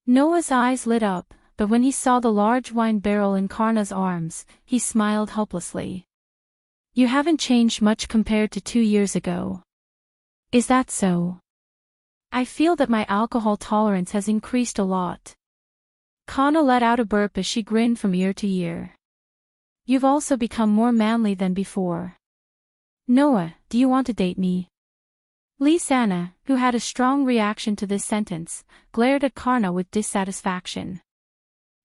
Noah's eyes lit up, but when he saw the large wine barrel in Karna's arms, he smiled helplessly. You haven't changed much compared to 2 years ago. Is that so? I feel that my alcohol tolerance has increased a lot. Karna let out a burp as she grinned from ear to ear. You've also become more manly than before. Noah, do you want to date me? Lisanna, who had a strong reaction to this sentence, glared at Karna with dissatisfaction.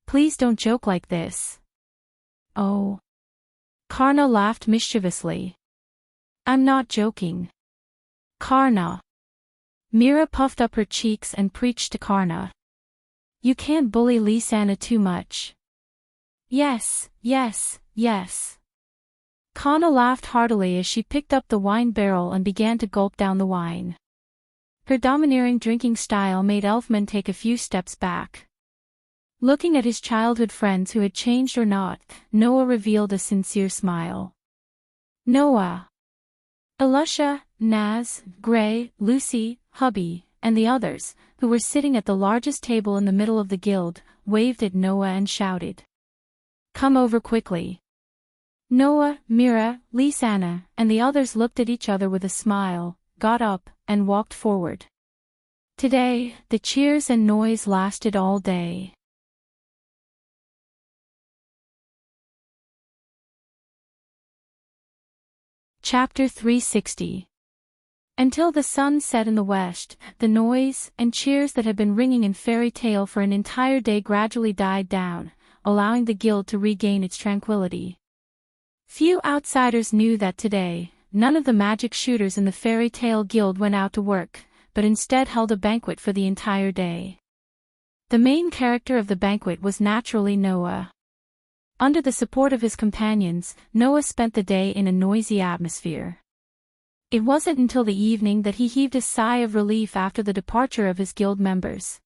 Please don't joke like this. Oh. Karna laughed mischievously. I'm not joking. Karna. Mira puffed up her cheeks and preached to Karna. You can't bully Lisanna too much. Yes, yes, yes. Karna laughed heartily as she picked up the wine barrel and began to gulp down the wine. Her domineering drinking style made Elfman take a few steps back. Looking at his childhood friends who had changed or not, Noah revealed a sincere smile. Noah. Alusha, Naz, Gray, Lucy, Hubby, and the others, who were sitting at the largest table in the middle of the guild, waved at Noah and shouted. Come over quickly. Noah, Mira, Lisanna, and the others looked at each other with a smile, got up, and walked forward. Today, the cheers and noise lasted all day. Chapter 360. Until the sun set in the west, the noise and cheers that had been ringing in Fairy Tale for an entire day gradually died down, allowing the guild to regain its tranquility. Few outsiders knew that today, none of the magic shooters in the Fairy Tale Guild went out to work, but instead held a banquet for the entire day. The main character of the banquet was naturally Noah. Under the support of his companions, Noah spent the day in a noisy atmosphere. It wasn't until the evening that he heaved a sigh of relief after the departure of his guild members.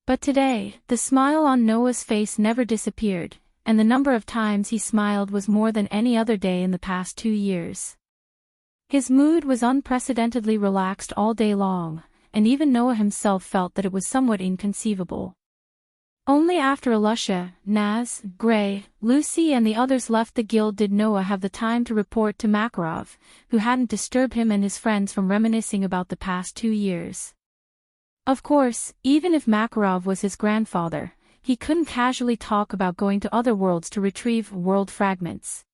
But today, the smile on Noah's face never disappeared, and the number of times he smiled was more than any other day in the past 2 years. His mood was unprecedentedly relaxed all day long, and even Noah himself felt that it was somewhat inconceivable. Only after Alusha, Naz, Gray, Lucy and the others left the guild did Noah have the time to report to Makarov, who hadn't disturbed him and his friends from reminiscing about the past 2 years. Of course, even if Makarov was his grandfather, he couldn't casually talk about going to other worlds to retrieve world fragments.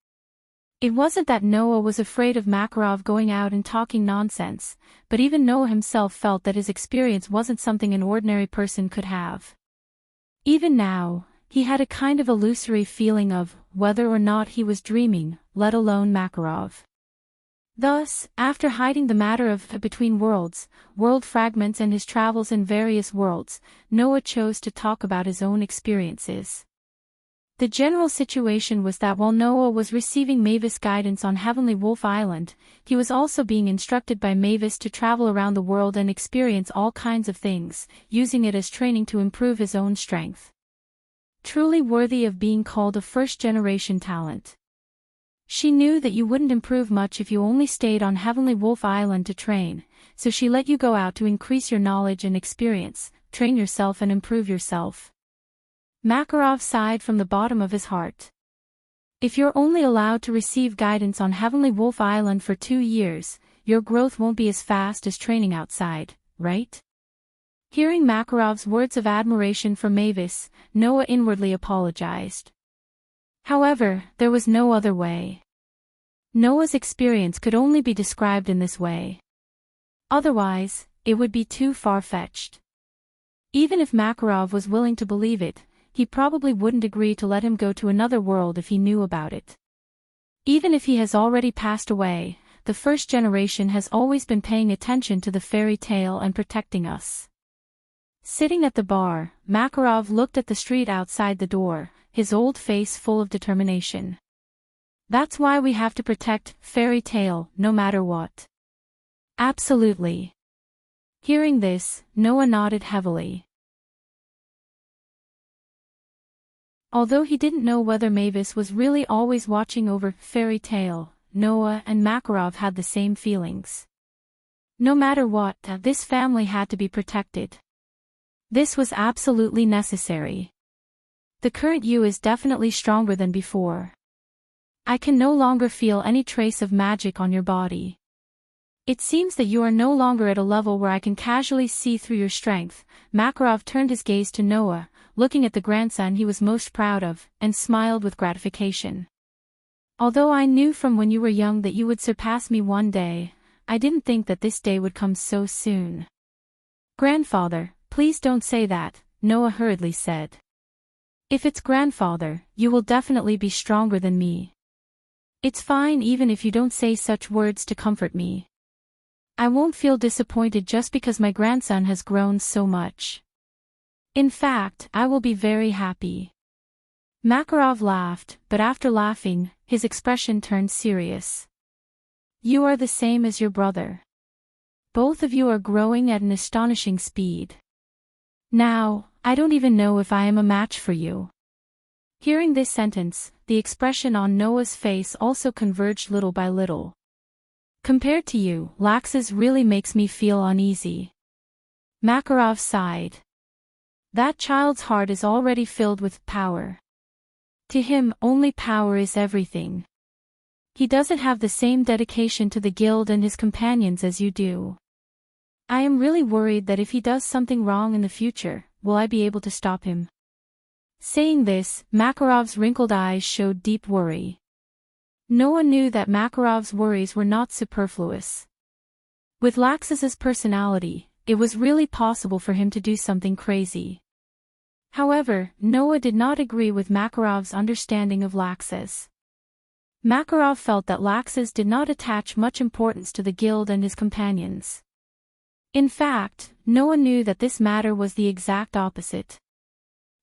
It wasn't that Noah was afraid of Makarov going out and talking nonsense, but even Noah himself felt that his experience wasn't something an ordinary person could have. Even now, he had a kind of illusory feeling of whether or not he was dreaming, let alone Makarov. Thus, after hiding the matter of between worlds, world fragments and his travels in various worlds, Noah chose to talk about his own experiences. The general situation was that while Noah was receiving Mavis guidance on Heavenly Wolf Island, he was also being instructed by Mavis to travel around the world and experience all kinds of things, using it as training to improve his own strength. Truly worthy of being called a first-generation talent. She knew that you wouldn't improve much if you only stayed on Heavenly Wolf Island to train, so she let you go out to increase your knowledge and experience, train yourself and improve yourself. Makarov sighed from the bottom of his heart. If you're only allowed to receive guidance on Heavenly Wolf Island for 2 years, your growth won't be as fast as training outside, right? Hearing Makarov's words of admiration for Mavis, Noah inwardly apologized. However, there was no other way. Noah's experience could only be described in this way. Otherwise, it would be too far-fetched. Even if Makarov was willing to believe it, he probably wouldn't agree to let him go to another world if he knew about it. Even if he has already passed away, the first generation has always been paying attention to the fairy tale and protecting us. Sitting at the bar, Makarov looked at the street outside the door, his old face full of determination. That's why we have to protect Fairy Tale, no matter what. Absolutely. Hearing this, Noah nodded heavily. Although he didn't know whether Mavis was really always watching over Fairy Tale, Noah and Makarov had the same feelings. No matter what, this family had to be protected. This was absolutely necessary. The current you is definitely stronger than before. I can no longer feel any trace of magic on your body. It seems that you are no longer at a level where I can casually see through your strength. Makarov turned his gaze to Noah, looking at the grandson he was most proud of, and smiled with gratification. Although I knew from when you were young that you would surpass me one day, I didn't think that this day would come so soon. Grandfather, please don't say that, Noah hurriedly said. If it's grandfather, you will definitely be stronger than me. It's fine even if you don't say such words to comfort me. I won't feel disappointed just because my grandson has grown so much. In fact, I will be very happy. Makarov laughed, but after laughing, his expression turned serious. You are the same as your brother. Both of you are growing at an astonishing speed. Now, I don't even know if I am a match for you. Hearing this sentence, the expression on Noah's face also converged little by little. Compared to you, Laxus really makes me feel uneasy. Makarov sighed. That child's heart is already filled with power. To him, only power is everything. He doesn't have the same dedication to the guild and his companions as you do. I am really worried that if he does something wrong in the future, will I be able to stop him? Saying this, Makarov's wrinkled eyes showed deep worry. Noah knew that Makarov's worries were not superfluous. With Laxus's personality, it was really possible for him to do something crazy. However, Noah did not agree with Makarov's understanding of Laxus. Makarov felt that Laxus did not attach much importance to the guild and his companions. In fact, Noah knew that this matter was the exact opposite.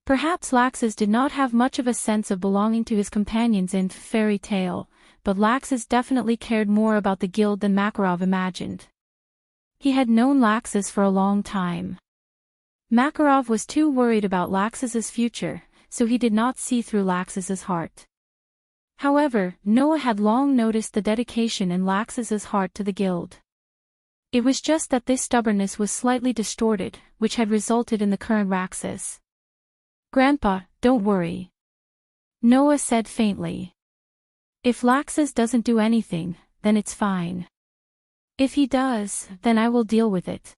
Perhaps Laxus did not have much of a sense of belonging to his companions in Fairy Tale, but Laxus definitely cared more about the guild than Makarov imagined. He had known Laxus for a long time. Makarov was too worried about Laxus's future, so he did not see through Laxus's heart. However, Noah had long noticed the dedication in Laxus's heart to the guild. It was just that this stubbornness was slightly distorted, which had resulted in the current Laxus. Grandpa, don't worry. Noah said faintly. If Laxus doesn't do anything, then it's fine. If he does, then I will deal with it.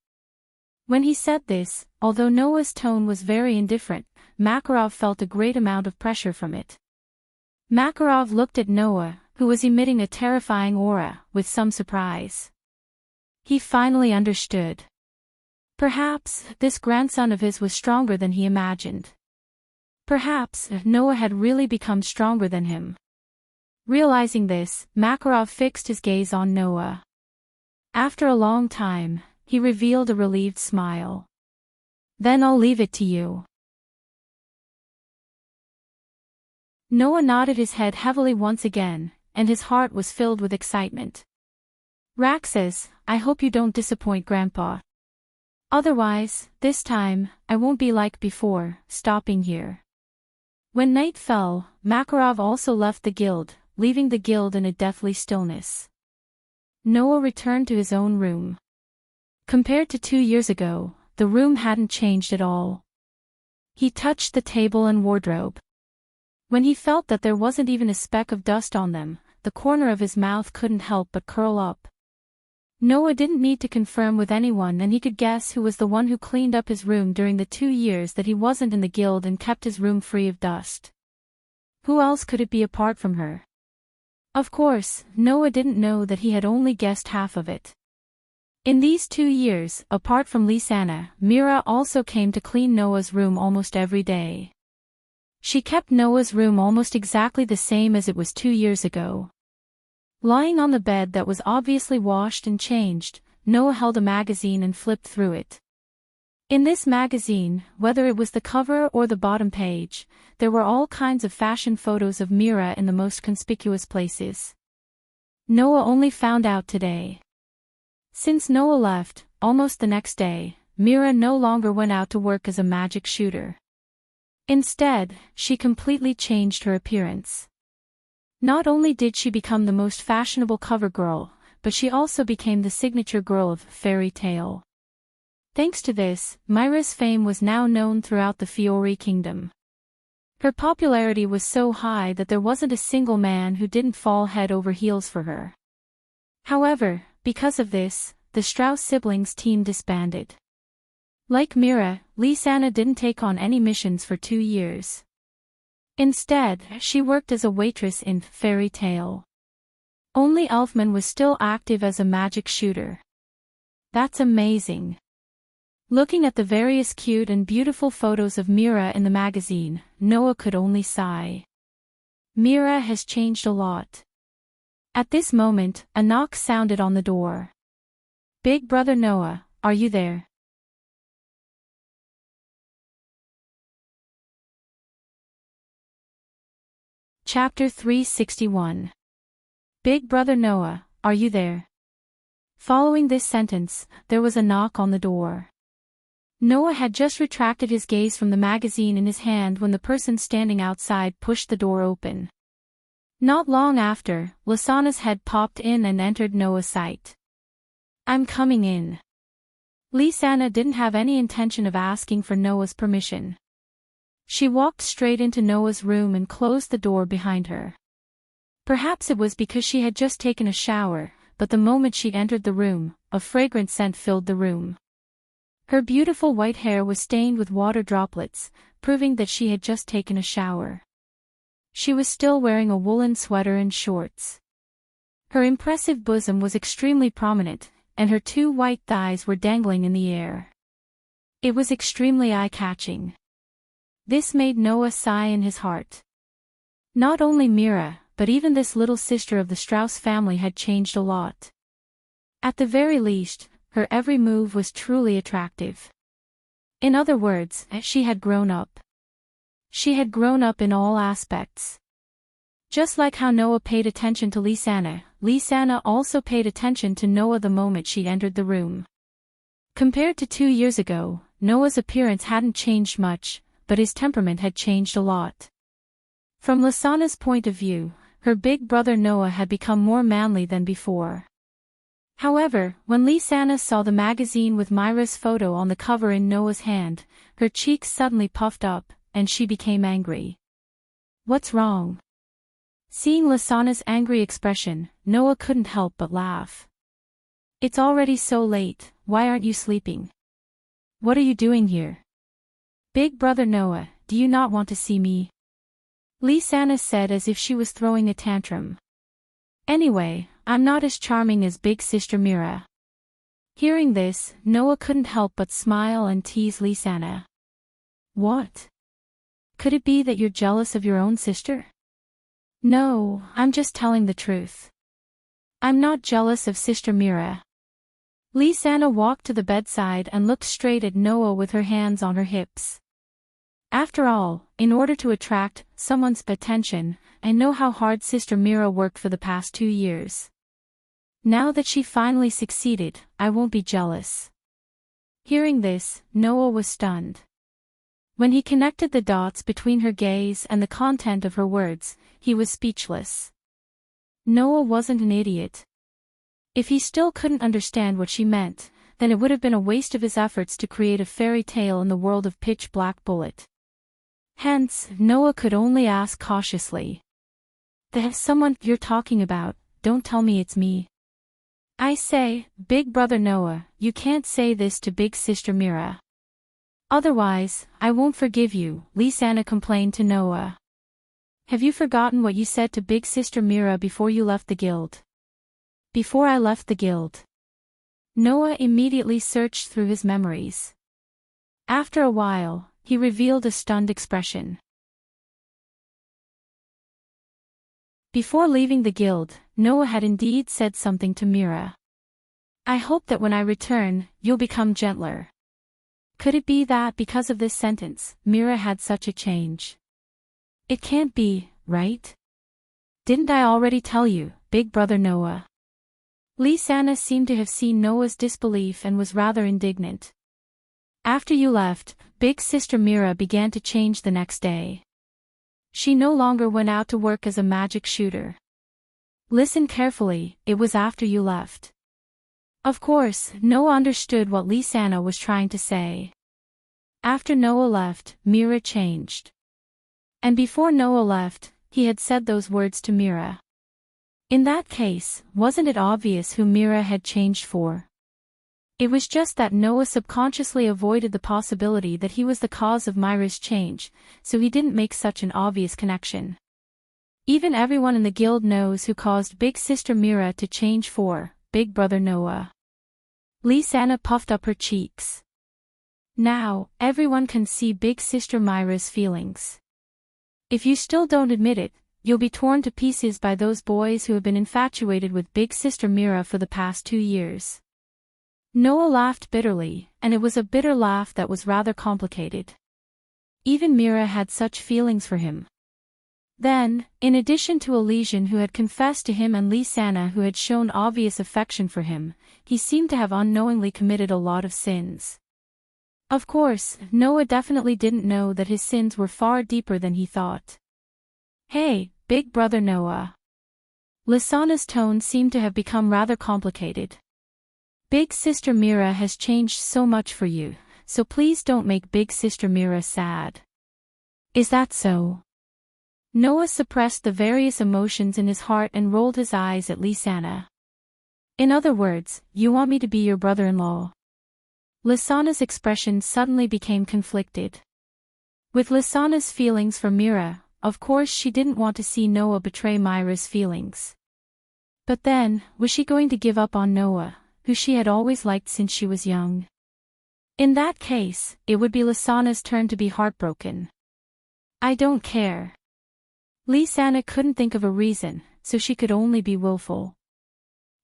When he said this, although Noah's tone was very indifferent, Makarov felt a great amount of pressure from it. Makarov looked at Noah, who was emitting a terrifying aura, with some surprise. He finally understood. Perhaps, this grandson of his was stronger than he imagined. Perhaps, Noah had really become stronger than him. Realizing this, Makarov fixed his gaze on Noah. After a long time, he revealed a relieved smile. Then I'll leave it to you. Noah nodded his head heavily once again, and his heart was filled with excitement. Laxus, I hope you don't disappoint Grandpa. Otherwise, this time, I won't be like before, stopping here. When night fell, Makarov also left the guild, leaving the guild in a deathly stillness. Noah returned to his own room. Compared to 2 years ago, the room hadn't changed at all. He touched the table and wardrobe. When he felt that there wasn't even a speck of dust on them, the corner of his mouth couldn't help but curl up. Noah didn't need to confirm with anyone, and he could guess who was the one who cleaned up his room during the 2 years that he wasn't in the guild and kept his room free of dust. Who else could it be apart from her? Of course, Noah didn't know that he had only guessed half of it. In these 2 years, apart from Lisanna, Mira also came to clean Noah's room almost every day. She kept Noah's room almost exactly the same as it was 2 years ago. Lying on the bed that was obviously washed and changed, Noah held a magazine and flipped through it. In this magazine, whether it was the cover or the bottom page, there were all kinds of fashion photos of Mira in the most conspicuous places. Noah only found out today. Since Noah left, almost the next day, Mira no longer went out to work as a magic shooter. Instead, she completely changed her appearance. Not only did she become the most fashionable cover girl, but she also became the signature girl of Fairy Tale. Thanks to this, Mira's fame was now known throughout the Fiori Kingdom. Her popularity was so high that there wasn't a single man who didn't fall head over heels for her. However, because of this, the Strauss siblings' team disbanded. Like Mira, Lisanna didn't take on any missions for 2 years. Instead, she worked as a waitress in Fairy Tale. Only Elfman was still active as a magic shooter. That's amazing. Looking at the various cute and beautiful photos of Mira in the magazine, Noah could only sigh. Mira has changed a lot. At this moment, a knock sounded on the door. Big brother Noah, are you there? Chapter 361. Big brother Noah, are you there? Following this sentence, there was a knock on the door. Noah had just retracted his gaze from the magazine in his hand when the person standing outside pushed the door open. Not long after, Lisanna's head popped in and entered Noah's sight. I'm coming in. Lisanna didn't have any intention of asking for Noah's permission. She walked straight into Noah's room and closed the door behind her. Perhaps it was because she had just taken a shower, but the moment she entered the room, a fragrant scent filled the room. Her beautiful white hair was stained with water droplets, proving that she had just taken a shower. She was still wearing a woolen sweater and shorts. Her impressive bosom was extremely prominent, and her 2 white thighs were dangling in the air. It was extremely eye-catching. This made Noah sigh in his heart. Not only Mira, but even this little sister of the Strauss family had changed a lot. At the very least, her every move was truly attractive. In other words, she had grown up. She had grown up in all aspects. Just like how Noah paid attention to Lisanna, Lisanna also paid attention to Noah the moment she entered the room. Compared to 2 years ago, Noah's appearance hadn't changed much, but his temperament had changed a lot. From Lisanna's point of view, her big brother Noah had become more manly than before. However, when Lisanna saw the magazine with Mira's photo on the cover in Noah's hand, her cheeks suddenly puffed up, and she became angry. What's wrong? Seeing Lisanna's angry expression, Noah couldn't help but laugh. It's already so late, why aren't you sleeping? What are you doing here? Big brother Noah, do you not want to see me? Lisanna said as if she was throwing a tantrum. Anyway, I'm not as charming as big sister Mira. Hearing this, Noah couldn't help but smile and tease Lisanna. What? Could it be that you're jealous of your own sister? No, I'm just telling the truth. I'm not jealous of sister Mira. Lisanna walked to the bedside and looked straight at Noah with her hands on her hips. After all, in order to attract someone's attention, I know how hard sister Mira worked for the past 2 years. Now that she finally succeeded, I won't be jealous. Hearing this, Noah was stunned. When he connected the dots between her gaze and the content of her words, he was speechless. Noah wasn't an idiot. If he still couldn't understand what she meant, then it would have been a waste of his efforts to create a fairy tale in the world of Pitch Black Bullet. Hence, Noah could only ask cautiously. There's someone you're talking about, don't tell me it's me. I say, big brother Noah, you can't say this to big sister Mira. Otherwise, I won't forgive you, Lisanna complained to Noah. Have you forgotten what you said to big sister Mira before you left the guild? Before I left the guild. Noah immediately searched through his memories. After a while, he revealed a stunned expression. Before leaving the guild, Noah had indeed said something to Mira. I hope that when I return, you'll become gentler. Could it be that because of this sentence, Mira had such a change? It can't be, right? Didn't I already tell you, Big Brother Noah? Lisa seemed to have seen Noah's disbelief and was rather indignant. After you left, Big Sister Mira began to change the next day. She no longer went out to work as a magic shooter. Listen carefully, it was after you left. Of course, Noah understood what Lisa was trying to say. After Noah left, Mira changed. And before Noah left, he had said those words to Mira. In that case, wasn't it obvious who Mira had changed for? It was just that Noah subconsciously avoided the possibility that he was the cause of Mira's change, so he didn't make such an obvious connection. Even everyone in the guild knows who caused Big Sister Mira to change for Big Brother Noah. Lisa puffed up her cheeks. Now, everyone can see Big Sister Mira's feelings. If you still don't admit it, you'll be torn to pieces by those boys who have been infatuated with Big Sister Mira for the past 2 years. Noah laughed bitterly, and it was a bitter laugh that was rather complicated. Even Mira had such feelings for him. Then, in addition to Elysian who had confessed to him and Lisa who had shown obvious affection for him, he seemed to have unknowingly committed a lot of sins. Of course, Noah definitely didn't know that his sins were far deeper than he thought. Hey, Big Brother Noah. Lisanna's tone seemed to have become rather complicated. Big Sister Mira has changed so much for you, so please don't make Big Sister Mira sad. Is that so? Noah suppressed the various emotions in his heart and rolled his eyes at Lisa. In other words, you want me to be your brother-in-law? Lisanna's expression suddenly became conflicted. With Lisanna's feelings for Mira, of course she didn't want to see Noah betray Mira's feelings. But then, was she going to give up on Noah, who she had always liked since she was young? In that case, it would be Lisanna's turn to be heartbroken. I don't care. Lisa couldn't think of a reason, so she could only be willful.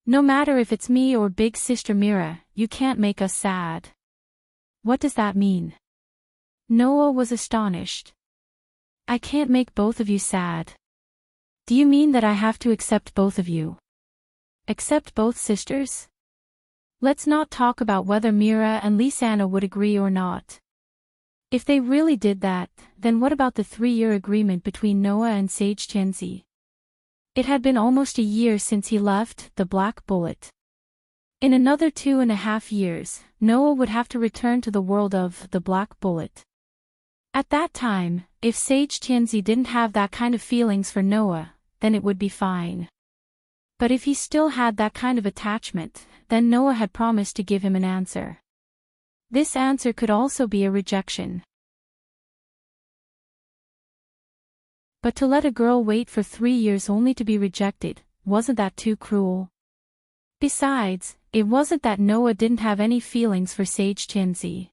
No matter if it's me or Big Sister Mira, you can't make us sad. What does that mean? Noah was astonished. I can't make both of you sad. Do you mean that I have to accept both of you? Accept both sisters? Let's not talk about whether Mira and Lisa would agree or not. If they really did that, then what about the 3-year agreement between Noah and Sage Tianzi? It had been almost a year since he left the Black Bullet. In another 2.5 years, Noah would have to return to the world of the Black Bullet. At that time, if Sage Tianzi didn't have that kind of feelings for Noah, then it would be fine. But if he still had that kind of attachment, then Noah had promised to give him an answer. This answer could also be a rejection. But to let a girl wait for 3 years only to be rejected, wasn't that too cruel? Besides, it wasn't that Noah didn't have any feelings for Sage Tianzi.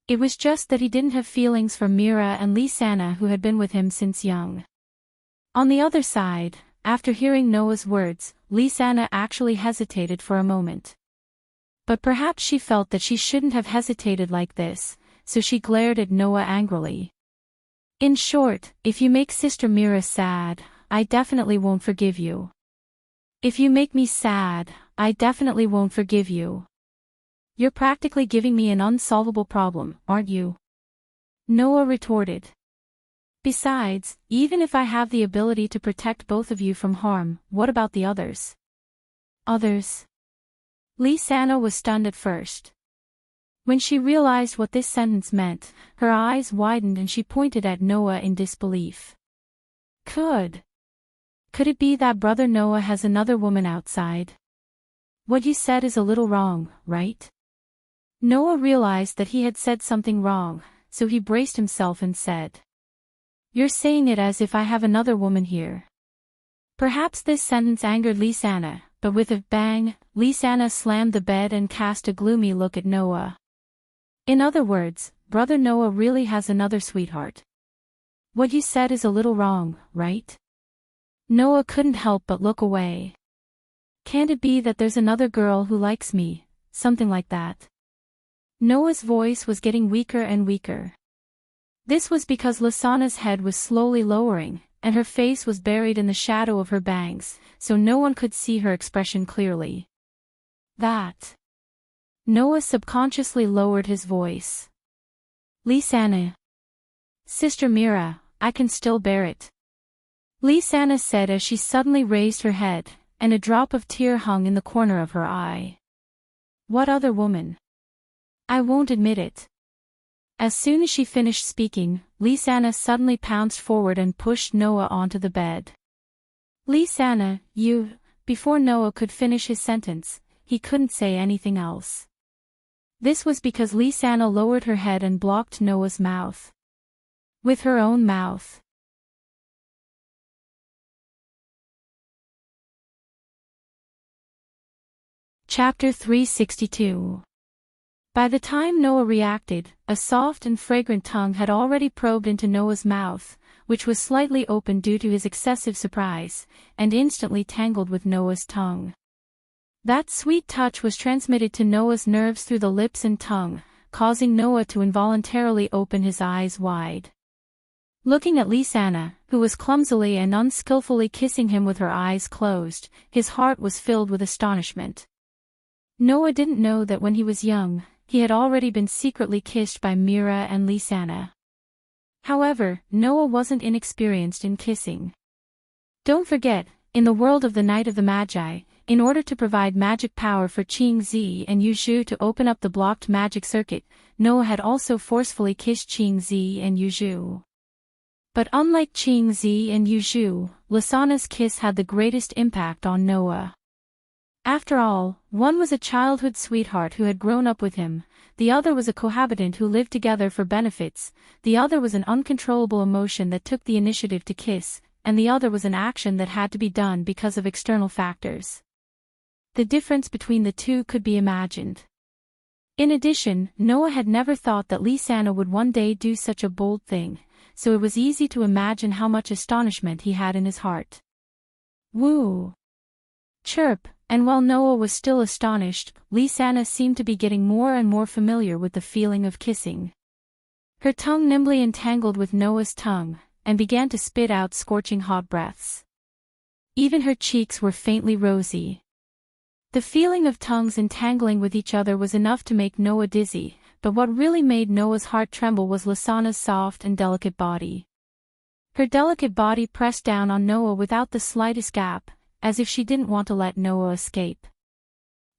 It was just that he didn't have feelings for Mira and Lisa who had been with him since young. On the other side, after hearing Noah's words, Lisa actually hesitated for a moment. But perhaps she felt that she shouldn't have hesitated like this, so she glared at Noah angrily. In short, if you make Sister Mira sad, I definitely won't forgive you. If you make me sad, I definitely won't forgive you. You're practically giving me an unsolvable problem, aren't you? Noah retorted. Besides, even if I have the ability to protect both of you from harm, what about the others? Others? Lisa was stunned at first. When she realized what this sentence meant, her eyes widened and she pointed at Noah in disbelief. Could it be that Brother Noah has another woman outside? What you said is a little wrong, right? Noah realized that he had said something wrong, so he braced himself and said, You're saying it as if I have another woman here. Perhaps this sentence angered Lisa, but with a bang, Lisa slammed the bed and cast a gloomy look at Noah. In other words, Brother Noah really has another sweetheart. What you said is a little wrong, right? Noah couldn't help but look away. Can't it be that there's another girl who likes me, something like that? Noah's voice was getting weaker and weaker. This was because Lysana's head was slowly lowering, and her face was buried in the shadow of her bangs, so no one could see her expression clearly. That. Noah subconsciously lowered his voice. Lysana. Sister Mira, I can still bear it. Lysana said as she suddenly raised her head, and a drop of tear hung in the corner of her eye. What other woman? I won't admit it. As soon as she finished speaking, Lysana suddenly pounced forward and pushed Noah onto the bed. Lysana, you... Before Noah could finish his sentence, he couldn't say anything else. This was because Lysana lowered her head and blocked Noah's mouth. With her own mouth. Chapter 362. By the time Noah reacted, a soft and fragrant tongue had already probed into Noah's mouth, which was slightly open due to his excessive surprise, and instantly tangled with Noah's tongue. That sweet touch was transmitted to Noah's nerves through the lips and tongue, causing Noah to involuntarily open his eyes wide. Looking at Lysana, who was clumsily and unskillfully kissing him with her eyes closed, his heart was filled with astonishment. Noah didn't know that when he was young, he had already been secretly kissed by Mira and Lysana. However, Noah wasn't inexperienced in kissing. Don't forget, in the world of the Night of the Magi, in order to provide magic power for Qingzi and Yuzhu to open up the blocked magic circuit, Noah had also forcefully kissed Qingzi and Yuzhu. But unlike Qingzi and Yuzhu, Lysana's kiss had the greatest impact on Noah. After all, one was a childhood sweetheart who had grown up with him, the other was a cohabitant who lived together for benefits, the other was an uncontrollable emotion that took the initiative to kiss, and the other was an action that had to be done because of external factors. The difference between the two could be imagined. In addition, Noah had never thought that Lysana would one day do such a bold thing, so it was easy to imagine how much astonishment he had in his heart. Woo! Chirp! And while Noah was still astonished, Lysana seemed to be getting more and more familiar with the feeling of kissing. Her tongue nimbly entangled with Noah's tongue, and began to spit out scorching hot breaths. Even her cheeks were faintly rosy. The feeling of tongues entangling with each other was enough to make Noah dizzy, but what really made Noah's heart tremble was Lysana's soft and delicate body. Her delicate body pressed down on Noah without the slightest gap, as if she didn't want to let Noah escape.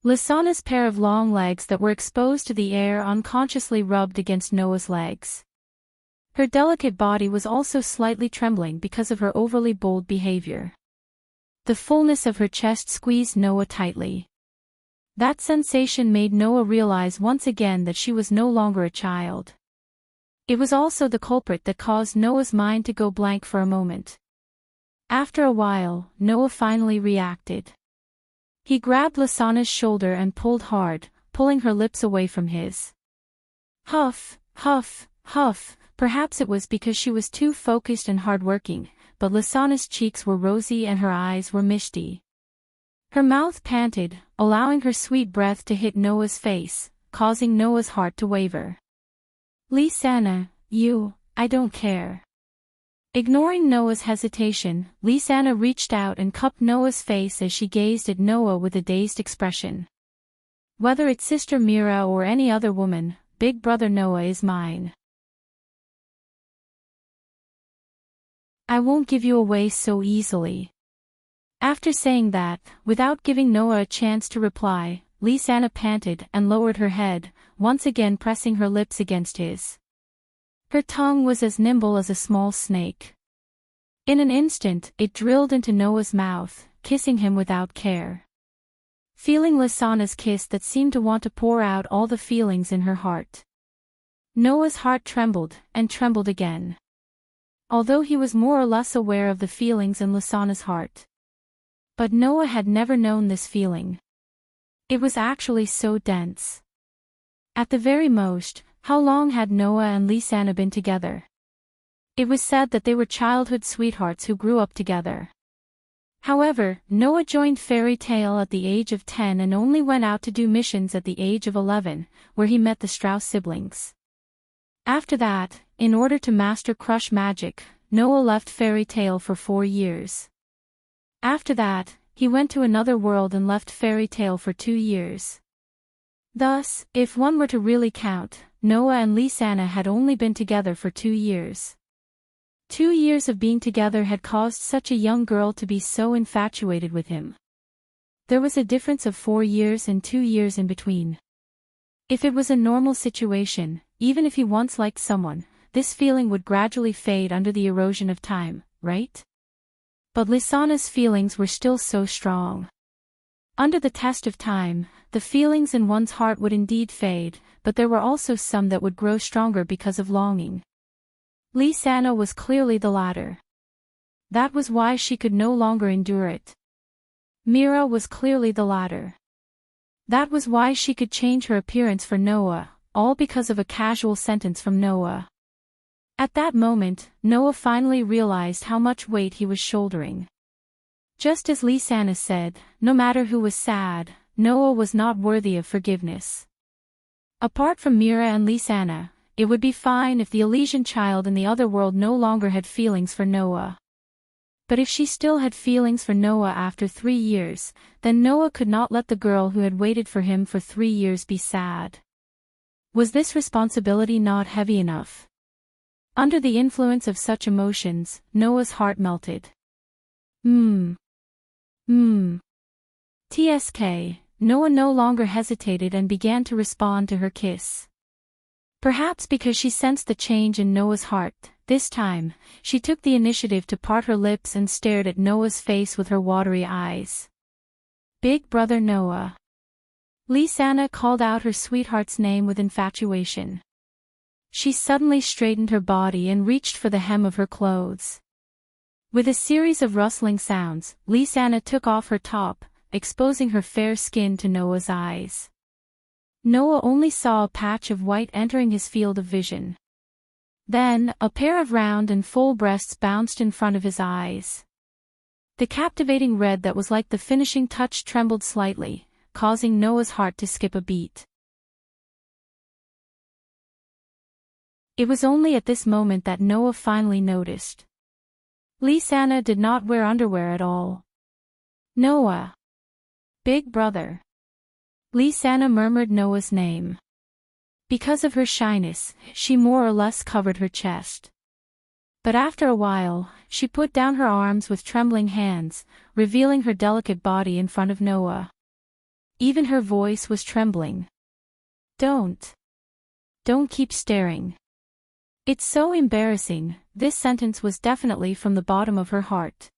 Lysana's pair of long legs that were exposed to the air unconsciously rubbed against Noah's legs. Her delicate body was also slightly trembling because of her overly bold behavior. The fullness of her chest squeezed Noah tightly. That sensation made Noah realize once again that she was no longer a child. It was also the culprit that caused Noah's mind to go blank for a moment. After a while, Noah finally reacted. He grabbed Lysana's shoulder and pulled hard, pulling her lips away from his. Huff, huff, huff. Perhaps it was because she was too focused and hardworking, but Lysana's cheeks were rosy and her eyes were misty. Her mouth panted, allowing her sweet breath to hit Noah's face, causing Noah's heart to waver. Lysana, I don't care. Ignoring Noah's hesitation, Lysana reached out and cupped Noah's face as she gazed at Noah with a dazed expression. Whether it's Sister Mira or any other woman, Big Brother Noah is mine. I won't give you away so easily. After saying that, without giving Noah a chance to reply, Lysana panted and lowered her head, once again pressing her lips against his. Her tongue was as nimble as a small snake. In an instant, it drilled into Noah's mouth, kissing him without care. Feeling Lysana's kiss that seemed to want to pour out all the feelings in her heart. Noah's heart trembled, and trembled again. Although he was more or less aware of the feelings in Lysana's heart. But Noah had never known this feeling. It was actually so dense. At the very most, how long had Noah and Lysana been together? It was said that they were childhood sweethearts who grew up together. However, Noah joined Fairy Tale at the age of 10 and only went out to do missions at the age of 11, where he met the Strauss siblings. After that, in order to master crush magic, Noah left Fairy Tale for 4 years. After that, he went to another world and left Fairy Tale for 2 years. Thus, if one were to really count, Noah and Lisanna had only been together for 2 years. 2 years of being together had caused such a young girl to be so infatuated with him. There was a difference of 4 years and 2 years in between. If it was a normal situation, even if he once liked someone, this feeling would gradually fade under the erosion of time, right? But Lisanna's feelings were still so strong. Under the test of time, the feelings in one's heart would indeed fade, but there were also some that would grow stronger because of longing. Lisanna was clearly the latter. That was why she could no longer endure it. Mira was clearly the latter. That was why she could change her appearance for Noah, all because of a casual sentence from Noah. At that moment, Noah finally realized how much weight he was shouldering. Just as Lisanna said, no matter who was sad, Noah was not worthy of forgiveness. Apart from Mira and Lisanna, it would be fine if the Elysian child in the other world no longer had feelings for Noah. But if she still had feelings for Noah after 3 years, then Noah could not let the girl who had waited for him for 3 years be sad. Was this responsibility not heavy enough? Under the influence of such emotions, Noah's heart melted. TSK, Noah no longer hesitated and began to respond to her kiss. Perhaps because she sensed the change in Noah's heart, this time, she took the initiative to part her lips and stared at Noah's face with her watery eyes. Big brother Noah. Lisanna called out her sweetheart's name with infatuation. She suddenly straightened her body and reached for the hem of her clothes. With a series of rustling sounds, Lisanna took off her top, exposing her fair skin to Noah's eyes. Noah only saw a patch of white entering his field of vision. Then, a pair of round and full breasts bounced in front of his eyes. The captivating red that was like the finishing touch trembled slightly, causing Noah's heart to skip a beat. It was only at this moment that Noah finally noticed. Lisanna did not wear underwear at all. Noah. Big brother. Lisanna murmured Noah's name. Because of her shyness, she more or less covered her chest. But after a while, she put down her arms with trembling hands, revealing her delicate body in front of Noah. Even her voice was trembling. Don't keep staring. It's so embarrassing. This sentence was definitely from the bottom of her heart.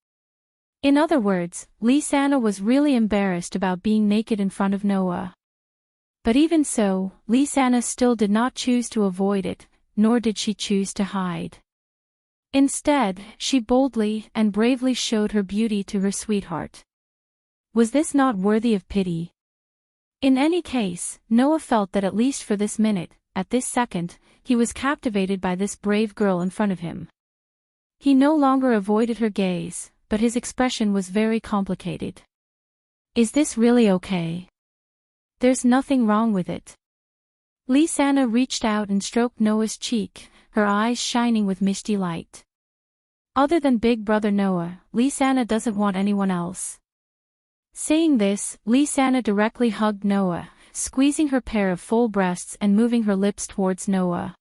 In other words, Lisanna was really embarrassed about being naked in front of Noah. But even so, Lisanna still did not choose to avoid it, nor did she choose to hide. Instead, she boldly and bravely showed her beauty to her sweetheart. Was this not worthy of pity? In any case, Noah felt that at least for this minute, at this second, he was captivated by this brave girl in front of him. He no longer avoided her gaze, but his expression was very complicated. Is this really okay? There's nothing wrong with it. Lisanna reached out and stroked Noah's cheek, her eyes shining with misty light. Other than big brother Noah, Lisanna doesn't want anyone else. Saying this, Lisanna directly hugged Noah, squeezing her pair of full breasts and moving her lips towards Noah.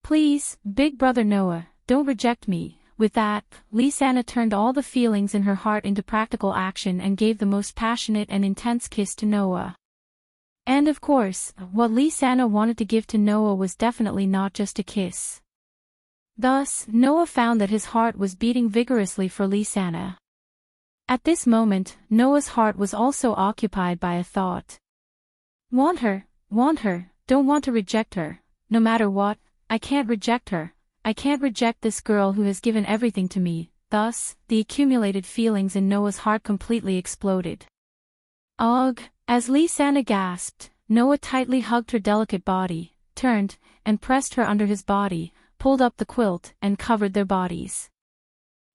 Please, big brother Noah, don't reject me. With that, Lisanna turned all the feelings in her heart into practical action and gave the most passionate and intense kiss to Noah. And of course, what Lisanna wanted to give to Noah was definitely not just a kiss. Thus, Noah found that his heart was beating vigorously for Lisanna. At this moment, Noah's heart was also occupied by a thought. Want her, don't want to reject her, no matter what, I can't reject her. I can't reject this girl who has given everything to me. Thus, the accumulated feelings in Noah's heart completely exploded. Ugh! As Lisanna gasped, Noah tightly hugged her delicate body, turned, and pressed her under his body, pulled up the quilt, and covered their bodies.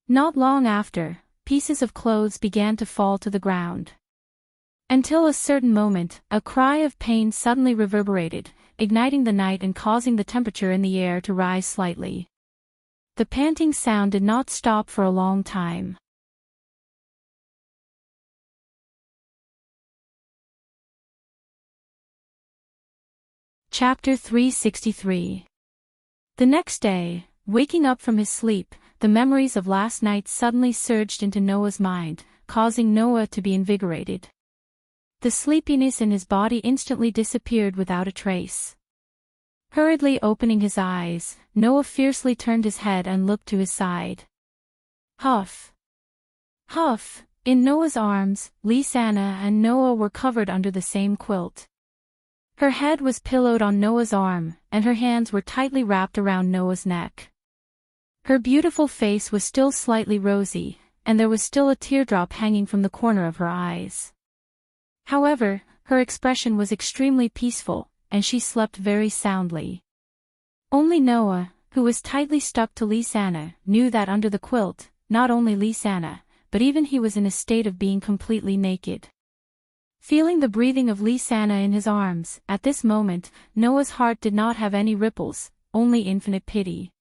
Not long after, pieces of clothes began to fall to the ground. Until a certain moment, a cry of pain suddenly reverberated, igniting the night and causing the temperature in the air to rise slightly. The panting sound did not stop for a long time. Chapter 363. The next day, waking up from his sleep, the memories of last night suddenly surged into Noah's mind, causing Noah to be invigorated. The sleepiness in his body instantly disappeared without a trace. Hurriedly opening his eyes, Noah fiercely turned his head and looked to his side. Huff! Huff! In Noah's arms, Lysana and Noah were covered under the same quilt. Her head was pillowed on Noah's arm, and her hands were tightly wrapped around Noah's neck. Her beautiful face was still slightly rosy, and there was still a teardrop hanging from the corner of her eyes. However, her expression was extremely peaceful, and she slept very soundly. Only Noah, who was tightly stuck to Lysana, knew that under the quilt, not only Lysana, but even he was in a state of being completely naked. Feeling the breathing of Lysana in his arms, at this moment, Noah's heart did not have any ripples, only infinite pity.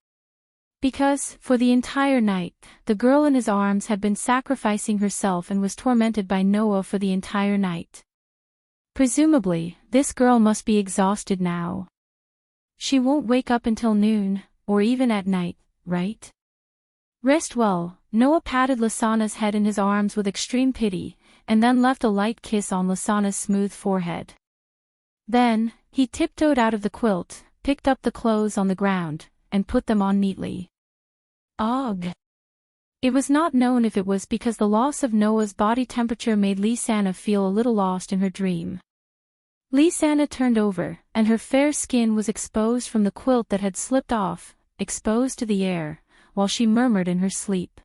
Because, for the entire night, the girl in his arms had been sacrificing herself and was tormented by Noah for the entire night. Presumably, this girl must be exhausted now. She won't wake up until noon, or even at night, right? Rest well. Noah patted Lysana's head in his arms with extreme pity, and then left a light kiss on Lysana's smooth forehead. Then, he tiptoed out of the quilt, picked up the clothes on the ground, and put them on neatly. Ugh! It was not known if it was because the loss of Noah's body temperature made Lysana feel a little lost in her dream. Lysana turned over, and her fair skin was exposed from the quilt that had slipped off, exposed to the air, while she murmured in her sleep.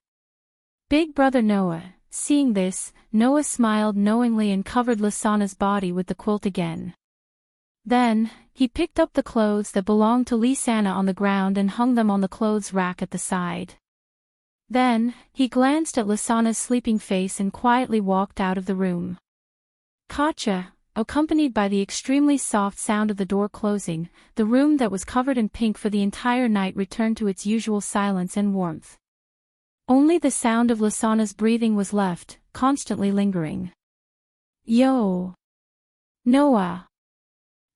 Big brother Noah. Seeing this, Noah smiled knowingly and covered Lysana's body with the quilt again. Then, he picked up the clothes that belonged to Lysana on the ground and hung them on the clothes rack at the side. Then, he glanced at Lysana's sleeping face and quietly walked out of the room. Katja, accompanied by the extremely soft sound of the door closing, the room that was covered in pink for the entire night returned to its usual silence and warmth. Only the sound of Lysana's breathing was left, constantly lingering. Yo! Noah!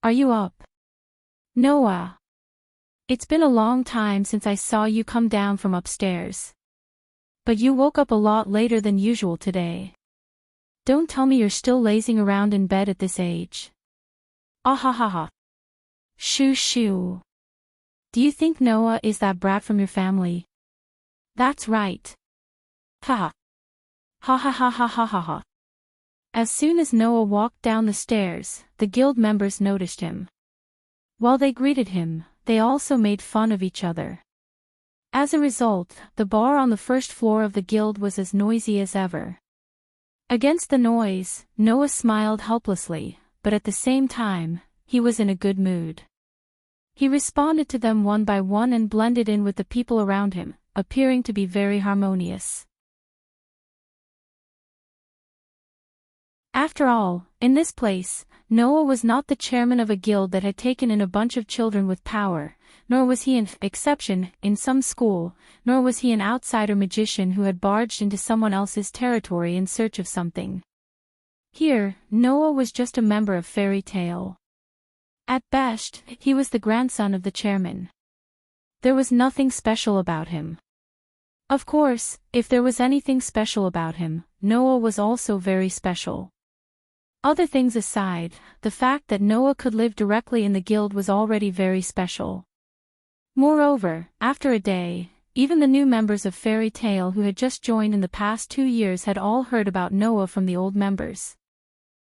Are you up? Noah! It's been a long time since I saw you come down from upstairs. But you woke up a lot later than usual today. Don't tell me you're still lazing around in bed at this age. Ahahaha. Shoo shoo. Do you think Noah is that brat from your family? That's right. Ha. Ha ha ha ha ha ha ha. As soon as Noah walked down the stairs, the guild members noticed him. While they greeted him, they also made fun of each other. As a result, the bar on the first floor of the guild was as noisy as ever. Against the noise, Noah smiled helplessly, but at the same time, he was in a good mood. He responded to them one by one and blended in with the people around him, appearing to be very harmonious. After all, in this place, Noah was not the chairman of a guild that had taken in a bunch of children with power, nor was he an exception in some school, nor was he an outsider magician who had barged into someone else's territory in search of something. Here, Noah was just a member of Fairy Tale. At best, he was the grandson of the chairman. There was nothing special about him. Of course, if there was anything special about him, Noah was also very special. Other things aside, the fact that Noah could live directly in the guild was already very special. Moreover, after a day, even the new members of Fairy Tale who had just joined in the past 2 years had all heard about Noah from the old members.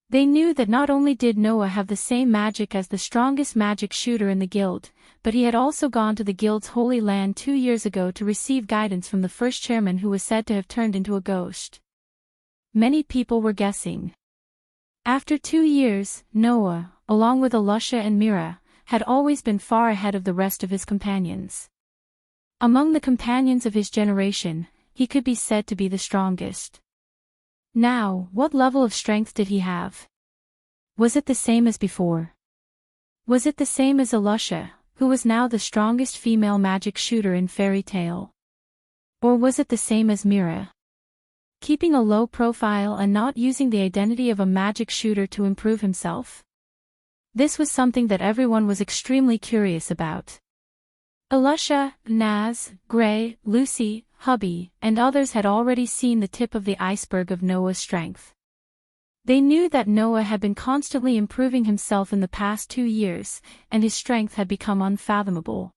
They knew that not only did Noah have the same magic as the strongest magic shooter in the guild, but he had also gone to the guild's holy land 2 years ago to receive guidance from the first chairman who was said to have turned into a ghost. Many people were guessing. After 2 years, Noah, along with Alusha and Mira, had always been far ahead of the rest of his companions. Among the companions of his generation, he could be said to be the strongest. Now, what level of strength did he have? Was it the same as before? Was it the same as Alusha, who was now the strongest female magic shooter in Fairy Tale? Or was it the same as Mira? Keeping a low profile and not using the identity of a magic shooter to improve himself? This was something that everyone was extremely curious about. Alusha, Naz, Gray, Lucy, Hubby, and others had already seen the tip of the iceberg of Noah's strength. They knew that Noah had been constantly improving himself in the past 2 years, and his strength had become unfathomable.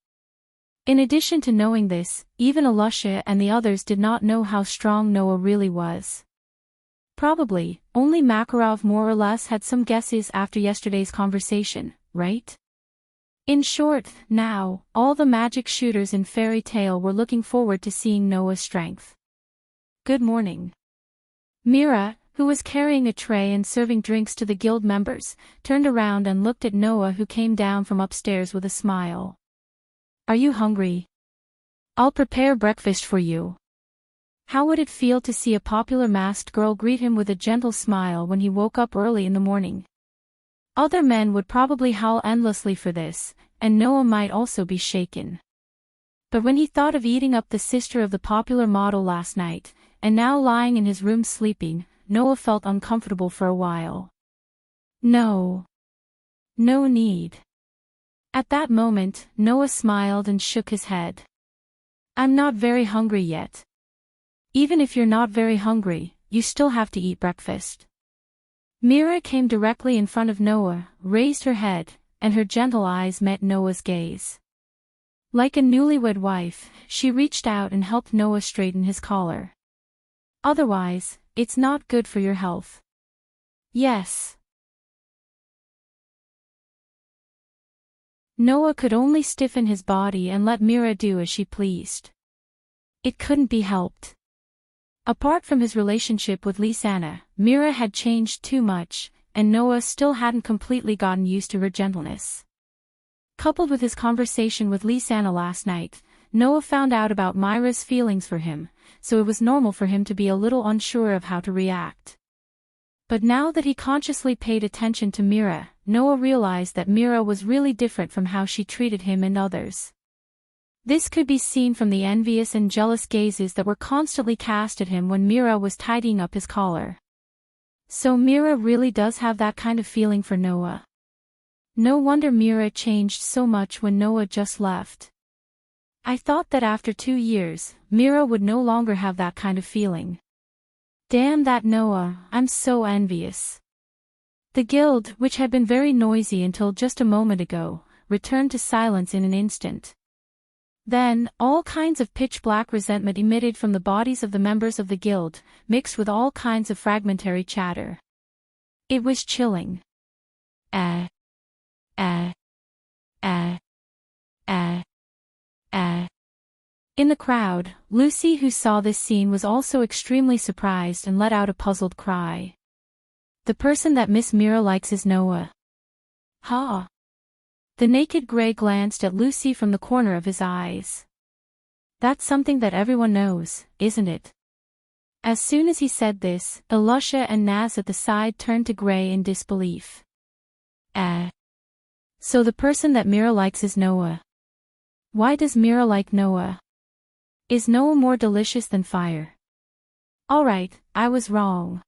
In addition to knowing this, even Alusha and the others did not know how strong Noah really was. Probably, only Makarov more or less had some guesses after yesterday's conversation, right? In short, now, all the magic shooters in Fairy Tale were looking forward to seeing Noah's strength. Good morning. Mira, who was carrying a tray and serving drinks to the guild members, turned around and looked at Noah, who came down from upstairs with a smile. Are you hungry? I'll prepare breakfast for you. How would it feel to see a popular masked girl greet him with a gentle smile when he woke up early in the morning? Other men would probably howl endlessly for this, and Noah might also be shaken. But when he thought of eating up the sister of the popular model last night, and now lying in his room sleeping, Noah felt uncomfortable for a while. No. No need. At that moment, Noah smiled and shook his head. I'm not very hungry yet. Even if you're not very hungry, you still have to eat breakfast. Mira came directly in front of Noah, raised her head, and her gentle eyes met Noah's gaze. Like a newlywed wife, she reached out and helped Noah straighten his collar. Otherwise, it's not good for your health. Yes. Noah could only stiffen his body and let Mira do as she pleased. It couldn't be helped. Apart from his relationship with Lisanna, Mira had changed too much, and Noah still hadn't completely gotten used to her gentleness. Coupled with his conversation with Lisanna last night, Noah found out about Mira's feelings for him, so it was normal for him to be a little unsure of how to react. But now that he consciously paid attention to Mira, Noah realized that Mira was really different from how she treated him and others. This could be seen from the envious and jealous gazes that were constantly cast at him when Mira was tidying up his collar. So Mira really does have that kind of feeling for Noah. No wonder Mira changed so much when Noah just left. I thought that after 2 years, Mira would no longer have that kind of feeling. Damn that Noah, I'm so envious. The guild, which had been very noisy until just a moment ago, returned to silence in an instant. Then, all kinds of pitch-black resentment emitted from the bodies of the members of the guild, mixed with all kinds of fragmentary chatter. It was chilling. In the crowd, Lucy, who saw this scene, was also extremely surprised and let out a puzzled cry. The person that Miss Mira likes is Noah. Ha! The naked Gray glanced at Lucy from the corner of his eyes. That's something that everyone knows, isn't it? As soon as he said this, Alusha and Naz at the side turned to Gray in disbelief. So the person that Mira likes is Noah. Why does Mira like Noah? Is Noah more delicious than fire? Alright, I was wrong.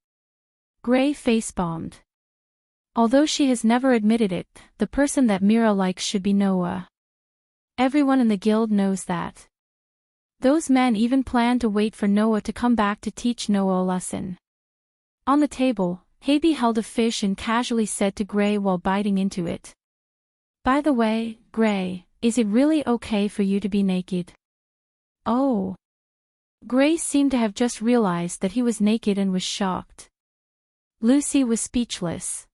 Gray face-bombed. Although she has never admitted it, the person that Mira likes should be Noah. Everyone in the guild knows that. Those men even plan to wait for Noah to come back to teach Noah a lesson. On the table, Habe held a fish and casually said to Gray while biting into it. By the way, Gray, is it really okay for you to be naked? Oh. Gray seemed to have just realized that he was naked and was shocked. Lucy was speechless.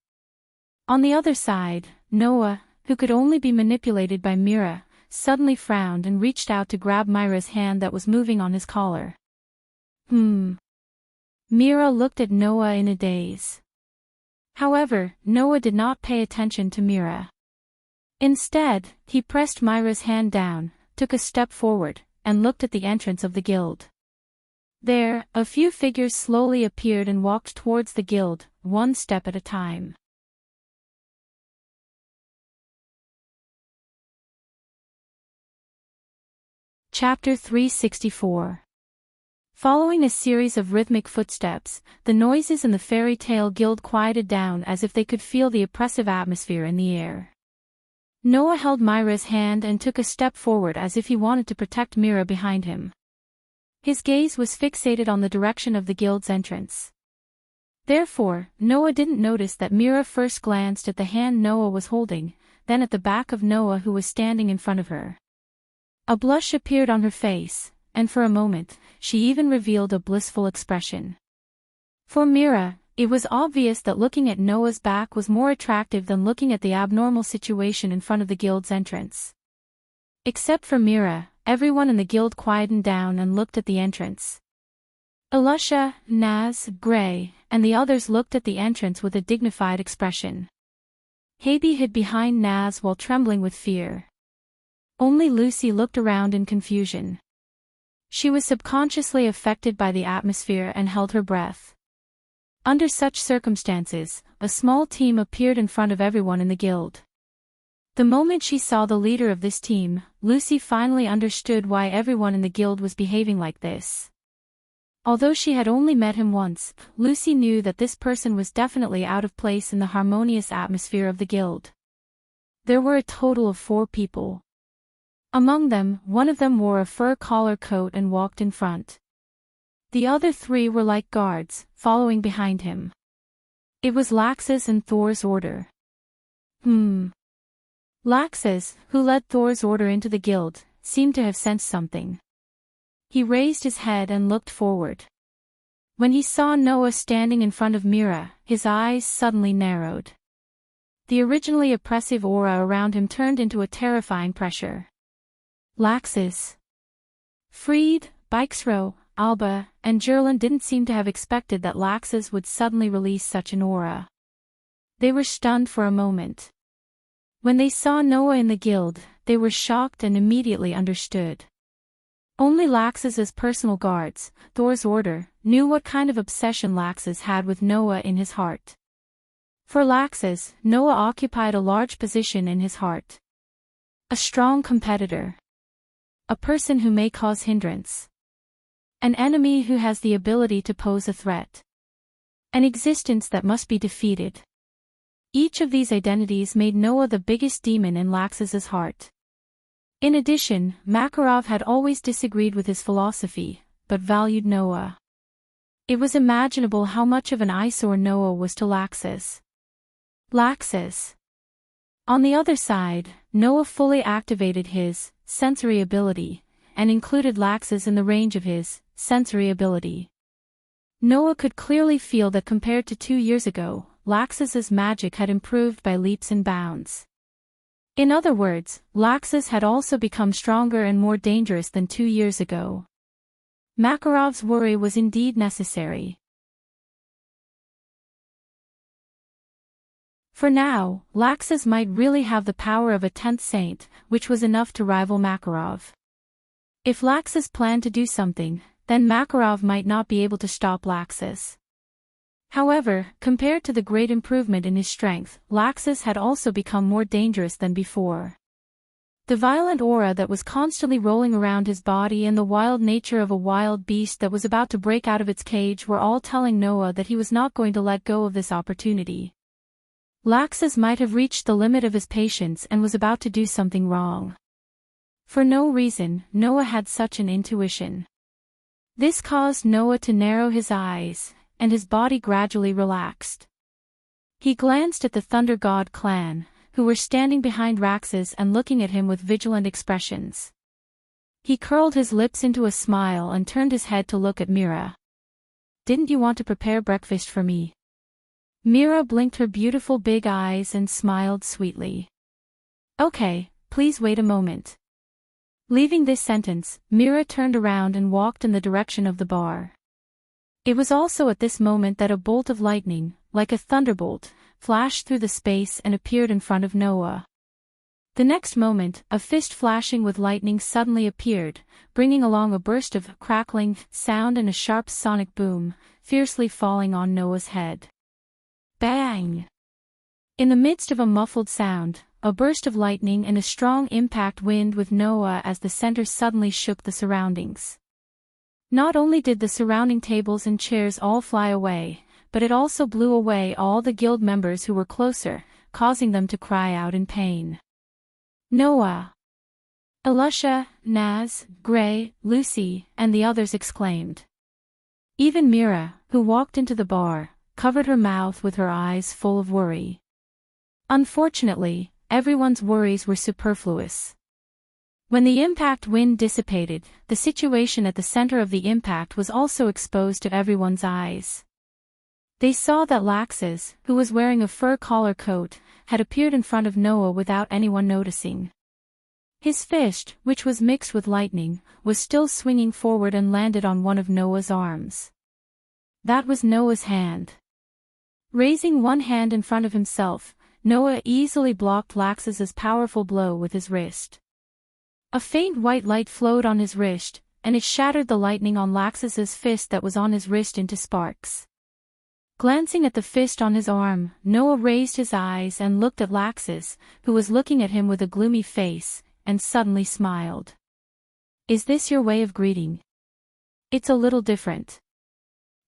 On the other side, Noah, who could only be manipulated by Mira, suddenly frowned and reached out to grab Mira's hand that was moving on his collar. Mira looked at Noah in a daze. However, Noah did not pay attention to Mira. Instead, he pressed Mira's hand down, took a step forward, and looked at the entrance of the guild. There, a few figures slowly appeared and walked towards the guild, one step at a time. Chapter 364. Following a series of rhythmic footsteps, the noises in the fairy tale guild quieted down as if they could feel the oppressive atmosphere in the air. Noah held Myra's hand and took a step forward as if he wanted to protect Mira behind him. His gaze was fixated on the direction of the guild's entrance. Therefore, Noah didn't notice that Mira first glanced at the hand Noah was holding, then at the back of Noah who was standing in front of her. A blush appeared on her face, and for a moment, she even revealed a blissful expression. For Mira, it was obvious that looking at Noah's back was more attractive than looking at the abnormal situation in front of the guild's entrance. Except for Mira, everyone in the guild quietened down and looked at the entrance. Elusha, Naz, Gray, and the others looked at the entrance with a dignified expression. Habi hid behind Naz while trembling with fear. Only Lucy looked around in confusion. She was subconsciously affected by the atmosphere and held her breath. Under such circumstances, a small team appeared in front of everyone in the guild. The moment she saw the leader of this team, Lucy finally understood why everyone in the guild was behaving like this. Although she had only met him once, Lucy knew that this person was definitely out of place in the harmonious atmosphere of the guild. There were a total of 4 people. Among them, one of them wore a fur collar coat and walked in front. The other 3 were like guards, following behind him. It was Laxus and Thor's order. Laxus, who led Thor's order into the guild, seemed to have sensed something. He raised his head and looked forward. When he saw Noah standing in front of Mira, his eyes suddenly narrowed. The originally oppressive aura around him turned into a terrifying pressure. Laxus, Freed, Bikesro, Alba, and Jerlin didn't seem to have expected that Laxus would suddenly release such an aura. They were stunned for a moment. When they saw Noah in the guild, they were shocked and immediately understood. Only Laxus's personal guards, Thor's order, knew what kind of obsession Laxus had with Noah in his heart. For Laxus, Noah occupied a large position in his heart. A strong competitor. A person who may cause hindrance. An enemy who has the ability to pose a threat. An existence that must be defeated. Each of these identities made Noah the biggest demon in Laxus's heart. In addition, Makarov had always disagreed with his philosophy, but valued Noah. It was imaginable how much of an eyesore Noah was to Laxus. On the other side, Noah fully activated his sensory ability, and included Laxus in the range of his sensory ability. Noah could clearly feel that compared to 2 years ago, Laxus's magic had improved by leaps and bounds. In other words, Laxus had also become stronger and more dangerous than 2 years ago. Makarov's worry was indeed necessary. For now, Laxus might really have the power of a 10th saint, which was enough to rival Makarov. If Laxus planned to do something, then Makarov might not be able to stop Laxus. However, compared to the great improvement in his strength, Laxus had also become more dangerous than before. The violent aura that was constantly rolling around his body and the wild nature of a wild beast that was about to break out of its cage were all telling Noah that he was not going to let go of this opportunity. Laxus might have reached the limit of his patience and was about to do something wrong. For no reason, Noah had such an intuition. This caused Noah to narrow his eyes, and his body gradually relaxed. He glanced at the Thunder God clan, who were standing behind Raxus and looking at him with vigilant expressions. He curled his lips into a smile and turned his head to look at Mira. "Didn't you want to prepare breakfast for me?" Mira blinked her beautiful big eyes and smiled sweetly. "Okay, please wait a moment." Leaving this sentence, Mira turned around and walked in the direction of the bar. It was also at this moment that a bolt of lightning, like a thunderbolt, flashed through the space and appeared in front of Noah. The next moment, a fist flashing with lightning suddenly appeared, bringing along a burst of crackling sound and a sharp sonic boom, fiercely falling on Noah's head. Bang! In the midst of a muffled sound, a burst of lightning and a strong impact wind with Noah as the center suddenly shook the surroundings. Not only did the surrounding tables and chairs all fly away, but it also blew away all the guild members who were closer, causing them to cry out in pain. Noah! Elusha, Naz, Gray, Lucy, and the others exclaimed. Even Mira, who walked into the bar, covered her mouth with her eyes full of worry. Unfortunately, everyone's worries were superfluous. When the impact wind dissipated, the situation at the center of the impact was also exposed to everyone's eyes. They saw that Laxus, who was wearing a fur collar coat, had appeared in front of Noah without anyone noticing. His fist, which was mixed with lightning, was still swinging forward and landed on one of Noah's arms. That was Noah's hand. Raising one hand in front of himself, Noah easily blocked Laxus's powerful blow with his wrist. A faint white light flowed on his wrist, and it shattered the lightning on Laxus's fist that was on his wrist into sparks. Glancing at the fist on his arm, Noah raised his eyes and looked at Laxus, who was looking at him with a gloomy face, and suddenly smiled. "Is this your way of greeting?" "It's a little different."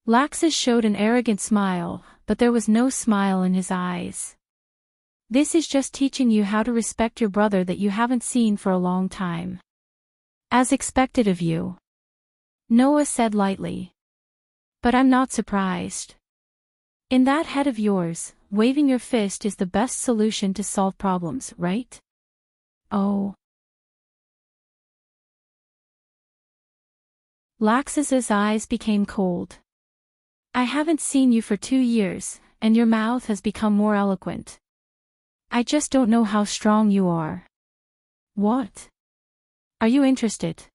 Laxus showed an arrogant smile, but there was no smile in his eyes. "This is just teaching you how to respect your brother that you haven't seen for a long time." "As expected of you," Noah said lightly. "But I'm not surprised. In that head of yours, waving your fist is the best solution to solve problems, right?" "Oh." Laxus's eyes became cold. "I haven't seen you for 2 years, and your mouth has become more eloquent. I just don't know how strong you are." "What? Are you interested?"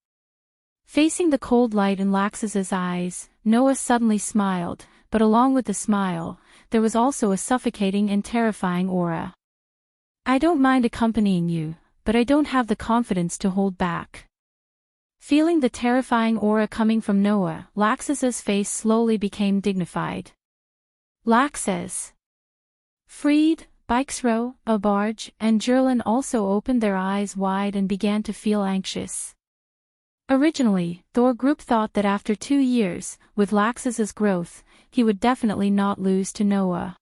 Facing the cold light in Laxus's eyes, Noah suddenly smiled, but along with the smile, there was also a suffocating and terrifying aura. "I don't mind accompanying you, but I don't have the confidence to hold back." Feeling the terrifying aura coming from Noah, Laxus's face slowly became dignified. Laxus, Freed, Bikesrow, Abarge, and Jerlin also opened their eyes wide and began to feel anxious. Originally, Thor Group thought that after 2 years, with Laxus's growth, he would definitely not lose to Noah.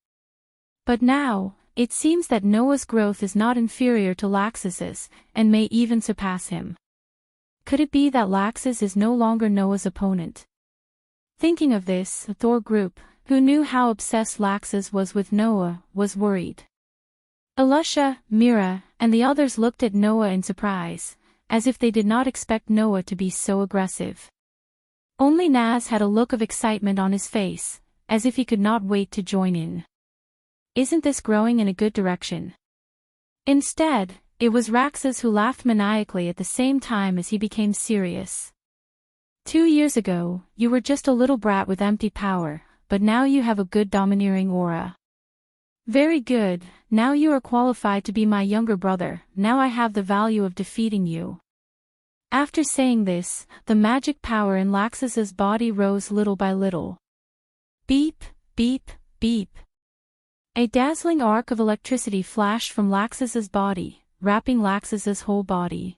But now, it seems that Noah's growth is not inferior to Laxus's, and may even surpass him. Could it be that Laxus is no longer Noah's opponent? Thinking of this, the Thor Group, who knew how obsessed Laxus was with Noah, was worried. Elusha, Mira, and the others looked at Noah in surprise, as if they did not expect Noah to be so aggressive. Only Naz had a look of excitement on his face, as if he could not wait to join in. "Isn't this growing in a good direction?" Instead, it was Raxus who laughed maniacally at the same time as he became serious. 2 years ago, you were just a little brat with empty power, but now you have a good domineering aura. Very good, now you are qualified to be my younger brother, now I have the value of defeating you. After saying this, the magic power in Laxus's body rose little by little. Beep, beep, beep. A dazzling arc of electricity flashed from Laxus's body, wrapping Laxus's whole body.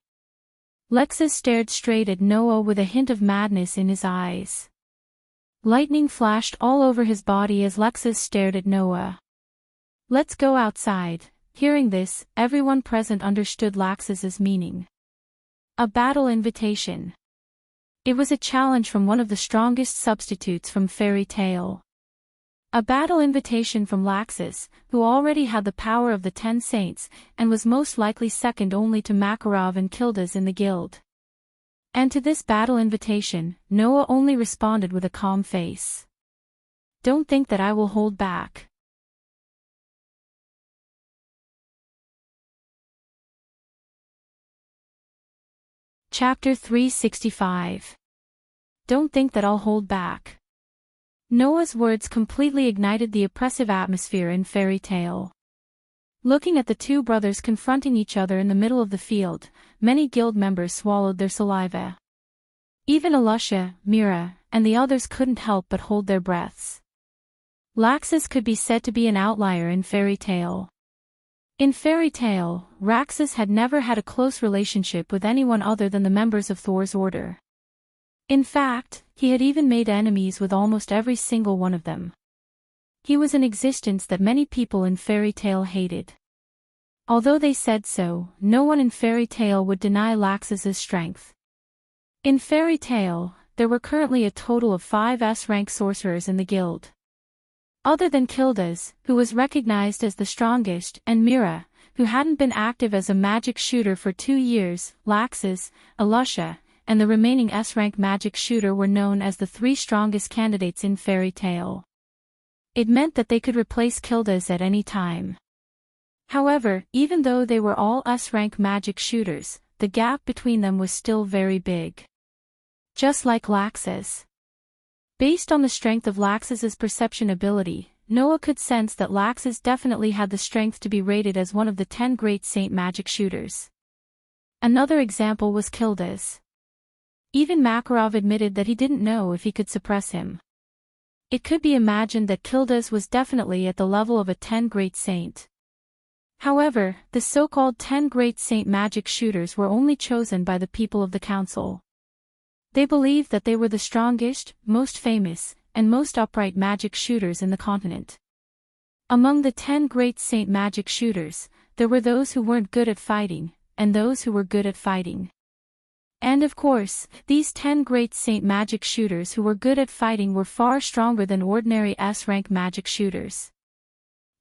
Lexus stared straight at Noah with a hint of madness in his eyes. Lightning flashed all over his body as Lexus stared at Noah. "Let's go outside." Hearing this, everyone present understood Laxus's meaning. A battle invitation. It was a challenge from one of the strongest substitutes from Fairy Tale. A battle invitation from Laxus, who already had the power of the 10 Saints, and was most likely second only to Makarov and Kildas in the guild. And to this battle invitation, Noah only responded with a calm face. "Don't think that I will hold back." Chapter 365. Don't think that I'll hold back. Noah's words completely ignited the oppressive atmosphere in Fairy Tale. Looking at the two brothers confronting each other in the middle of the field, many guild members swallowed their saliva. Even Alusha, Mira, and the others couldn't help but hold their breaths. Laxus could be said to be an outlier in fairy tale. In fairy tale, Raxus had never had a close relationship with anyone other than the members of Thor's order. In fact, he had even made enemies with almost every single one of them. He was an existence that many people in fairy tale hated. Although they said so, no one in fairy tale would deny Laxus's strength. In fairy tale, there were currently a total of 5 S-rank sorcerers in the guild. Other than Kildas, who was recognized as the strongest, and Mira, who hadn't been active as a magic shooter for 2 years, Laxus, Alusha, and the remaining S-rank magic shooter were known as the 3 strongest candidates in fairy tale. It meant that they could replace Kildas at any time. However, even though they were all S-rank magic shooters, the gap between them was still very big. Just like Laxus. Based on the strength of Laxus's perception ability, Noah could sense that Laxus definitely had the strength to be rated as one of the 10 great saint magic shooters. Another example was Kildas. Even Makarov admitted that he didn't know if he could suppress him. It could be imagined that Kildas was definitely at the level of a 10 great saint. However, the so-called 10 great saint magic shooters were only chosen by the people of the council. They believed that they were the strongest, most famous, and most upright magic shooters in the continent. Among the 10 great saint magic shooters, there were those who weren't good at fighting, and those who were good at fighting. And of course, these 10 great saint magic shooters who were good at fighting were far stronger than ordinary S-rank magic shooters.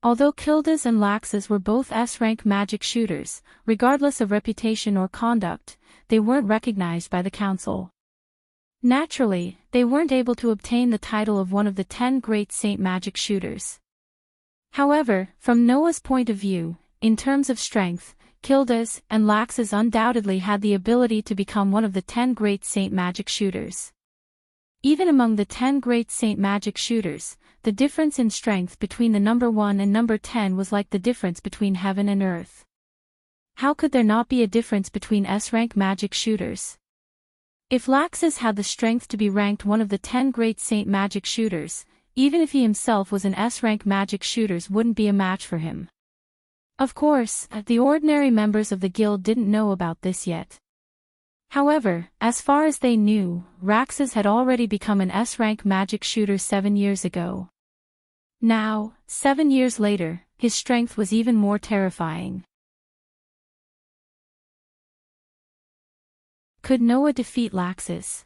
Although Kildas and Laxus were both S-rank magic shooters, regardless of reputation or conduct, they weren't recognized by the council. Naturally, they weren't able to obtain the title of one of the 10 great saint magic shooters. However, from Noah's point of view, in terms of strength, Kildas and Laxus undoubtedly had the ability to become one of the 10 great saint magic shooters. Even among the 10 great saint magic shooters, the difference in strength between the number 1 and number 10 was like the difference between heaven and earth. How could there not be a difference between S-rank magic shooters? If Laxus had the strength to be ranked one of the 10 great saint magic shooters, even if he himself was an S-rank magic shooters wouldn't be a match for him. Of course, the ordinary members of the guild didn't know about this yet. However, as far as they knew, Raxus had already become an S-rank magic shooter 7 years ago. Now, 7 years later, his strength was even more terrifying. Could Noah defeat Laxus?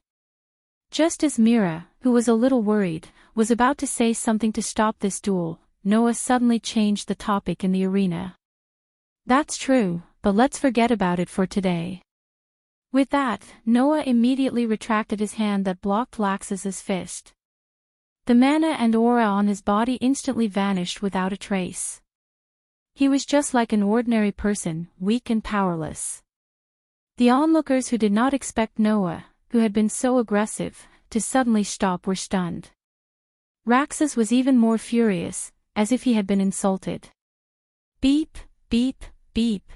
Just as Mira, who was a little worried, was about to say something to stop this duel, Noah suddenly changed the topic in the arena. That's true, but let's forget about it for today. With that, Noah immediately retracted his hand that blocked Laxus's fist. The mana and aura on his body instantly vanished without a trace. He was just like an ordinary person, weak and powerless. The onlookers who did not expect Noah, who had been so aggressive, to suddenly stop were stunned. Raxus was even more furious, as if he had been insulted. Beep, beep, beep.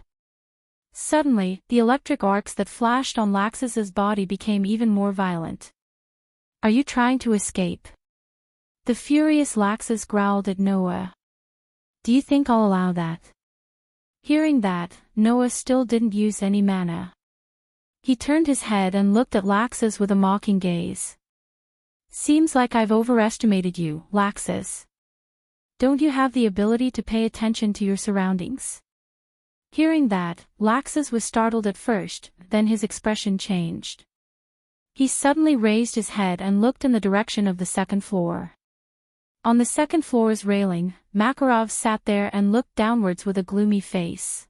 Suddenly, the electric arcs that flashed on Laxus's body became even more violent. Are you trying to escape? The furious Laxus growled at Noah. Do you think I'll allow that? Hearing that, Noah still didn't use any mana. He turned his head and looked at Laxus with a mocking gaze. Seems like I've overestimated you, Laxus. Don't you have the ability to pay attention to your surroundings? Hearing that, Laxus was startled at first, then his expression changed. He suddenly raised his head and looked in the direction of the second floor. On the second floor's railing, Makarov sat there and looked downwards with a gloomy face.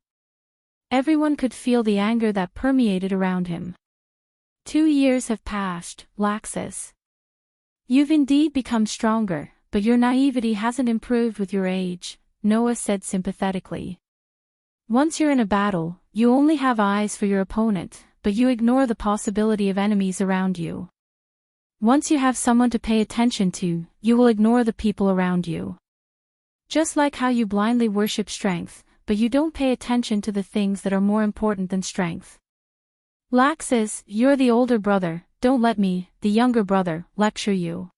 Everyone could feel the anger that permeated around him. 2 years have passed, Laxus. You've indeed become stronger, but your naivety hasn't improved with your age, Noah said sympathetically. Once you're in a battle, you only have eyes for your opponent, but you ignore the possibility of enemies around you. Once you have someone to pay attention to, you will ignore the people around you. Just like how you blindly worship strength, but but you don't pay attention to the things that are more important than strength. Laxus, you're the older brother, don't let me, the younger brother, lecture you.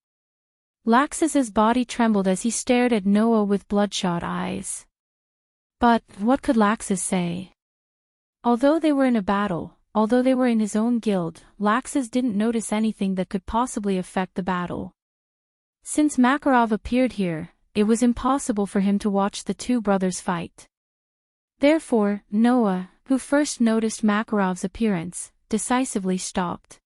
Laxus's body trembled as he stared at Noah with bloodshot eyes. But, what could Laxus say? Although they were in a battle, although they were in his own guild, Laxus didn't notice anything that could possibly affect the battle. Since Makarov appeared here, it was impossible for him to watch the two brothers fight. Therefore, Noah, who first noticed Makarov's appearance, decisively stopped.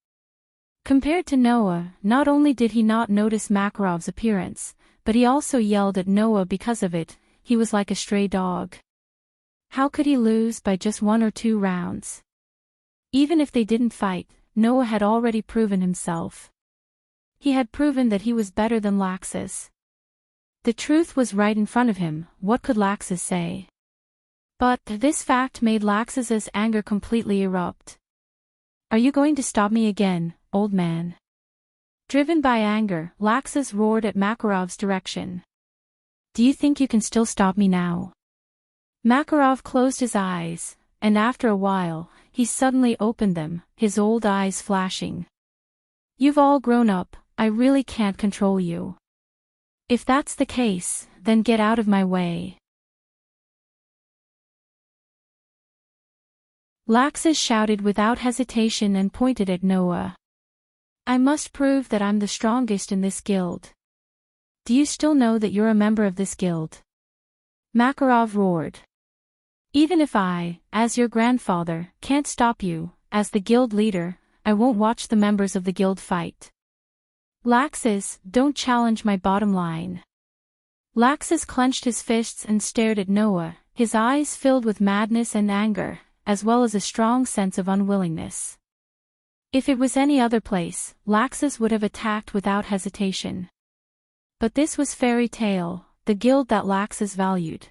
Compared to Noah, not only did he not notice Makarov's appearance, but he also yelled at Noah because of it. He was like a stray dog. How could he lose by just 1 or 2 rounds? Even if they didn't fight, Noah had already proven himself. He had proven that he was better than Laxus. The truth was right in front of him. What could Laxus say? But this fact made Laxus's anger completely erupt. Are you going to stop me again, old man? Driven by anger, Laxus roared at Makarov's direction. Do you think you can still stop me now? Makarov closed his eyes, and after a while, he suddenly opened them, his old eyes flashing. You've all grown up, I really can't control you. If that's the case, then get out of my way. Laxus shouted without hesitation and pointed at Noah. I must prove that I'm the strongest in this guild. Do you still know that you're a member of this guild? Makarov roared. Even if I, as your grandfather, can't stop you, as the guild leader, I won't watch the members of the guild fight. Laxus, don't challenge my bottom line. Laxus clenched his fists and stared at Noah, his eyes filled with madness and anger, as well as a strong sense of unwillingness. If it was any other place, Laxus would have attacked without hesitation. But this was Fairy Tale, the guild that Laxus valued.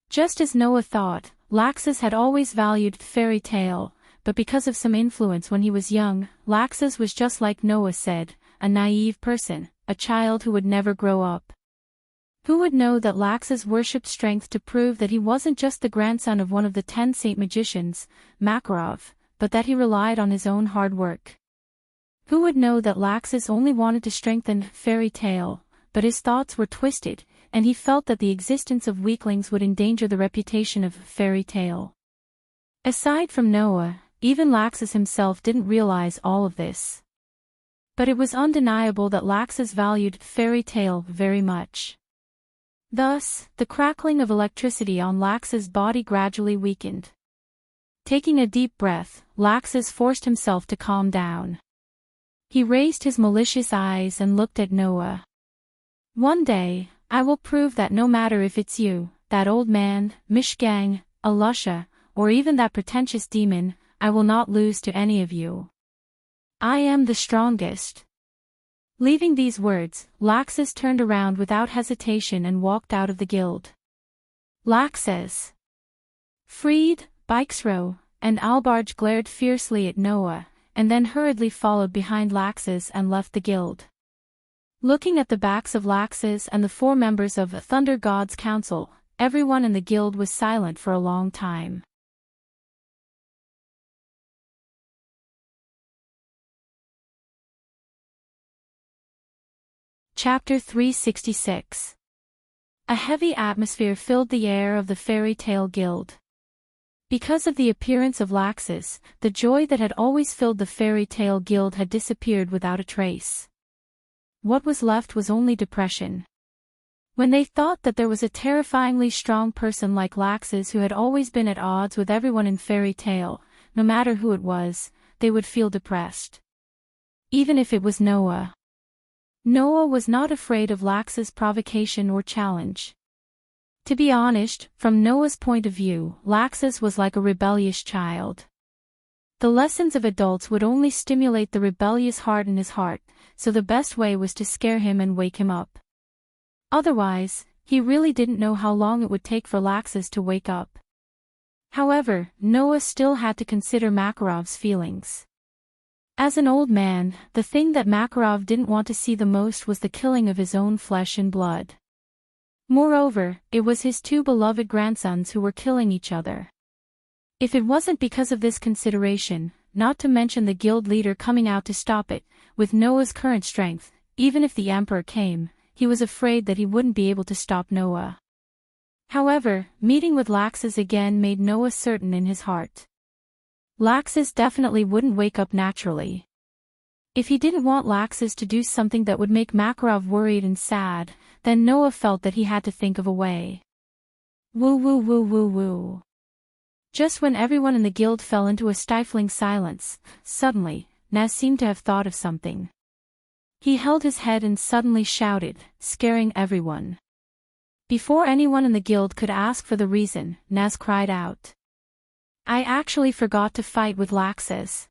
Just as Noah thought, Laxus had always valued Fairy Tale, but because of some influence when he was young, Laxus was just like Noah said, a naive person, a child who would never grow up. Who would know that Laxus worshipped strength to prove that he wasn't just the grandson of one of the 10 saint magicians, Makarov, but that he relied on his own hard work? Who would know that Laxus only wanted to strengthen Fairy Tale, but his thoughts were twisted, and he felt that the existence of weaklings would endanger the reputation of Fairy Tale. Aside from Noah, even Laxus himself didn't realize all of this. But it was undeniable that Laxus valued Fairy Tale very much. Thus, the crackling of electricity on Laxus' body gradually weakened. Taking a deep breath, Laxus forced himself to calm down. He raised his malicious eyes and looked at Noah. One day, I will prove that no matter if it's you, that old man, Mishgang, Alusha, or even that pretentious demon, I will not lose to any of you. I am the strongest. Leaving these words, Laxus turned around without hesitation and walked out of the guild. Laxus, Freed, Bikesrow, and Albarge glared fiercely at Noah, and then hurriedly followed behind Laxus and left the guild. Looking at the backs of Laxus and the 4 members of Thunder God's Council, everyone in the guild was silent for a long time. Chapter 366. A heavy atmosphere filled the air of the Fairy Tale Guild. Because of the appearance of Laxus, the joy that had always filled the Fairy Tale Guild had disappeared without a trace. What was left was only depression. When they thought that there was a terrifyingly strong person like Laxus who had always been at odds with everyone in Fairy Tale, no matter who it was, they would feel depressed. Even if it was Noah. Noah was not afraid of Laxus' provocation or challenge. To be honest, from Noah's point of view, Laxus was like a rebellious child. The lessons of adults would only stimulate the rebellious heart in his heart, so the best way was to scare him and wake him up. Otherwise, he really didn't know how long it would take for Laxus to wake up. However, Noah still had to consider Makarov's feelings. As an old man, the thing that Makarov didn't want to see the most was the killing of his own flesh and blood. Moreover, it was his two beloved grandsons who were killing each other. If it wasn't because of this consideration, not to mention the guild leader coming out to stop it, with Noah's current strength, even if the emperor came, he was afraid that he wouldn't be able to stop Noah. However, meeting with Laxus again made Noah certain in his heart. Laxus definitely wouldn't wake up naturally. If he didn't want Laxus to do something that would make Makarov worried and sad, then Noah felt that he had to think of a way. Woo woo woo woo woo. Just when everyone in the guild fell into a stifling silence, suddenly, Naz seemed to have thought of something. He held his head and suddenly shouted, scaring everyone. Before anyone in the guild could ask for the reason, Naz cried out. I actually forgot to fight with Laxus.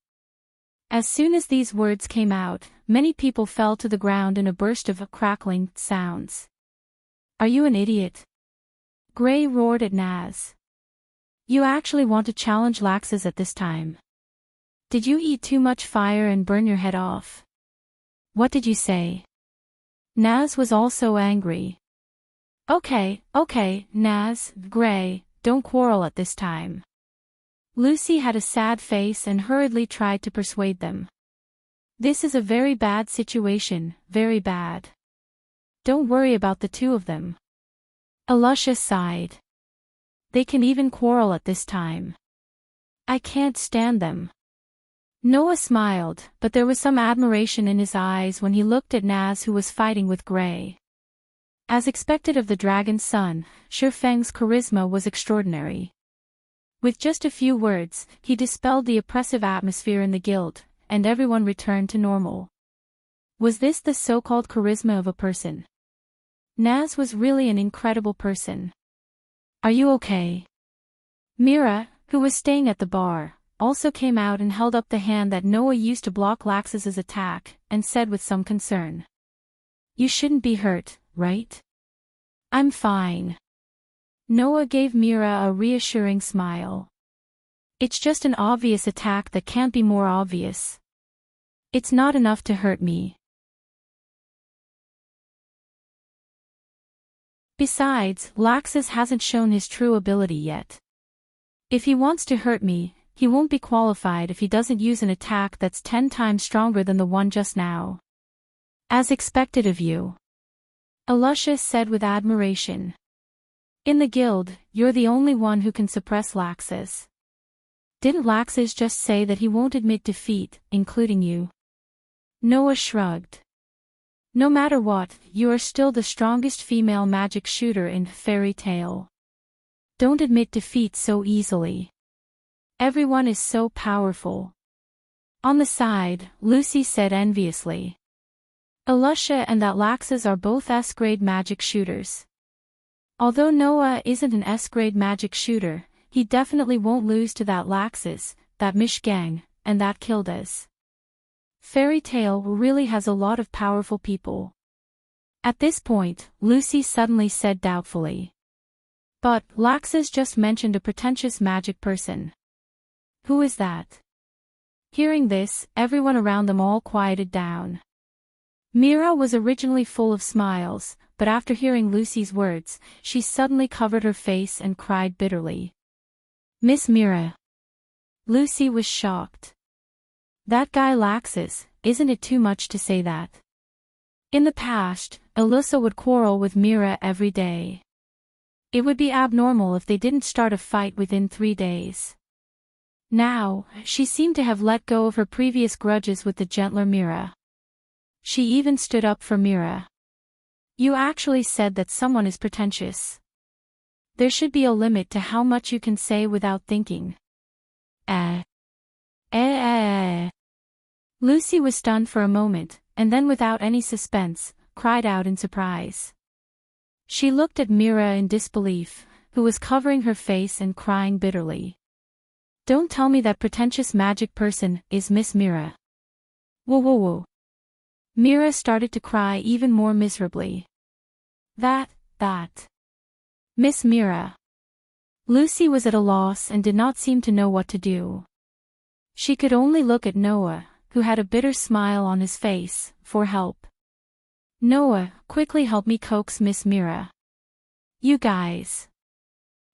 As soon as these words came out, many people fell to the ground in a burst of crackling sounds. Are you an idiot? Gray roared at Naz. You actually want to challenge Laxus at this time? Did you eat too much fire and burn your head off? What did you say? Naz was also angry. Okay, Naz, Gray, don't quarrel at this time. Lucy had a sad face and hurriedly tried to persuade them. This is a very bad situation, very bad. Don't worry about the two of them. Alusha sighed. They can even quarrel at this time. I can't stand them. Noah smiled, but there was some admiration in his eyes when he looked at Naz, who was fighting with Gray. As expected of the dragon's son, Shifeng's charisma was extraordinary. With just a few words, he dispelled the oppressive atmosphere in the guild, and everyone returned to normal. Was this the so-called charisma of a person? Naz was really an incredible person. Are you okay? Mira, who was staying at the bar, also came out and held up the hand that Noah used to block Laxus's attack, and said with some concern. You shouldn't be hurt, right? I'm fine. Noah gave Mira a reassuring smile. It's just an obvious attack that can't be more obvious. It's not enough to hurt me. Besides, Laxus hasn't shown his true ability yet. If he wants to hurt me, he won't be qualified if he doesn't use an attack that's 10 times stronger than the one just now. As expected of you. Alusha said with admiration. In the guild, you're the only one who can suppress Laxus. Didn't Laxus just say that he won't admit defeat, including you? Noah shrugged. No matter what, you are still the strongest female magic shooter in Fairy Tale. Don't admit defeat so easily. Everyone is so powerful. On the side, Lucy said enviously. Alusha and that Laxus are both S-grade magic shooters. Although Noah isn't an S-grade magic shooter, he definitely won't lose to that Laxus, that Mishgang, and that Kildas. Fairy Tale really has a lot of powerful people. At this point, Lucy suddenly said doubtfully. But, Laxus just mentioned a pretentious magic person. Who is that? Hearing this, everyone around them all quieted down. Mira was originally full of smiles, but after hearing Lucy's words, she suddenly covered her face and cried bitterly. Miss Mira. Lucy was shocked. That guy Laxus, isn't it too much to say that? In the past, Alyssa would quarrel with Mira every day. It would be abnormal if they didn't start a fight within 3 days. Now, she seemed to have let go of her previous grudges with the gentler Mira. She even stood up for Mira. You actually said that someone is pretentious. There should be a limit to how much you can say without thinking. Lucy was stunned for a moment, and then without any suspense, cried out in surprise. She looked at Mira in disbelief, who was covering her face and crying bitterly. Don't tell me that pretentious magic person is Miss Mira. Whoa. Mira started to cry even more miserably. That. Miss Mira. Lucy was at a loss and did not seem to know what to do. She could only look at Noah, who had a bitter smile on his face, for help. Noah, quickly help me coax Miss Mira. You guys.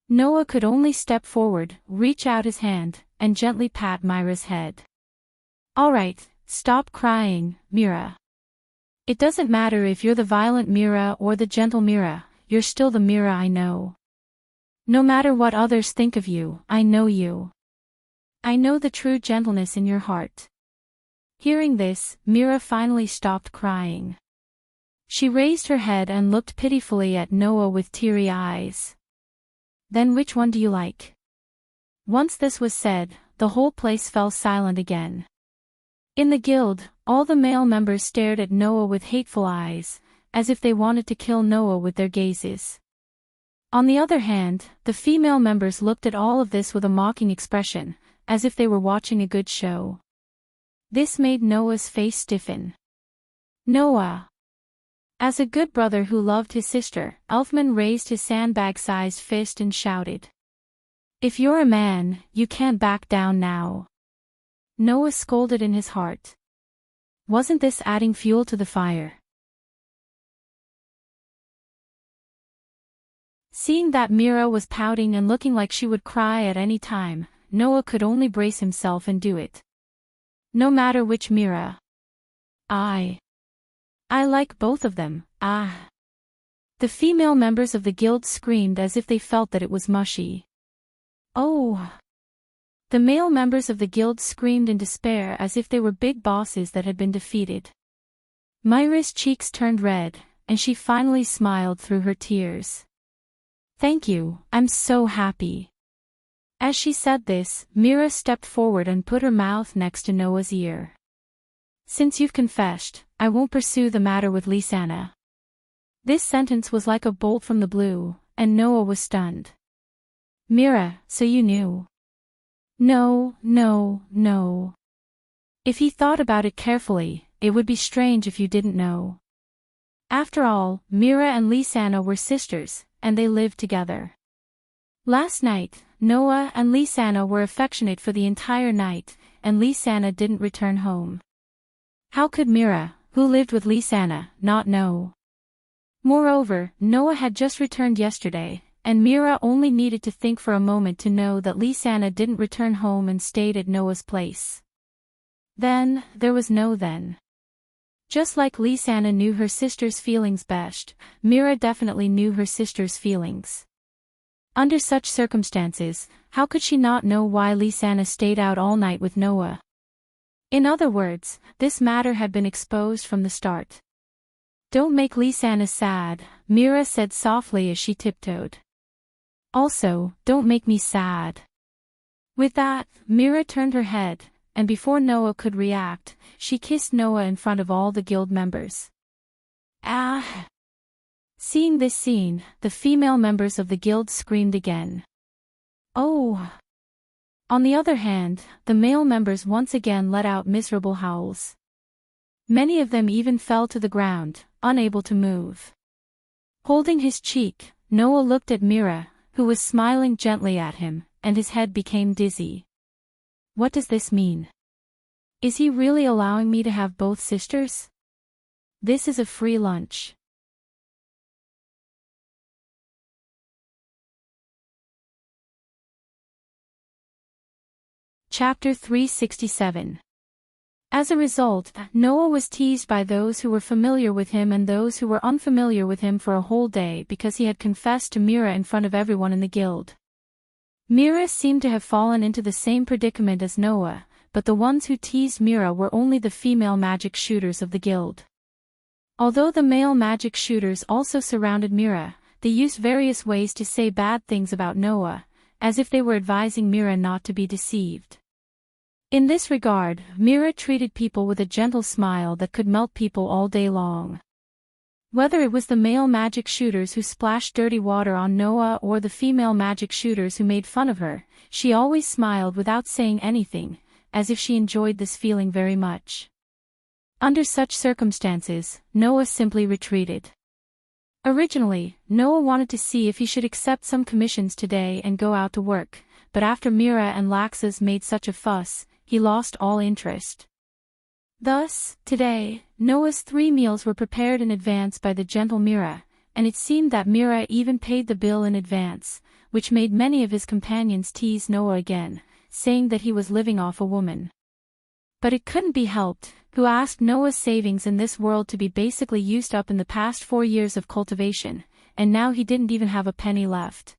Noah could only step forward, reach out his hand, and gently pat Myra's head. All right, stop crying, Mira. It doesn't matter if you're the violent Mira or the gentle Mira, you're still the Mira I know. No matter what others think of you, I know you. I know the true gentleness in your heart. Hearing this, Mira finally stopped crying. She raised her head and looked pitifully at Noah with teary eyes. Then which one do you like? Once this was said, the whole place fell silent again. In the guild, all the male members stared at Noah with hateful eyes, as if they wanted to kill Noah with their gazes. On the other hand, the female members looked at all of this with a mocking expression, as if they were watching a good show. This made Noah's face stiffen. Noah. As a good brother who loved his sister, Elfman raised his sandbag-sized fist and shouted. If you're a man, you can't back down now. Noah scolded in his heart. Wasn't this adding fuel to the fire? Seeing that Mira was pouting and looking like she would cry at any time, Noah could only brace himself and do it. No matter which Mira. I like both of them, ah. The female members of the guild screamed as if they felt that it was mushy. Oh. The male members of the guild screamed in despair as if they were big bosses that had been defeated. Myra's cheeks turned red, and she finally smiled through her tears. Thank you, I'm so happy. As she said this, Mira stepped forward and put her mouth next to Noah's ear. Since you've confessed, I won't pursue the matter with Lisanna. This sentence was like a bolt from the blue, and Noah was stunned. Mira, so you knew? No. If he thought about it carefully, it would be strange if you didn't know. After all, Mira and Lisanna were sisters, and they lived together. Last night, Noah and Lisanna were affectionate for the entire night, and Lisanna didn't return home. How could Mira, who lived with Lisanna, not know? Moreover, Noah had just returned yesterday, and Mira only needed to think for a moment to know that Lisanna didn't return home and stayed at Noah's place. Then, there was no then. Just like Lisanna knew her sister's feelings best, Mira definitely knew her sister's feelings. Under such circumstances, how could she not know why Lisanna stayed out all night with Noah? In other words, this matter had been exposed from the start. Don't make Lisanna sad, Mira said softly as she tiptoed. Also, don't make me sad. With that, Mira turned her head, and before Noah could react, she kissed Noah in front of all the guild members. Ah! Seeing this scene, the female members of the guild screamed again. Oh! On the other hand, the male members once again let out miserable howls. Many of them even fell to the ground, unable to move. Holding his cheek, Noah looked at Mira, who was smiling gently at him, and his head became dizzy. What does this mean? Is he really allowing me to have both sisters? This is a free lunch. Chapter 367. As a result, Noah was teased by those who were familiar with him and those who were unfamiliar with him for a whole day because he had confessed to Mira in front of everyone in the guild. Mira seemed to have fallen into the same predicament as Noah, but the ones who teased Mira were only the female magic shooters of the guild. Although the male magic shooters also surrounded Mira, they used various ways to say bad things about Noah, as if they were advising Mira not to be deceived. In this regard, Mira treated people with a gentle smile that could melt people all day long. Whether it was the male magic shooters who splashed dirty water on Noah or the female magic shooters who made fun of her, she always smiled without saying anything, as if she enjoyed this feeling very much. Under such circumstances, Noah simply retreated. Originally, Noah wanted to see if he should accept some commissions today and go out to work, but after Mira and Laxas made such a fuss, he lost all interest. Thus, today, Noah's 3 meals were prepared in advance by the gentle Mira, and it seemed that Mira even paid the bill in advance, which made many of his companions tease Noah again, saying that he was living off a woman. But it couldn't be helped, who asked Noah's savings in this world to be basically used up in the past 4 years of cultivation, and now he didn't even have a penny left.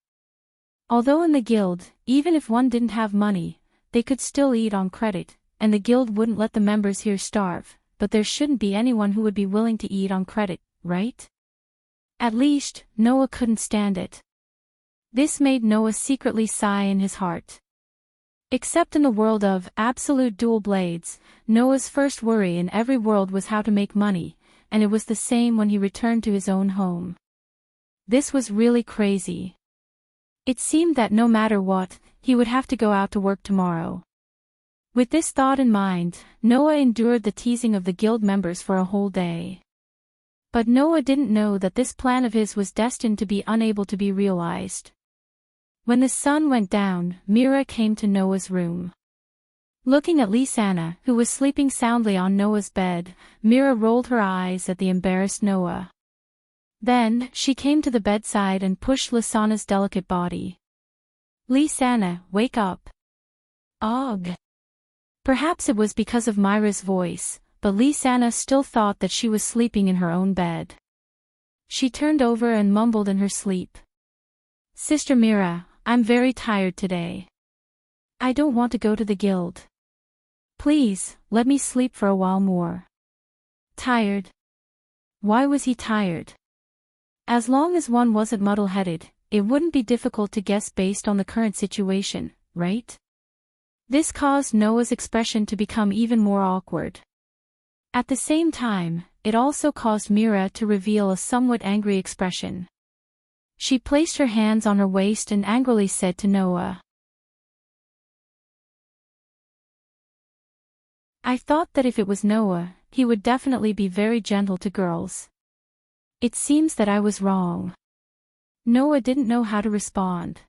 Although in the guild, even if one didn't have money, they could still eat on credit, and the guild wouldn't let the members here starve, but there shouldn't be anyone who would be willing to eat on credit, right? At least, Noah couldn't stand it. This made Noah secretly sigh in his heart. Except in the world of absolute dual blades, Noah's first worry in every world was how to make money, and it was the same when he returned to his own home. This was really crazy. It seemed that no matter what, he would have to go out to work tomorrow. With this thought in mind, Noah endured the teasing of the guild members for a whole day. But Noah didn't know that this plan of his was destined to be unable to be realized. When the sun went down, Mira came to Noah's room. Looking at Lisanna, who was sleeping soundly on Noah's bed, Mira rolled her eyes at the embarrassed Noah. Then, she came to the bedside and pushed Lisanna's delicate body. "Lisanna, wake up." "Ugh." Perhaps it was because of Myra's voice, but Lisanna still thought that she was sleeping in her own bed. She turned over and mumbled in her sleep. "Sister Mira, I'm very tired today. I don't want to go to the guild. Please, let me sleep for a while more." Tired? Why was he tired? As long as one wasn't muddle-headed, it wouldn't be difficult to guess based on the current situation, right? This caused Noah's expression to become even more awkward. At the same time, it also caused Mira to reveal a somewhat angry expression. She placed her hands on her waist and angrily said to Noah, "I thought that if it was Noah, he would definitely be very gentle to girls. It seems that I was wrong." Noah didn't know how to respond.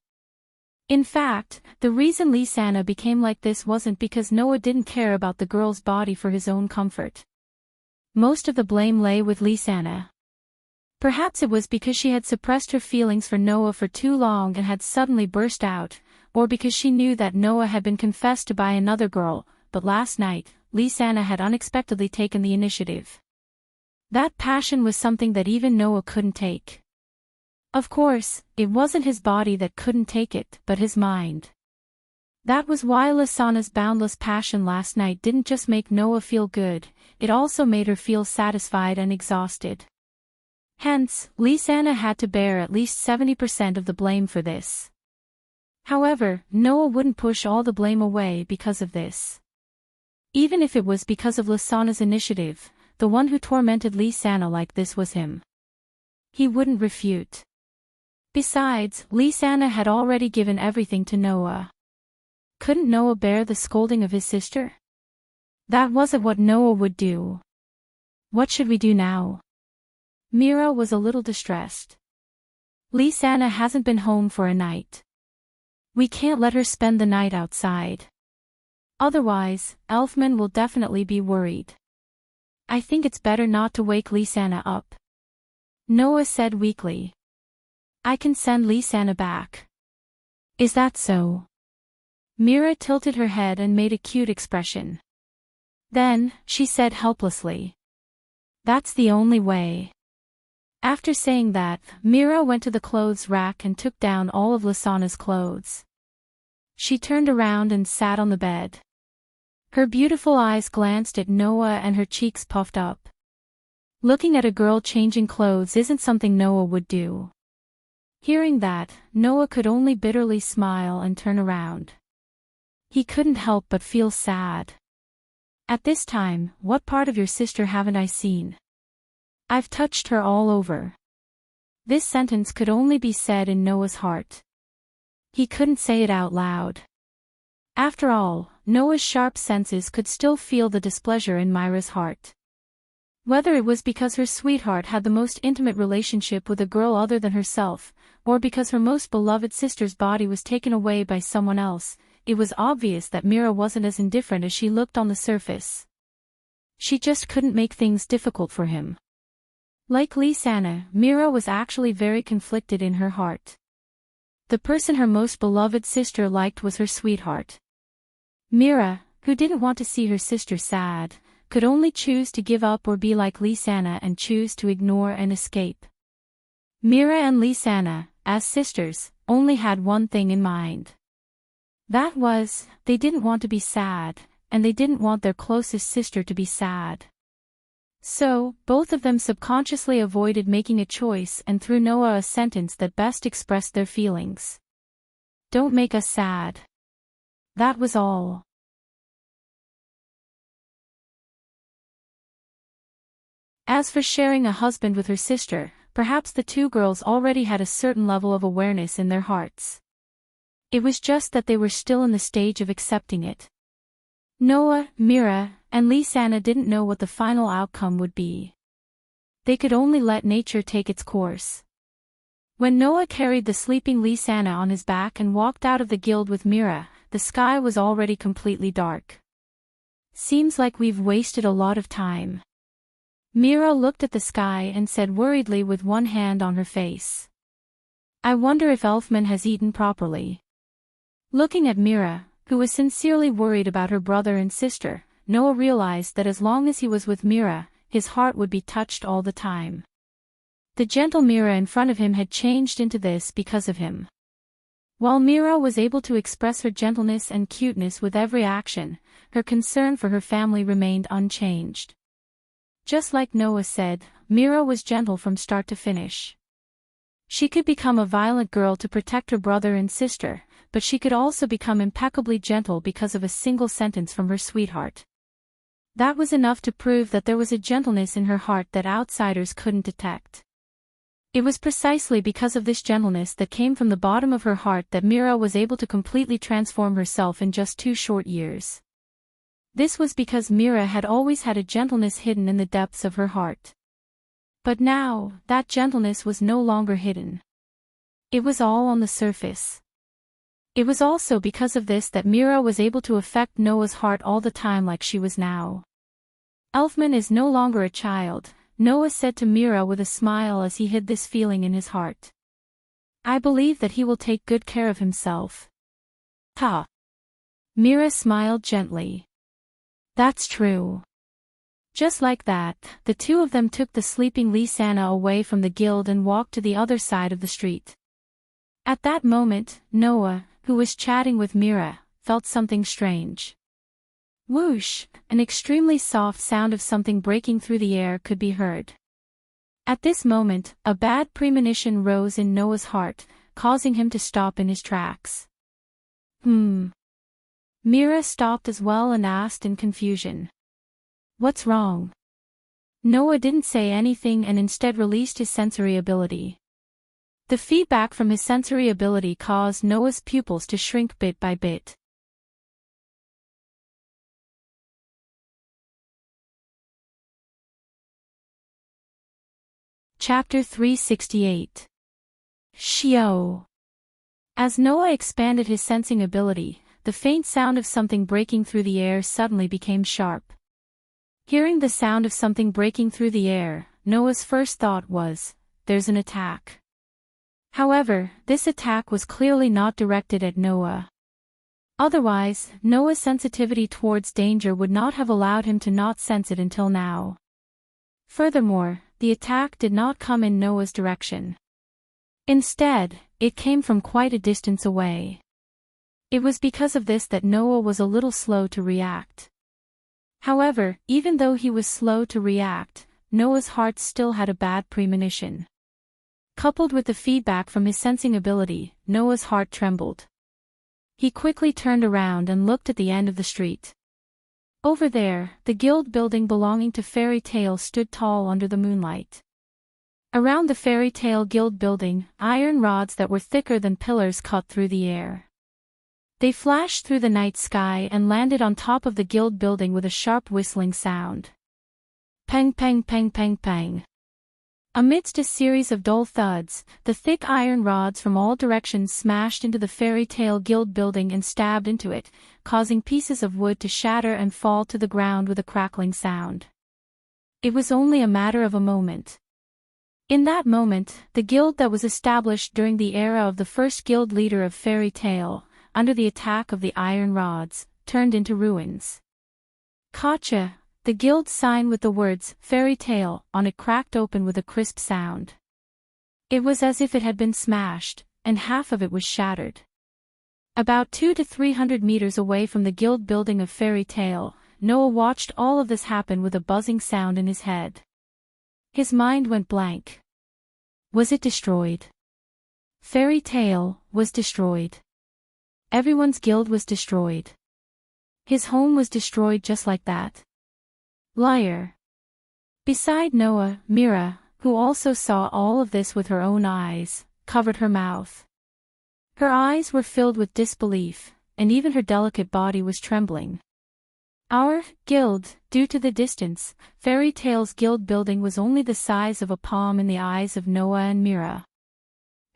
In fact, the reason Lisanna became like this wasn't because Noah didn't care about the girl's body for his own comfort. Most of the blame lay with Lisanna. Perhaps it was because she had suppressed her feelings for Noah for too long and had suddenly burst out, or because she knew that Noah had been confessed to by another girl, but last night, Lisanna had unexpectedly taken the initiative. That passion was something that even Noah couldn't take. Of course, it wasn't his body that couldn't take it, but his mind. That was why Lisanna's boundless passion last night didn't just make Noah feel good, it also made her feel satisfied and exhausted. Hence, Lisanna had to bear at least 70% of the blame for this. However, Noah wouldn't push all the blame away because of this. Even if it was because of Lisanna's initiative, the one who tormented Lisanna like this was him. He wouldn't refute. Besides, Lisanna had already given everything to Noah. Couldn't Noah bear the scolding of his sister? That wasn't what Noah would do. "What should we do now?" Mira was a little distressed. "Lisanna hasn't been home for a night. We can't let her spend the night outside. Otherwise, Elfman will definitely be worried. I think it's better not to wake Lisanna up." Noah said weakly. "I can send Lisanna back." "Is that so?" Mira tilted her head and made a cute expression. Then, she said helplessly, "That's the only way." After saying that, Mira went to the clothes rack and took down all of Lisanna's clothes. She turned around and sat on the bed. Her beautiful eyes glanced at Noah and her cheeks puffed up. Looking at a girl changing clothes isn't something Noah would do. Hearing that, Noah could only bitterly smile and turn around. He couldn't help but feel sad. At this time, what part of your sister haven't I seen? I've touched her all over. This sentence could only be said in Noah's heart. He couldn't say it out loud. After all, Noah's sharp senses could still feel the displeasure in Myra's heart. Whether it was because her sweetheart had the most intimate relationship with a girl other than herself, or because her most beloved sister's body was taken away by someone else, it was obvious that Mira wasn't as indifferent as she looked on the surface. She just couldn't make things difficult for him. Like Lisanna, Mira was actually very conflicted in her heart. The person her most beloved sister liked was her sweetheart. Mira, who didn't want to see her sister sad, could only choose to give up or be like Lisanna and choose to ignore and escape. Mira and Lisanna, as sisters, only had one thing in mind. That was, they didn't want to be sad, and they didn't want their closest sister to be sad. So, both of them subconsciously avoided making a choice and threw Noah a sentence that best expressed their feelings. "Don't make us sad." That was all. As for sharing a husband with her sister, perhaps the two girls already had a certain level of awareness in their hearts. It was just that they were still in the stage of accepting it. Noah, Mira, and Lisanna didn't know what the final outcome would be. They could only let nature take its course. When Noah carried the sleeping Lisanna on his back and walked out of the guild with Mira, the sky was already completely dark. "Seems like we've wasted a lot of time." Mira looked at the sky and said worriedly with one hand on her face. "I wonder if Elfman has eaten properly." Looking at Mira, who was sincerely worried about her brother and sister, Noah realized that as long as he was with Mira, his heart would be touched all the time. The gentle Mira in front of him had changed into this because of him. While Mira was able to express her gentleness and cuteness with every action, her concern for her family remained unchanged. Just like Noah said, Mira was gentle from start to finish. She could become a violent girl to protect her brother and sister, but she could also become impeccably gentle because of a single sentence from her sweetheart. That was enough to prove that there was a gentleness in her heart that outsiders couldn't detect. It was precisely because of this gentleness that came from the bottom of her heart that Mira was able to completely transform herself in just 2 short years. This was because Mira had always had a gentleness hidden in the depths of her heart. But now, that gentleness was no longer hidden. It was all on the surface. It was also because of this that Mira was able to affect Noah's heart all the time like she was now. "Elfman is no longer a child," Noah said to Mira with a smile as he hid this feeling in his heart. "I believe that he will take good care of himself." "Ha!" Mira smiled gently. "That's true." Just like that, the two of them took the sleeping Lisanna away from the guild and walked to the other side of the street. At that moment, Noah, who was chatting with Mira, felt something strange. Whoosh! An extremely soft sound of something breaking through the air could be heard. At this moment, a bad premonition rose in Noah's heart, causing him to stop in his tracks. Mira stopped as well and asked in confusion. "What's wrong?" Noah didn't say anything and instead released his sensory ability. The feedback from his sensory ability caused Noah's pupils to shrink bit by bit. Chapter 368. Shio. As Noah expanded his sensing ability, the faint sound of something breaking through the air suddenly became sharp. Hearing the sound of something breaking through the air, Noah's first thought was, "There's an attack." However, this attack was clearly not directed at Noah. Otherwise, Noah's sensitivity towards danger would not have allowed him to not sense it until now. Furthermore, the attack did not come in Noah's direction. Instead, it came from quite a distance away. It was because of this that Noah was a little slow to react. However, even though he was slow to react, Noah's heart still had a bad premonition. Coupled with the feedback from his sensing ability, Noah's heart trembled. He quickly turned around and looked at the end of the street. Over there, the guild building belonging to Fairy Tale stood tall under the moonlight. Around the Fairy Tale guild building, iron rods that were thicker than pillars cut through the air. They flashed through the night sky and landed on top of the guild building with a sharp whistling sound. Pang pang pang pang pang. Amidst a series of dull thuds, the thick iron rods from all directions smashed into the Fairy Tale guild building and stabbed into it, causing pieces of wood to shatter and fall to the ground with a crackling sound. It was only a matter of a moment. In that moment, the guild that was established during the era of the first guild leader of Fairy Tale, under the attack of the iron rods, turned into ruins. Gotcha! The guild sign with the words Fairy Tale on it cracked open with a crisp sound. It was as if it had been smashed, and half of it was shattered. About 200 to 300 meters away from the guild building of Fairy Tale, Noah watched all of this happen with a buzzing sound in his head. His mind went blank. Was it destroyed? Fairy Tale was destroyed. Everyone's guild was destroyed. His home was destroyed just like that. Liar. Beside Noah, Mira, who also saw all of this with her own eyes, covered her mouth. Her eyes were filled with disbelief, and even her delicate body was trembling. Our guild, due to the distance, Fairy Tale's guild building was only the size of a palm in the eyes of Noah and Mira.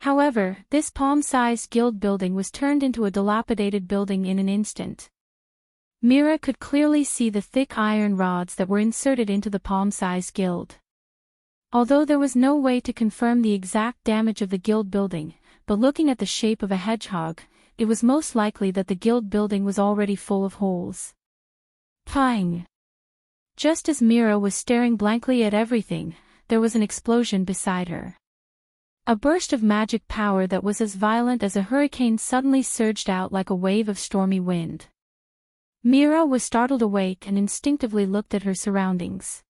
However, this palm-sized guild building was turned into a dilapidated building in an instant. Mira could clearly see the thick iron rods that were inserted into the palm-sized guild. Although there was no way to confirm the exact damage of the guild building, but looking at the shape of a hedgehog, it was most likely that the guild building was already full of holes. Pang! Just as Mira was staring blankly at everything, there was an explosion beside her. A burst of magic power that was as violent as a hurricane suddenly surged out like a wave of stormy wind. Mira was startled awake and instinctively looked at her surroundings.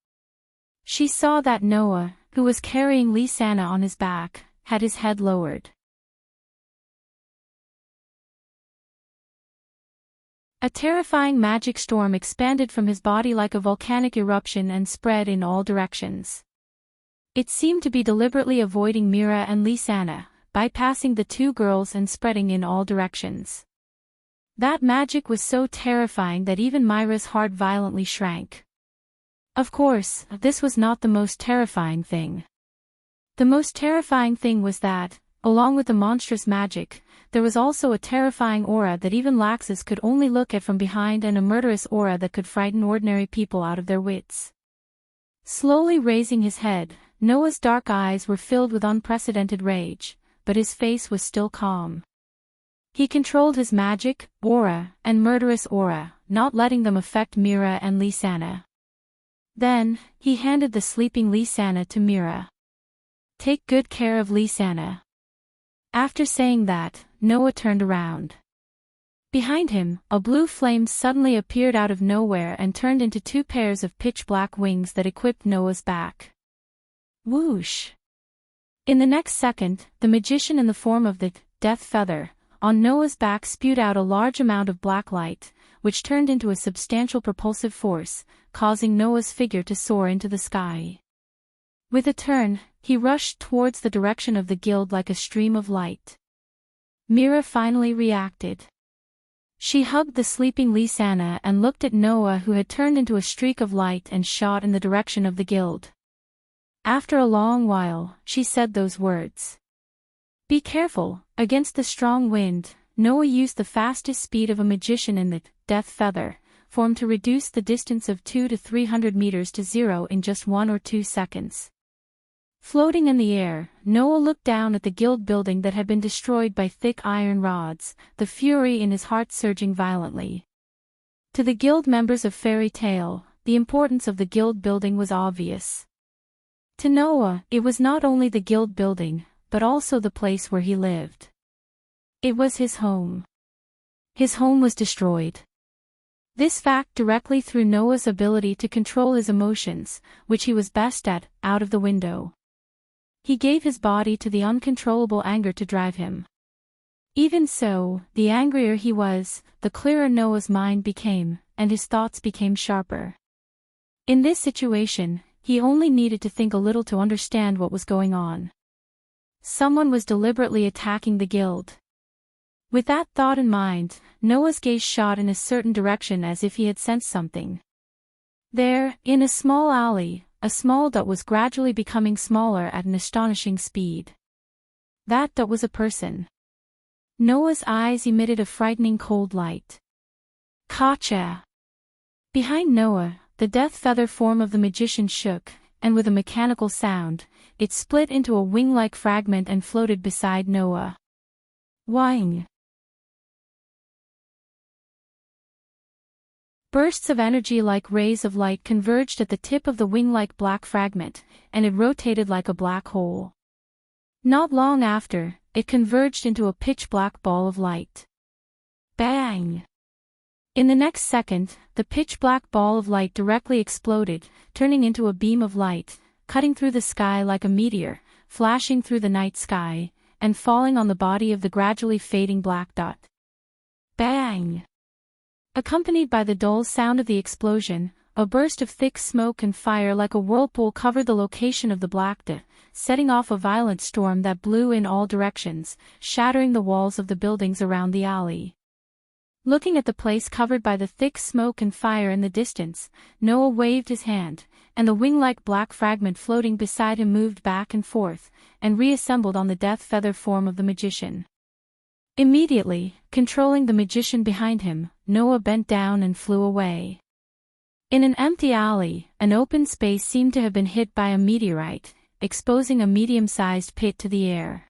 She saw that Noah, who was carrying Lysana on his back, had his head lowered. A terrifying magic storm expanded from his body like a volcanic eruption and spread in all directions. It seemed to be deliberately avoiding Mira and Lysana, bypassing the two girls and spreading in all directions. That magic was so terrifying that even Myra's heart violently shrank. Of course, this was not the most terrifying thing. The most terrifying thing was that, along with the monstrous magic, there was also a terrifying aura that even Laxus could only look at from behind, and a murderous aura that could frighten ordinary people out of their wits. Slowly raising his head, Noah's dark eyes were filled with unprecedented rage, but his face was still calm. He controlled his magic, aura, and murderous aura, not letting them affect Mira and Lysana. Then, he handed the sleeping Lysana to Mira. Take good care of Lysana. After saying that, Noah turned around. Behind him, a blue flame suddenly appeared out of nowhere and turned into two pairs of pitch-black wings that equipped Noah's back. Whoosh! In the next second, the magician in the form of the Death Feather on Noah's back spewed out a large amount of black light, which turned into a substantial propulsive force, causing Noah's figure to soar into the sky. With a turn, he rushed towards the direction of the guild like a stream of light. Mira finally reacted. She hugged the sleeping Lysana and looked at Noah, who had turned into a streak of light and shot in the direction of the guild. After a long while, she said those words. Be careful. Against the strong wind, Noah used the fastest speed of a magician in the Death Feather form to reduce the distance of 200 to 300 meters to zero in just 1 or 2 seconds. Floating in the air, Noah looked down at the guild building that had been destroyed by thick iron rods, the fury in his heart surging violently. To the guild members of Fairy Tale, the importance of the guild building was obvious. To Noah, it was not only the guild building, but also the place where he lived. It was his home. His home was destroyed. This fact directly threw Noah's ability to control his emotions, which he was best at, out of the window. He gave his body to the uncontrollable anger to drive him. Even so, the angrier he was, the clearer Noah's mind became, and his thoughts became sharper. In this situation, he only needed to think a little to understand what was going on. Someone was deliberately attacking the guild. With that thought in mind, Noah's gaze shot in a certain direction as if he had sensed something. There, in a small alley, a small dot was gradually becoming smaller at an astonishing speed. That dot was a person. Noah's eyes emitted a frightening cold light. Gotcha! Behind Noah, the Death Feather form of the magician shook, and with a mechanical sound, it split into a wing-like fragment and floated beside Noah. Wing. Bursts of energy like rays of light converged at the tip of the wing-like black fragment, and it rotated like a black hole. Not long after, it converged into a pitch-black ball of light. Bang! In the next second, the pitch-black ball of light directly exploded, turning into a beam of light, cutting through the sky like a meteor, flashing through the night sky, and falling on the body of the gradually fading black dot. Bang! Accompanied by the dull sound of the explosion, a burst of thick smoke and fire like a whirlpool covered the location of the black dot, setting off a violent storm that blew in all directions, shattering the walls of the buildings around the alley. Looking at the place covered by the thick smoke and fire in the distance, Noah waved his hand, and the wing-like black fragment floating beside him moved back and forth, and reassembled on the death feather form of the magician. Immediately, controlling the magician behind him, Noah bent down and flew away. In an empty alley, an open space seemed to have been hit by a meteorite, exposing a medium-sized pit to the air.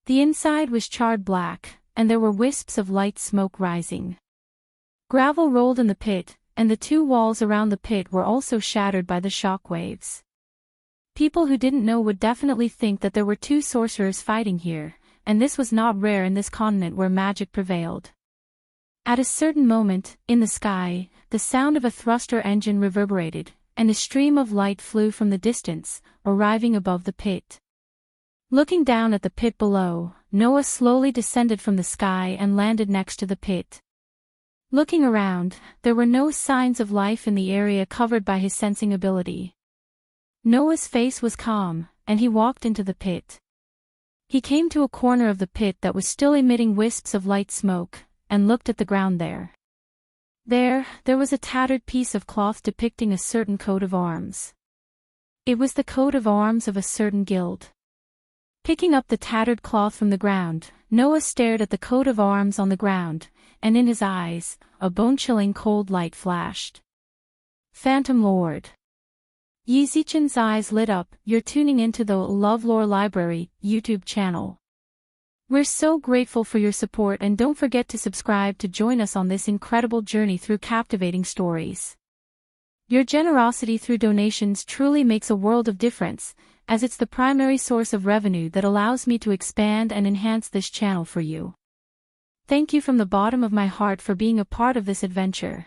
The inside was charred black, and there were wisps of light smoke rising. Gravel rolled in the pit, and the two walls around the pit were also shattered by the shock waves. People who didn't know would definitely think that there were two sorcerers fighting here, and this was not rare in this continent where magic prevailed. At a certain moment, in the sky, the sound of a thruster engine reverberated, and a stream of light flew from the distance, arriving above the pit. Looking down at the pit below, Noah slowly descended from the sky and landed next to the pit. Looking around, there were no signs of life in the area covered by his sensing ability. Noah's face was calm, and he walked into the pit. He came to a corner of the pit that was still emitting wisps of light smoke, and looked at the ground there. There was a tattered piece of cloth depicting a certain coat of arms. It was the coat of arms of a certain guild. Picking up the tattered cloth from the ground, Noah stared at the coat of arms on the ground, and in his eyes, a bone-chilling cold light flashed. Phantom Lord. Yi Zichen's eyes lit up. You're tuning into the LoveLore Library YouTube channel. We're so grateful for your support, and don't forget to subscribe to join us on this incredible journey through captivating stories. Your generosity through donations truly makes a world of difference, as it's the primary source of revenue that allows me to expand and enhance this channel for you. Thank you from the bottom of my heart for being a part of this adventure.